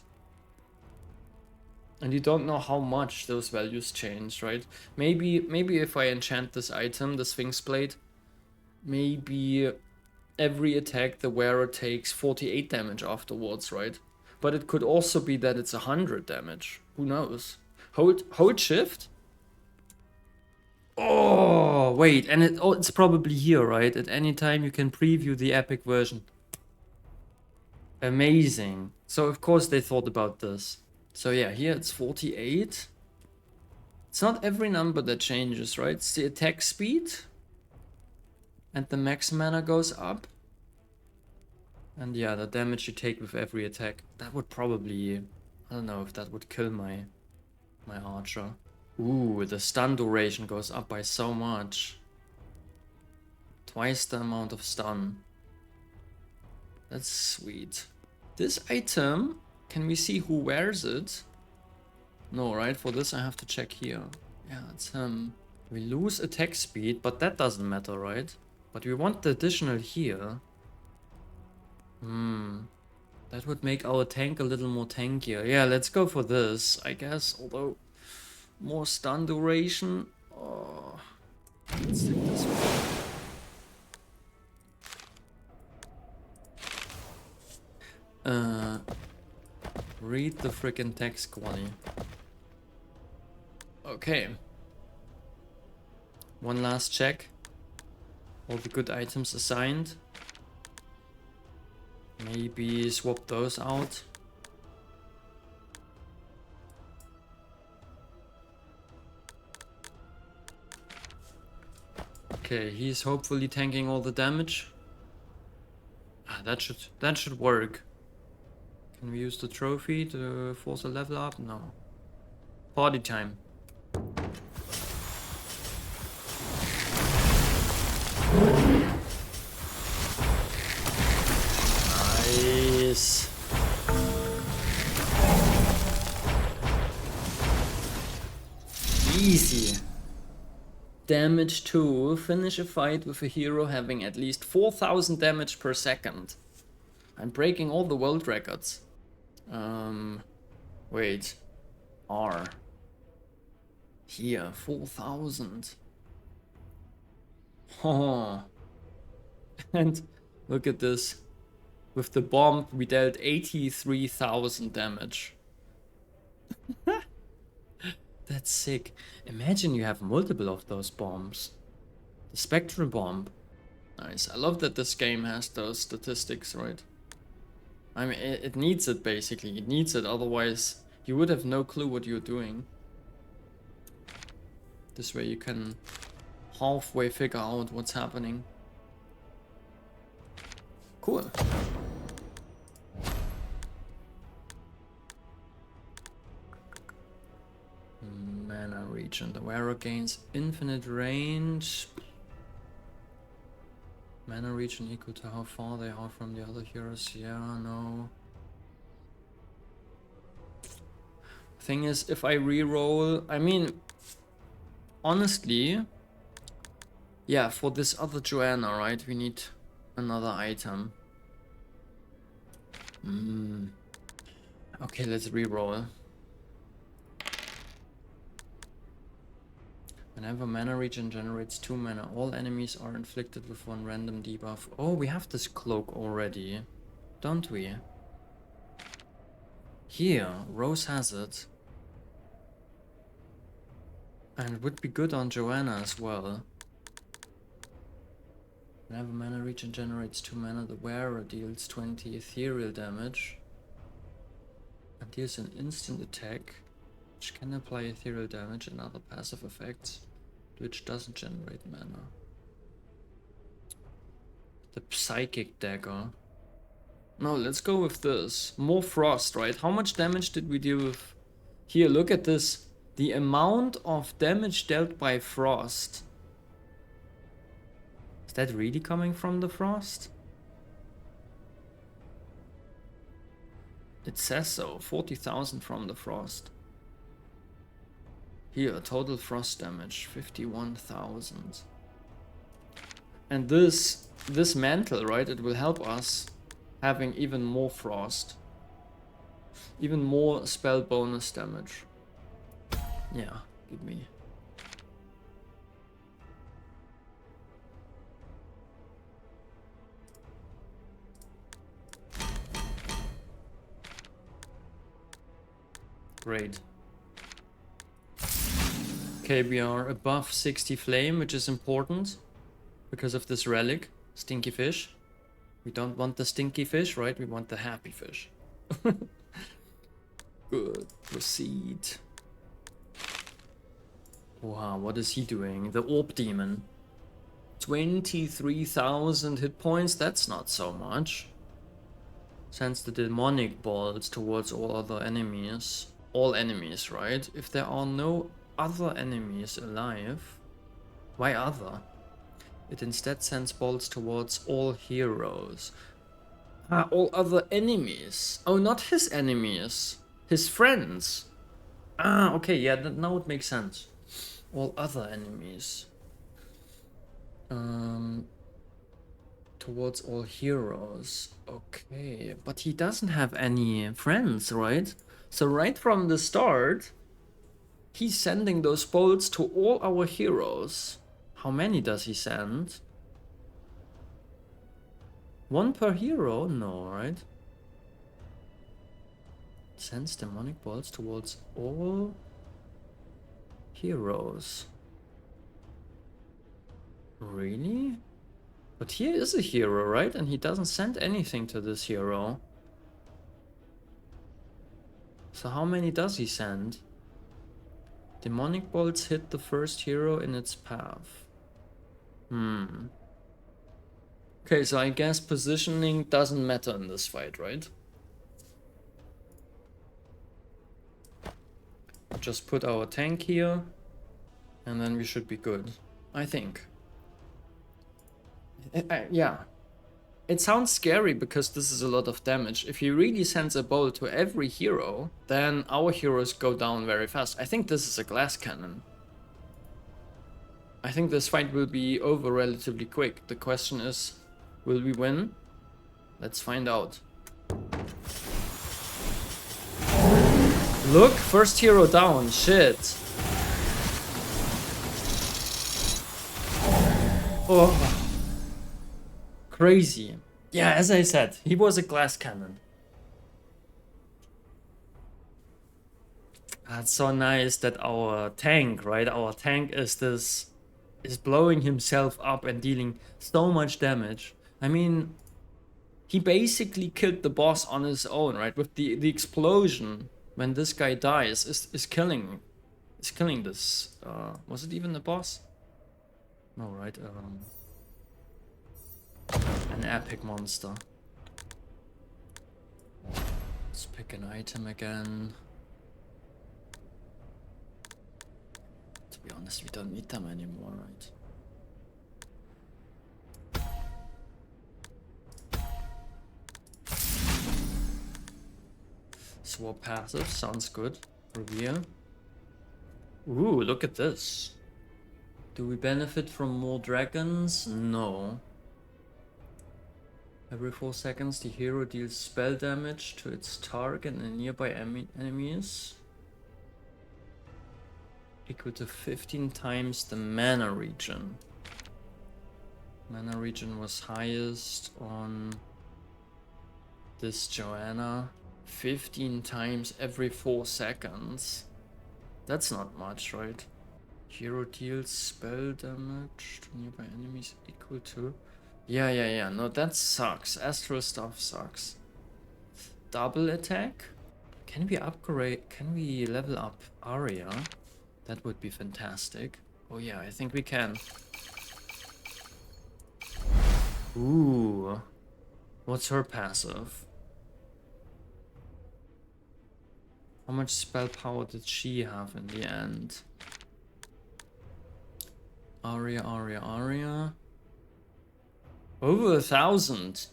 And you don't know how much those values change, right? Maybe if I enchant this item, the Sphinx Blade, maybe every attack the wearer takes 48 damage afterwards, right? But it could also be that it's 100 damage. Who knows? Hold shift. Oh, wait, and it's probably here, right? At any time you can preview the epic version. Amazing. So of course they thought about this. So yeah, here it's 48. It's not every number that changes, right? It's the attack speed. And the max mana goes up. And yeah, the damage you take with every attack. That would probably... I don't know if that would kill my archer. Ooh, the stun duration goes up by so much. Twice the amount of stun. That's sweet. This item, can we see who wears it? No, right? For this I have to check here. Yeah, it's him. We lose attack speed, but that doesn't matter, right? But we want the additional here. That would make our tank a little more tankier. Yeah, let's go for this, I guess. Although, more stun duration. Oh, let's take this one. Read the freaking text quality. Okay. One last check. All the good items assigned. Maybe swap those out. Okay, he's hopefully tanking all the damage. Ah, that should work. Can we use the trophy to force a level up? No. Party time. Nice. Easy. Damage 2. Finish a fight with a hero having at least 4000 damage per second. I'm breaking all the world records. Wait. R. Here, 4000. Oh. And look at this. With the bomb, we dealt 83,000 damage. That's sick. Imagine you have multiple of those bombs. The Spectral Bomb. Nice. I love that this game has those statistics, right? I mean, it needs it basically. It needs it, otherwise you would have no clue what you're doing. This way you can halfway figure out what's happening. Cool. Mana region. The wearer gains infinite range. Mana region equal to how far they are from the other heroes. Yeah, no. Thing is, if I reroll, I mean, honestly, yeah, for this other Joanna, right, we need another item. Okay, let's reroll. Whenever mana region generates 2 mana, all enemies are inflicted with 1 random debuff. Oh, we have this cloak already, don't we? Here, Rose has it. And it would be good on Joanna as well. Whenever mana region generates 2 mana, the wearer deals 20 ethereal damage. And deals an instant attack, which can apply ethereal damage and other passive effects, which doesn't generate mana. The Psychic Dagger. No, let's go with this. More frost, right? How much damage did we deal with? Here, look at this. The amount of damage dealt by frost. Is that really coming from the frost? It says so. 40,000 from the frost. Here, total frost damage, 51,000. And this mantle, right, it will help us having even more frost. Even more spell bonus damage. Yeah, give me. Great. Okay, we are above 60 flame, which is important because of this relic, stinky fish. We don't want the stinky fish, right? We want the happy fish. Good. Proceed. Wow, what is he doing? The orb demon. 23,000 hit points, that's not so much. Sends the demonic bolts towards all other enemies. All enemies, right? If there are no other enemies alive, why other? It instead sends bolts towards all heroes. Ah, all other enemies. Oh, not his enemies. His friends. Ah, okay, yeah, now it makes sense. All other enemies. Towards all heroes. Okay, but he doesn't have any friends, right? So right from the start, he's sending those bolts to all our heroes. How many does he send? One per hero? No, right? Sends demonic bolts towards all heroes. Really? But he is a hero, right? And he doesn't send anything to this hero. So how many does he send? Demonic bolts hit the first hero in its path. Okay, so I guess positioning doesn't matter in this fight, right? Just put our tank here, and then we should be good, I think. Yeah. It sounds scary because this is a lot of damage. If he really sends a bolt to every hero, then our heroes go down very fast. I think this is a glass cannon. I think this fight will be over relatively quick. The question is, will we win? Let's find out. Look, first hero down, shit. Oh. Crazy. Yeah, as I said, he was a glass cannon. That's so nice that our tank, right? Our tank is blowing himself up and dealing so much damage. I mean, he basically killed the boss on his own, right? With the explosion when this guy dies is killing this. Was it even the boss? No, right? An epic monster. Let's pick an item again. To be honest, we don't need them anymore, right? Swap passive, sounds good. Reveal. Ooh, look at this. Do we benefit from more dragons? No. Every 4 seconds, the hero deals spell damage to its target and nearby enemies, equal to 15 times the mana regen. Mana regen was highest on this Joanna. 15 times every 4 seconds. That's not much, right? Hero deals spell damage to nearby enemies equal to... Yeah. No, that sucks. Astral stuff sucks. Double attack? Can we upgrade? Can we level up Arya? That would be fantastic. Oh yeah, I think we can. Ooh. What's her passive? How much spell power did she have in the end? Arya. Over 1,000.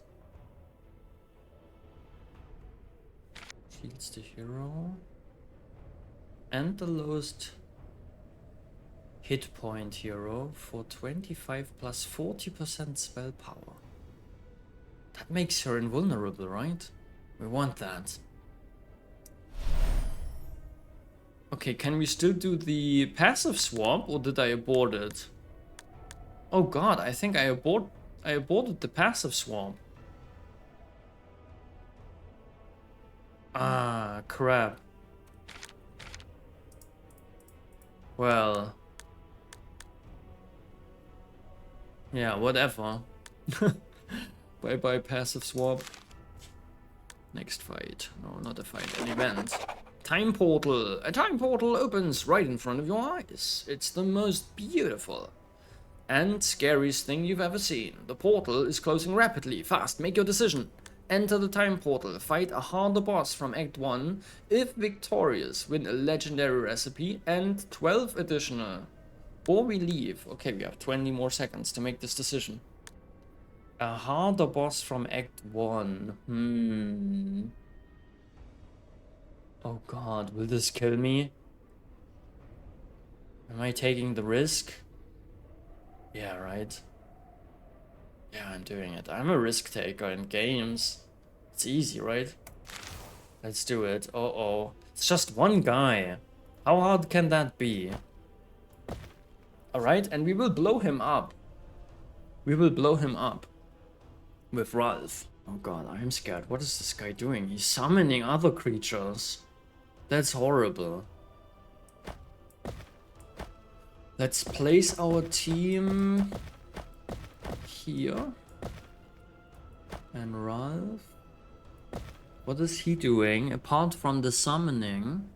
Shields the hero. And the lowest Hit point hero for 25 plus 40% spell power. That makes her invulnerable, right? We want that. Okay, can we still do the passive swap, or did I abort it? Oh god, I think I aborted the passive swap. Ah, crap. Well. Yeah, whatever. Bye bye passive swap. Next fight. No, not a fight, an event. Time portal. A time portal opens right in front of your eyes. It's the most beautiful and scariest thing you've ever seen. The portal is closing rapidly. Fast, make your decision. Enter the time portal. Fight a harder boss from Act 1. If victorious, win a legendary recipe and 12 additional. Or we leave. Okay, we have 20 more seconds to make this decision. A harder boss from Act 1. Oh god, will this kill me? Am I taking the risk? Yeah, right. Yeah, I'm doing it. I'm a risk taker in games. It's easy, right? Let's do it. Uh-oh. It's just one guy. How hard can that be? Alright, and we will blow him up. We will blow him up. With Ralph. Oh god, I'm scared. What is this guy doing? He's summoning other creatures. That's horrible. Let's place our team here. And Ralph. What is he doing apart from the summoning?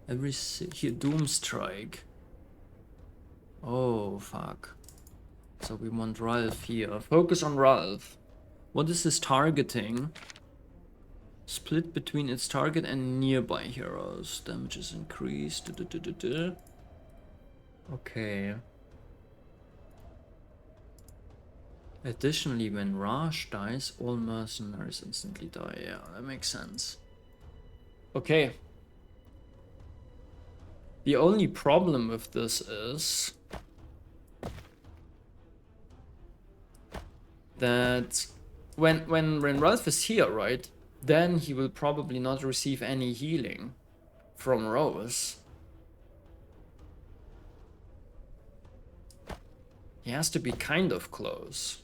Here, Doomstrike. Oh fuck. So we want Ralph here. Focus on Ralph. What is his targeting? Split between its target and nearby heroes. Damage is increased. Okay. Additionally, when Raj dies, all mercenaries instantly die. Yeah, that makes sense. Okay. The only problem with this is that when Ralph is here, right, then he will probably not receive any healing from Rose. He has to be kind of close.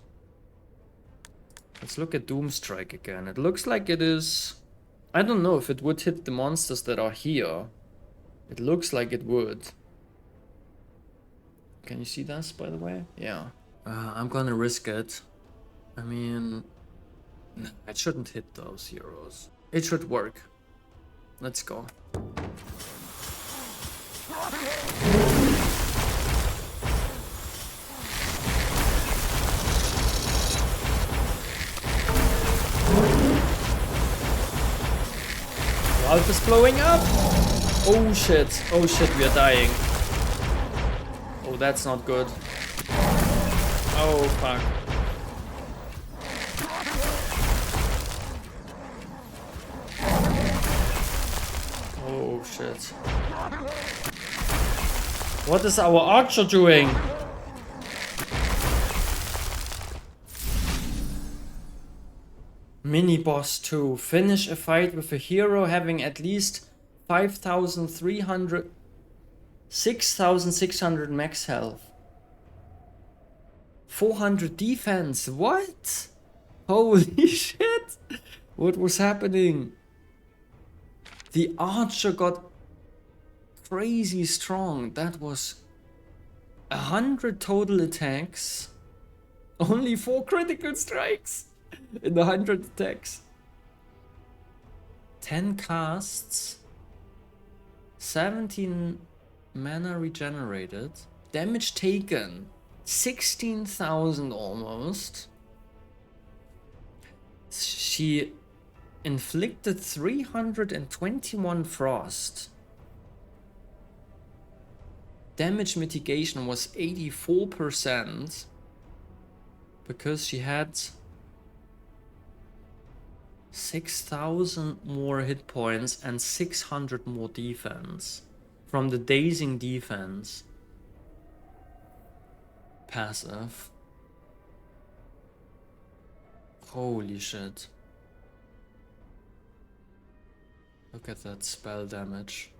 Let's look at Doomstrike again. It looks like it is... I don't know if it would hit the monsters that are here. It looks like it would. Can you see this, by the way? Yeah. I'm gonna risk it. I mean... it shouldn't hit those heroes. It should work. Let's go. Ralph is blowing up! Oh shit, we are dying. Oh, that's not good. Oh fuck. Oh shit. What is our archer doing? Mini boss 2. Finish a fight with a hero having at least 6,600 max health. 400 defense. What? Holy shit. What was happening? The archer got crazy strong. That was 100 total attacks. Only 4 critical strikes in the 100 attacks. 10 casts. 17 mana regenerated. Damage taken 16,000 almost. She inflicted 321 frost. Damage mitigation was 84% because she had 6,000 more hit points and 600 more defense. From the dazing defense. Passive. Holy shit. Look at that spell damage.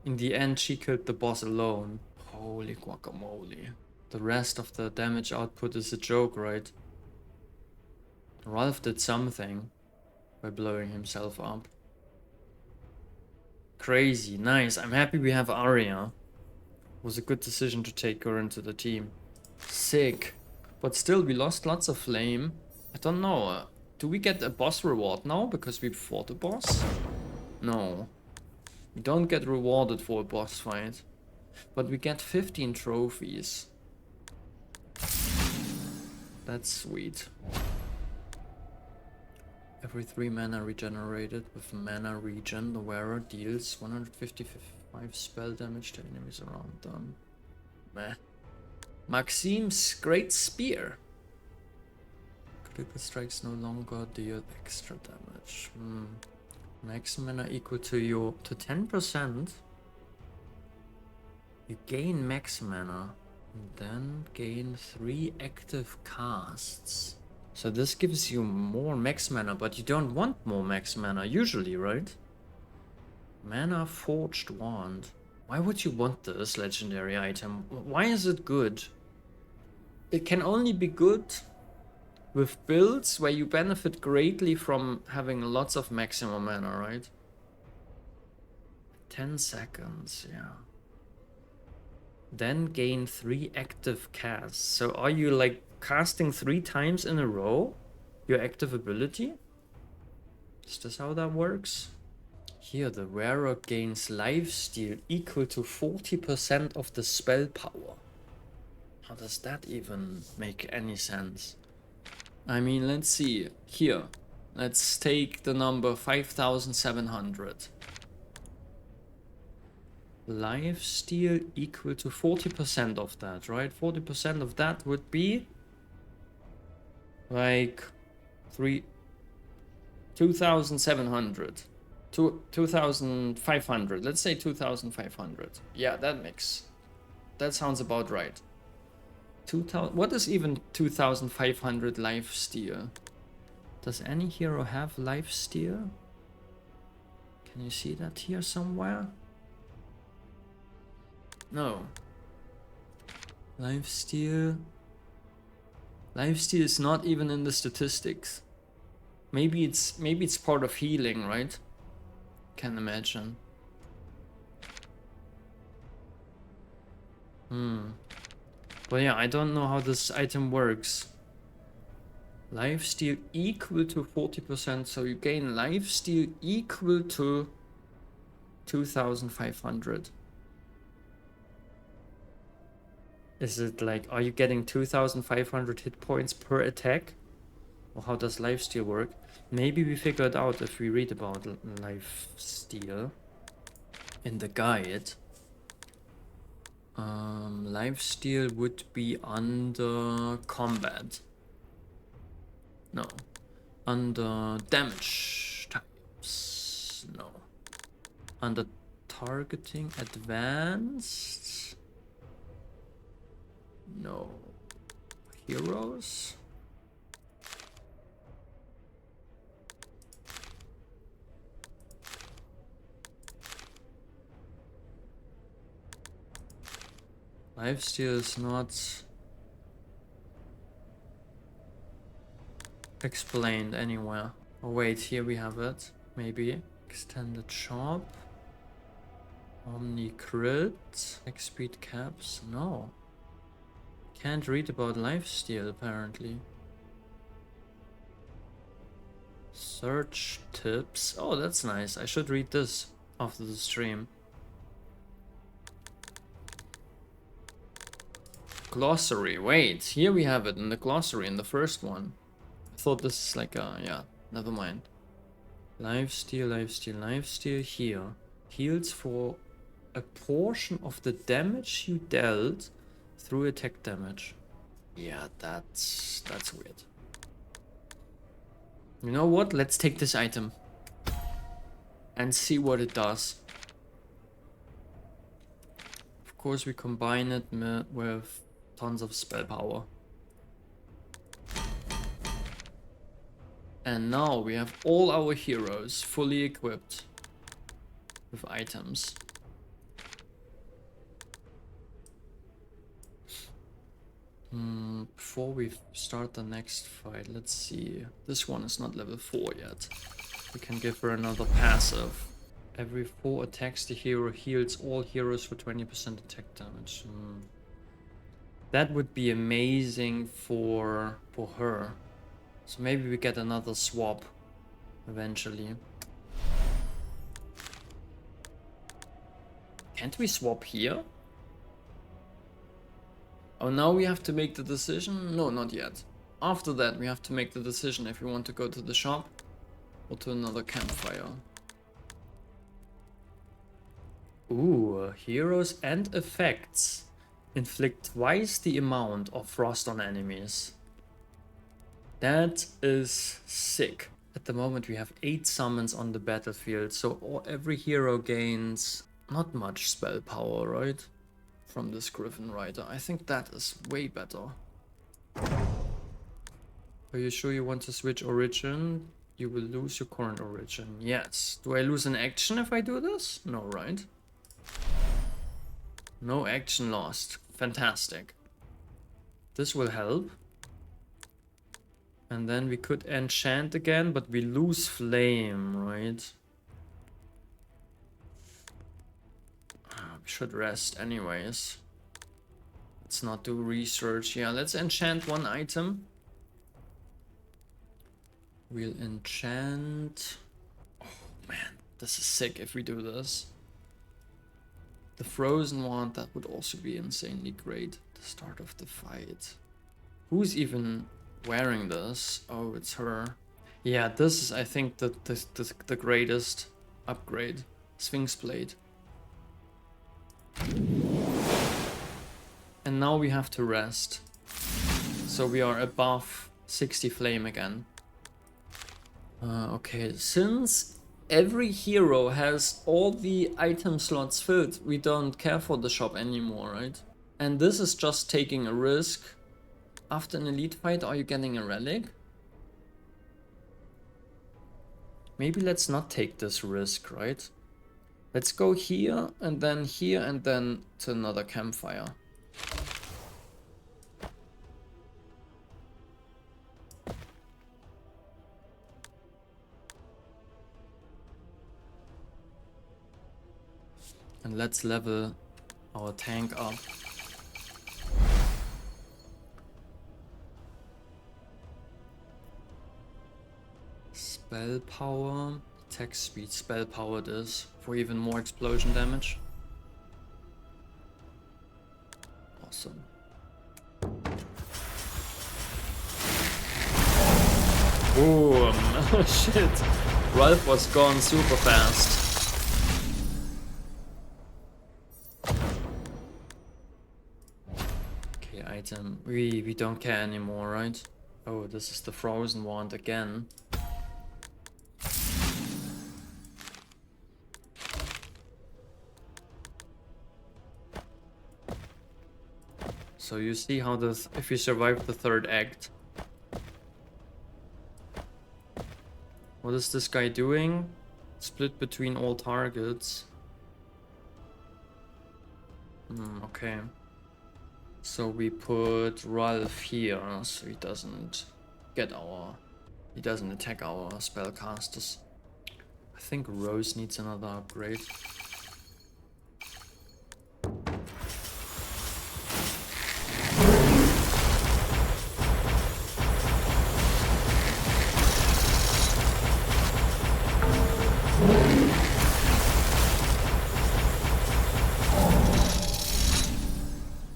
In the end, she killed the boss alone. Holy guacamole. The rest of the damage output is a joke, right? Ralph did something by blowing himself up. Crazy, nice. I'm happy we have Arya. Was a good decision to take her into the team. Sick. But still, we lost lots of flame. I don't know. Do we get a boss reward now because we fought a boss? No. We don't get rewarded for a boss fight. But we get 15 trophies. That's sweet. Every 3 mana regenerated with mana regen, the wearer deals 155 spell damage to enemies around them. Meh. Maxime's Great Spear. Critical strikes no longer deal extra damage. Max mana equal to 10%. You gain max mana and then gain 3 active casts. So this gives you more max mana, but you don't want more max mana usually, right? Mana Forged Wand. Why would you want this legendary item? Why is it good? It can only be good with builds where you benefit greatly from having lots of maximum mana, right? 10 seconds, yeah. Then gain 3 active casts. So are you like casting 3 times in a row your active ability? Is this how that works? Here the wearer gains lifesteal equal to 40% of the spell power. How does that even make any sense? I mean, let's see. Here, let's take the number 5,700. Lifesteal equal to 40% of that, right? 40% of that would be like 2,700. 2,500. Let's say 2,500. Yeah, that sounds about right. 2,000. What is even 2,500 lifesteal? Does any hero have lifesteal? Can you see that here somewhere? No. Lifesteal. Lifesteal is not even in the statistics. Maybe it's part of healing, right? Can imagine. But yeah, I don't know how this item works. Lifesteal equal to 40%, so you gain lifesteal equal to 2,500. Is it like, are you getting 2,500 hit points per attack? Or how does lifesteal work? Maybe we figure it out if we read about lifesteal in the guide. Lifesteal would be under combat. No. Under damage types. No. Under targeting advanced. No. Heroes. Lifesteal is not explained anywhere. Oh wait, here we have it. Maybe. Extended shop. Omni crit. X speed caps. No. Can't read about lifesteal apparently. Search tips. Oh, that's nice. I should read this after the stream. Glossary. Wait, here we have it in the glossary in the first one. I thought this is like a, yeah, never mind. Lifesteal, lifesteal, lifesteal here. Heals for a portion of the damage you dealt through attack damage. Yeah, that's weird. You know what? Let's take this item and see what it does. course, we combine it with tons of spell power. And now we have all our heroes fully equipped with items. Before we start the next fight, let's see. This one is not level 4 yet. We can give her another passive. Every 4 attacks, the hero heals all heroes for 20% attack damage. That would be amazing for her. So maybe we get another swap eventually. Can't we swap here? Oh, now we have to make the decision? No, not yet. After that, we have to make the decision if we want to go to the shop or to another campfire. Ooh, heroes and effects inflict twice the amount of frost on enemies. That is sick. At the moment we have 8 summons on the battlefield, so every hero gains not much spell power, right? From this Griffin Rider. I think that is way better. Are you sure you want to switch origin? You will lose your current origin. Yes. Do I lose an action if I do this? No, right? No action lost. Fantastic. This will help. And then we could enchant again, but we lose flame, right? We should rest anyways. Let's not do research. Yeah, let's enchant one item. We'll enchant... Oh man, this is sick if we do this. The frozen one, that would also be insanely great. The start of the fight. Who's even wearing this? Oh, it's her. Yeah, this is, I think, the greatest upgrade. Sphinx Blade. And now we have to rest. So we are above 60 flame again. Okay, since every hero has all the item slots filled, we don't care for the shop anymore, right? And this is just taking a risk. After an elite fight, are you getting a relic? Maybe let's not take this risk, right? Let's go here and then to another campfire. And let's level our tank up. Spell power, attack speed, spell power this for even more explosion damage. Awesome. Boom! Shit! Ralph was gone super fast. Okay, item. We don't care anymore, right? Oh, this is the frozen wand again. So you see how this, if you survive the 3rd act. What is this guy doing? Split between all targets. Okay. So we put Ralph here, so he doesn't attack our spellcasters. I think Rose needs another upgrade.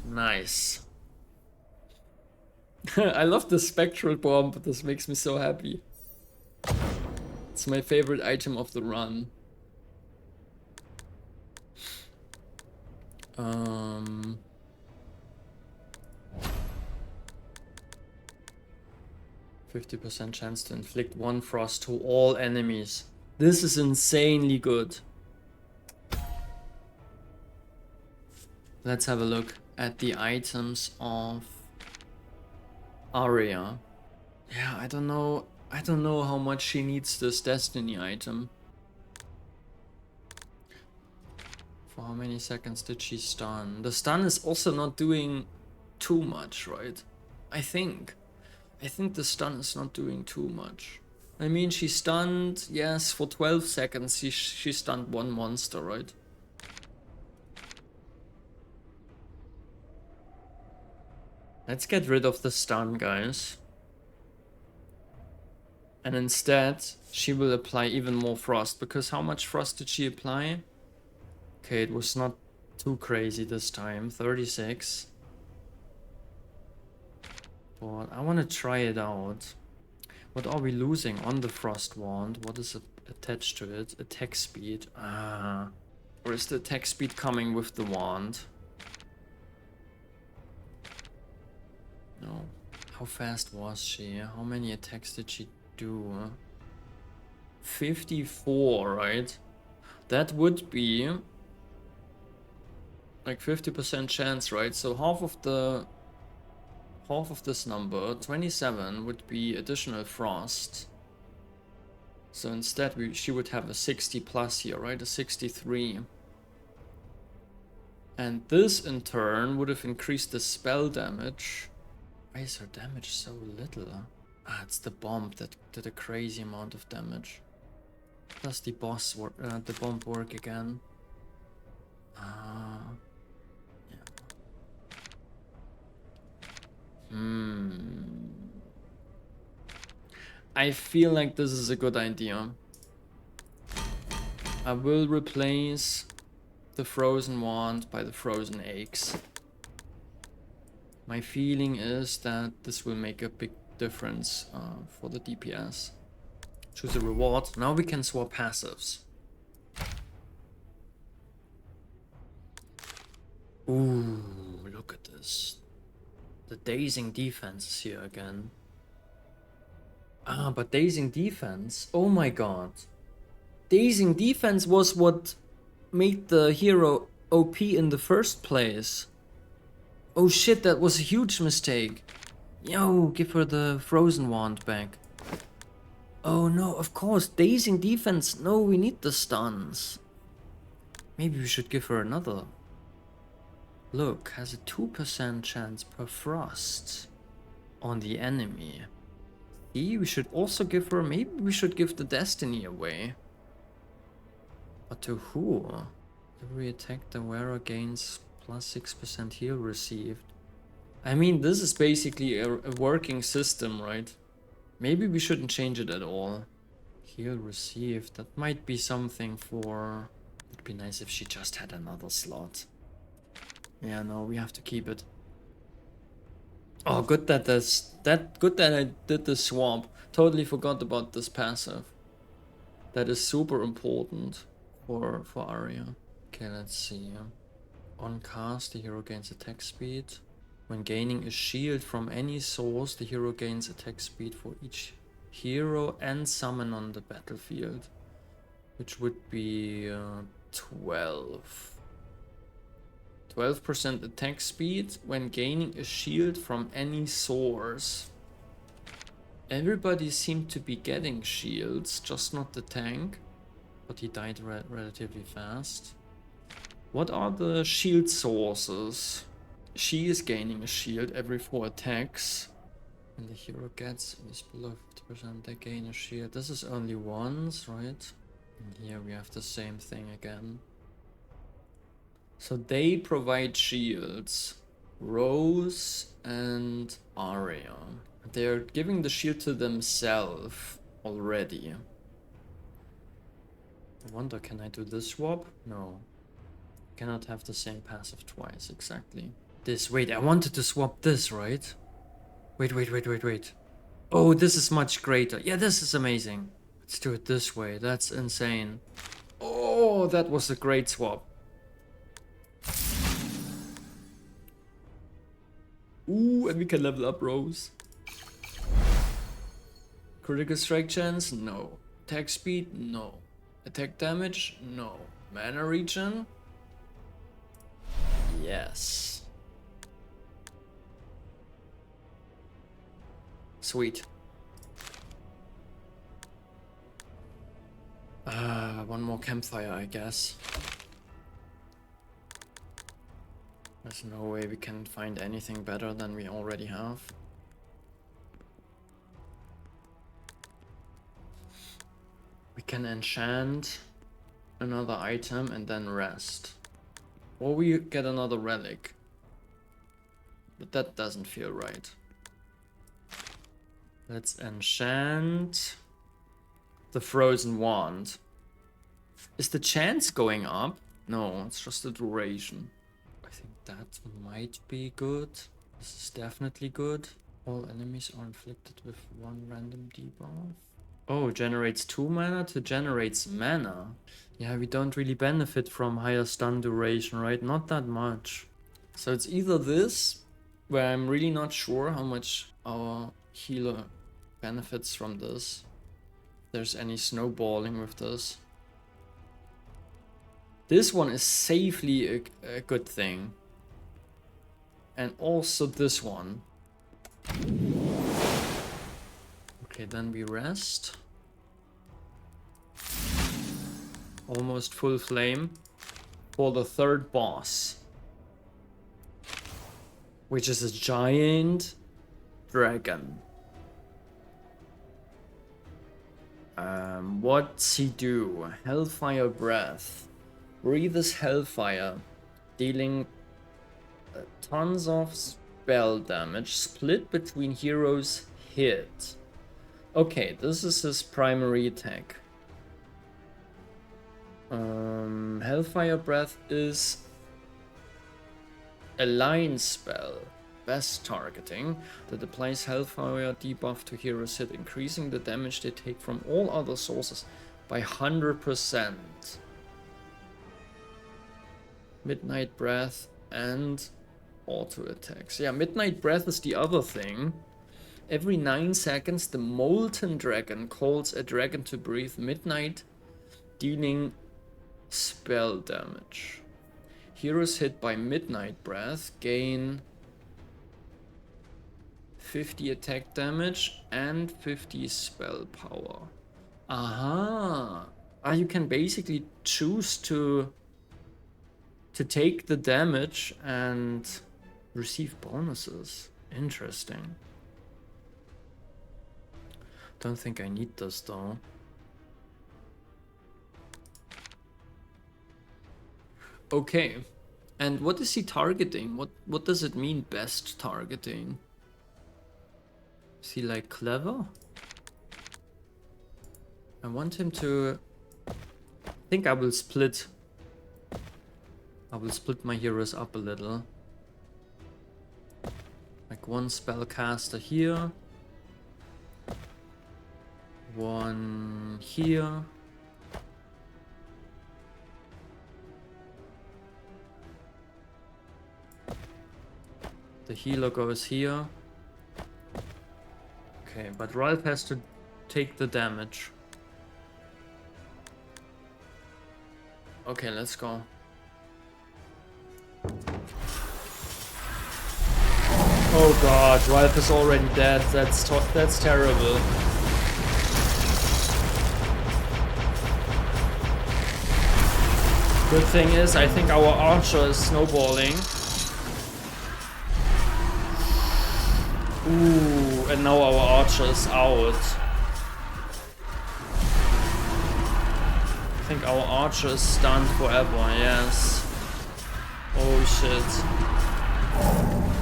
Nice. I love the spectral bomb, but this makes me so happy. It's my favorite item of the run. 50% chance to inflict 1 frost to all enemies. This is insanely good. Let's have a look at the items of Arya. Yeah, I don't know. I don't know how much she needs this destiny item. For how many seconds did she stun? The stun is also not doing too much, right? I think the stun is not doing too much. I mean, she stunned, yes, for 12 seconds she stunned one monster, right? Let's get rid of the stun, guys. And instead, she will apply even more frost, because how much frost did she apply? Okay, it was not too crazy this time, 36. But I want to try it out. What are we losing on the frost wand? What is attached to it? Attack speed. Ah. Or is the attack speed coming with the wand? No. How fast was she? How many attacks did she do? 54, right? That would be like 50% chance, right? So half of this number, 27, would be additional frost. So instead she would have a 60 plus here, right? A 63. And this in turn would have increased the spell damage. Why is her damage so little? Ah, it's the bomb that did a crazy amount of damage. Does the the bomb work again? Ah. Yeah. I feel like this is a good idea. I will replace the frozen wand by the frozen eggs. My feeling is that this will make a big difference for the DPS. Choose a reward. Now we can swap passives. Ooh, look at this. The dazing defense is here again. Ah, but dazing defense? Oh my god. Dazing defense was what made the hero OP in the first place. Oh shit, that was a huge mistake. Yo, give her the frozen wand back. Oh no, of course, dazing defense. No, we need the stuns. Maybe we should give her another. Look, has a 2% chance per frost on the enemy. See, we should also give her, maybe we should give the destiny away. But to who? Every attack the wearer gains plus 6% heal received. I mean, this is basically a working system, right? Maybe we shouldn't change it at all. Heal received, that might be something for... It'd be nice if she just had another slot. Yeah, no, we have to keep it. Oh, good that good that I did the swap. Totally forgot about this passive. That is super important for Arya. Okay, let's see. On cast, the hero gains attack speed. When gaining a shield from any source, the hero gains attack speed for each hero and summon on the battlefield, which would be 12. 12% attack speed when gaining a shield from any source. Everybody seemed to be getting shields, just not the tank. But he died relatively fast. What are the shield sources? She is gaining a shield every 4 attacks. When the hero gets is below 50%, they gain a shield. This is only once, right? And here we have the same thing again. So they provide shields. Rose and Arya. They're giving the shield to themselves already. I wonder, can I do this swap? No. Cannot have the same passive twice, exactly. This, wait, I wanted to swap this, right? Wait. Oh, this is much greater. Yeah, this is amazing. Let's do it this way. That's insane. Oh, that was a great swap. Ooh, and we can level up Rose. Critical strike chance? No. Attack speed? No. Attack damage? No. Mana regen? Yes. Sweet. One more campfire, I guess. There's no way we can find anything better than we already have. We can enchant another item and then rest. Or we get another relic. But that doesn't feel right. Let's enchant the frozen wand. Is the chance going up? No, it's just the duration. I think that might be good. This is definitely good. All enemies are inflicted with one random debuff. Oh, generates 2 mana to generates mana. Yeah, we don't really benefit from higher stun duration, right? Not that much. So it's either this, where I'm really not sure how much our healer benefits from this. If there's any snowballing with this. This one is safely a good thing. And also this one. Okay, then we rest. Almost full flame for the third boss. Which is a giant dragon. What's he do? Hellfire Breath. Breathes Hellfire, dealing tons of spell damage, split between heroes hit. Okay, this is his primary attack. Hellfire Breath is a line spell, best targeting, that applies Hellfire debuff to heroes hit, increasing the damage they take from all other sources by 100%. Midnight Breath and auto attacks. Yeah, Midnight Breath is the other thing. Every 9 seconds, the Molten Dragon calls a dragon to breathe Midnight, dealing spell damage. Heroes hit by Midnight Breath gain 50 attack damage and 50 spell power. Aha! You can basically choose to take the damage and receive bonuses. Interesting. Don't think I need this though. Okay. And what is he targeting? What does it mean, best targeting? Is he like clever? I want him to... I think I will split my heroes up a little. Like one spellcaster here. One here. The healer goes here. Okay, but Ralph has to take the damage. Okay, let's go. Oh god, Ralph is already dead. That's terrible. Good thing is, I think our archer is snowballing. Ooh, and now our archer is out. I think our archer is stunned forever, yes. Oh shit.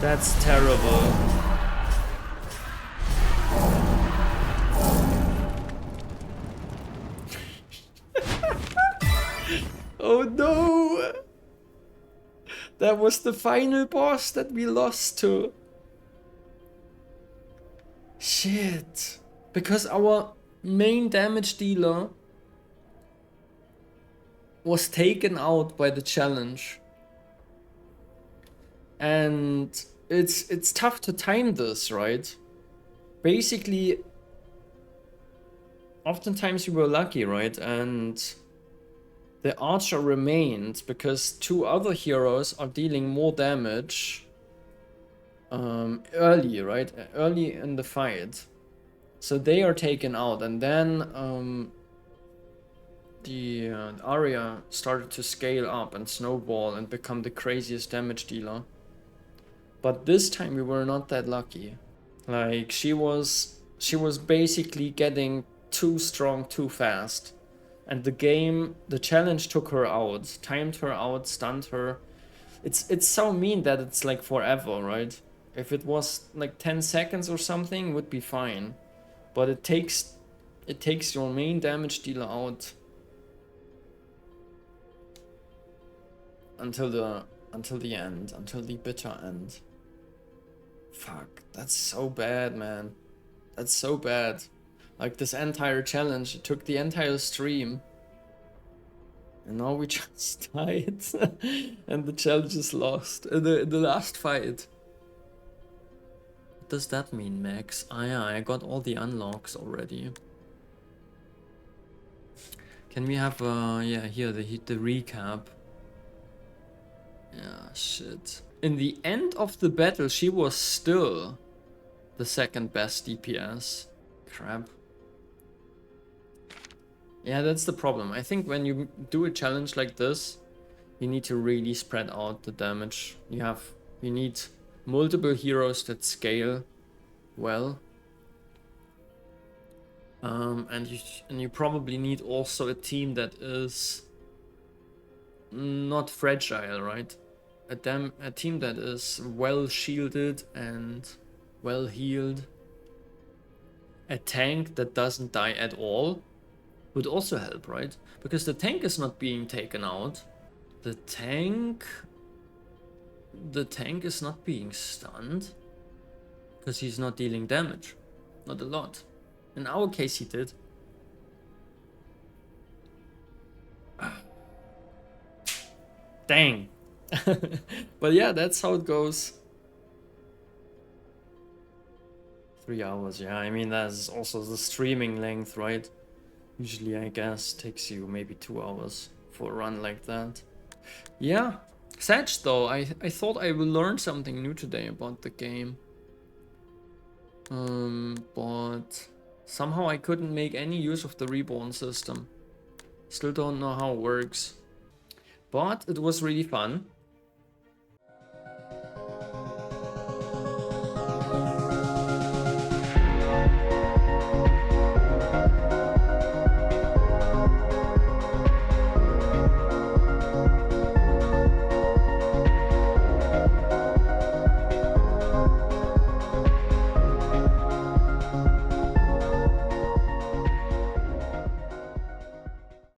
That's terrible. Oh no! That was the final boss that we lost to. Shit. Because our main damage dealer was taken out by the challenge. And it's tough to time this, right? Basically, oftentimes we were lucky, right? And The archer remained because 2 other heroes are dealing more damage early, right? Early in the fight. So they are taken out, and then the Arya started to scale up and snowball and become the craziest damage dealer. But this time we were not that lucky. Like she was basically getting too strong too fast. And the challenge took her out, timed her out, stunned her. It's so mean that it's like forever, right? If it was like 10 seconds or something, it would be fine. But it takes your main damage dealer out until the end, until the bitter end. Fuck, that's so bad, man. That's so bad. Like this entire challenge, it took the entire stream. And now we just died. And the challenge is lost. The last fight. What does that mean, Max? Ah yeah, I got all the unlocks already. Can we have yeah, here the recap. Yeah, shit. In the end of the battle, she was still the second best DPS. Crap. Yeah, that's the problem. I think when you do a challenge like this, you need to really spread out the damage. You need multiple heroes that scale well. And you probably need also a team that is not fragile, right? A team that is well shielded and well healed. A tank that doesn't die at all would also help, right? Because the tank is not being taken out. The tank is not being stunned because he's not dealing damage. Not a lot. In our case, he did. Dang. But yeah, that's how it goes. 3 hours, yeah. I mean, that's also the streaming length, right? Usually, I guess, takes you maybe 2 hours for a run like that. Yeah. Sad though, I thought I will learn something new today about the game. But somehow I couldn't make any use of the reborn system. Still don't know how it works. But it was really fun.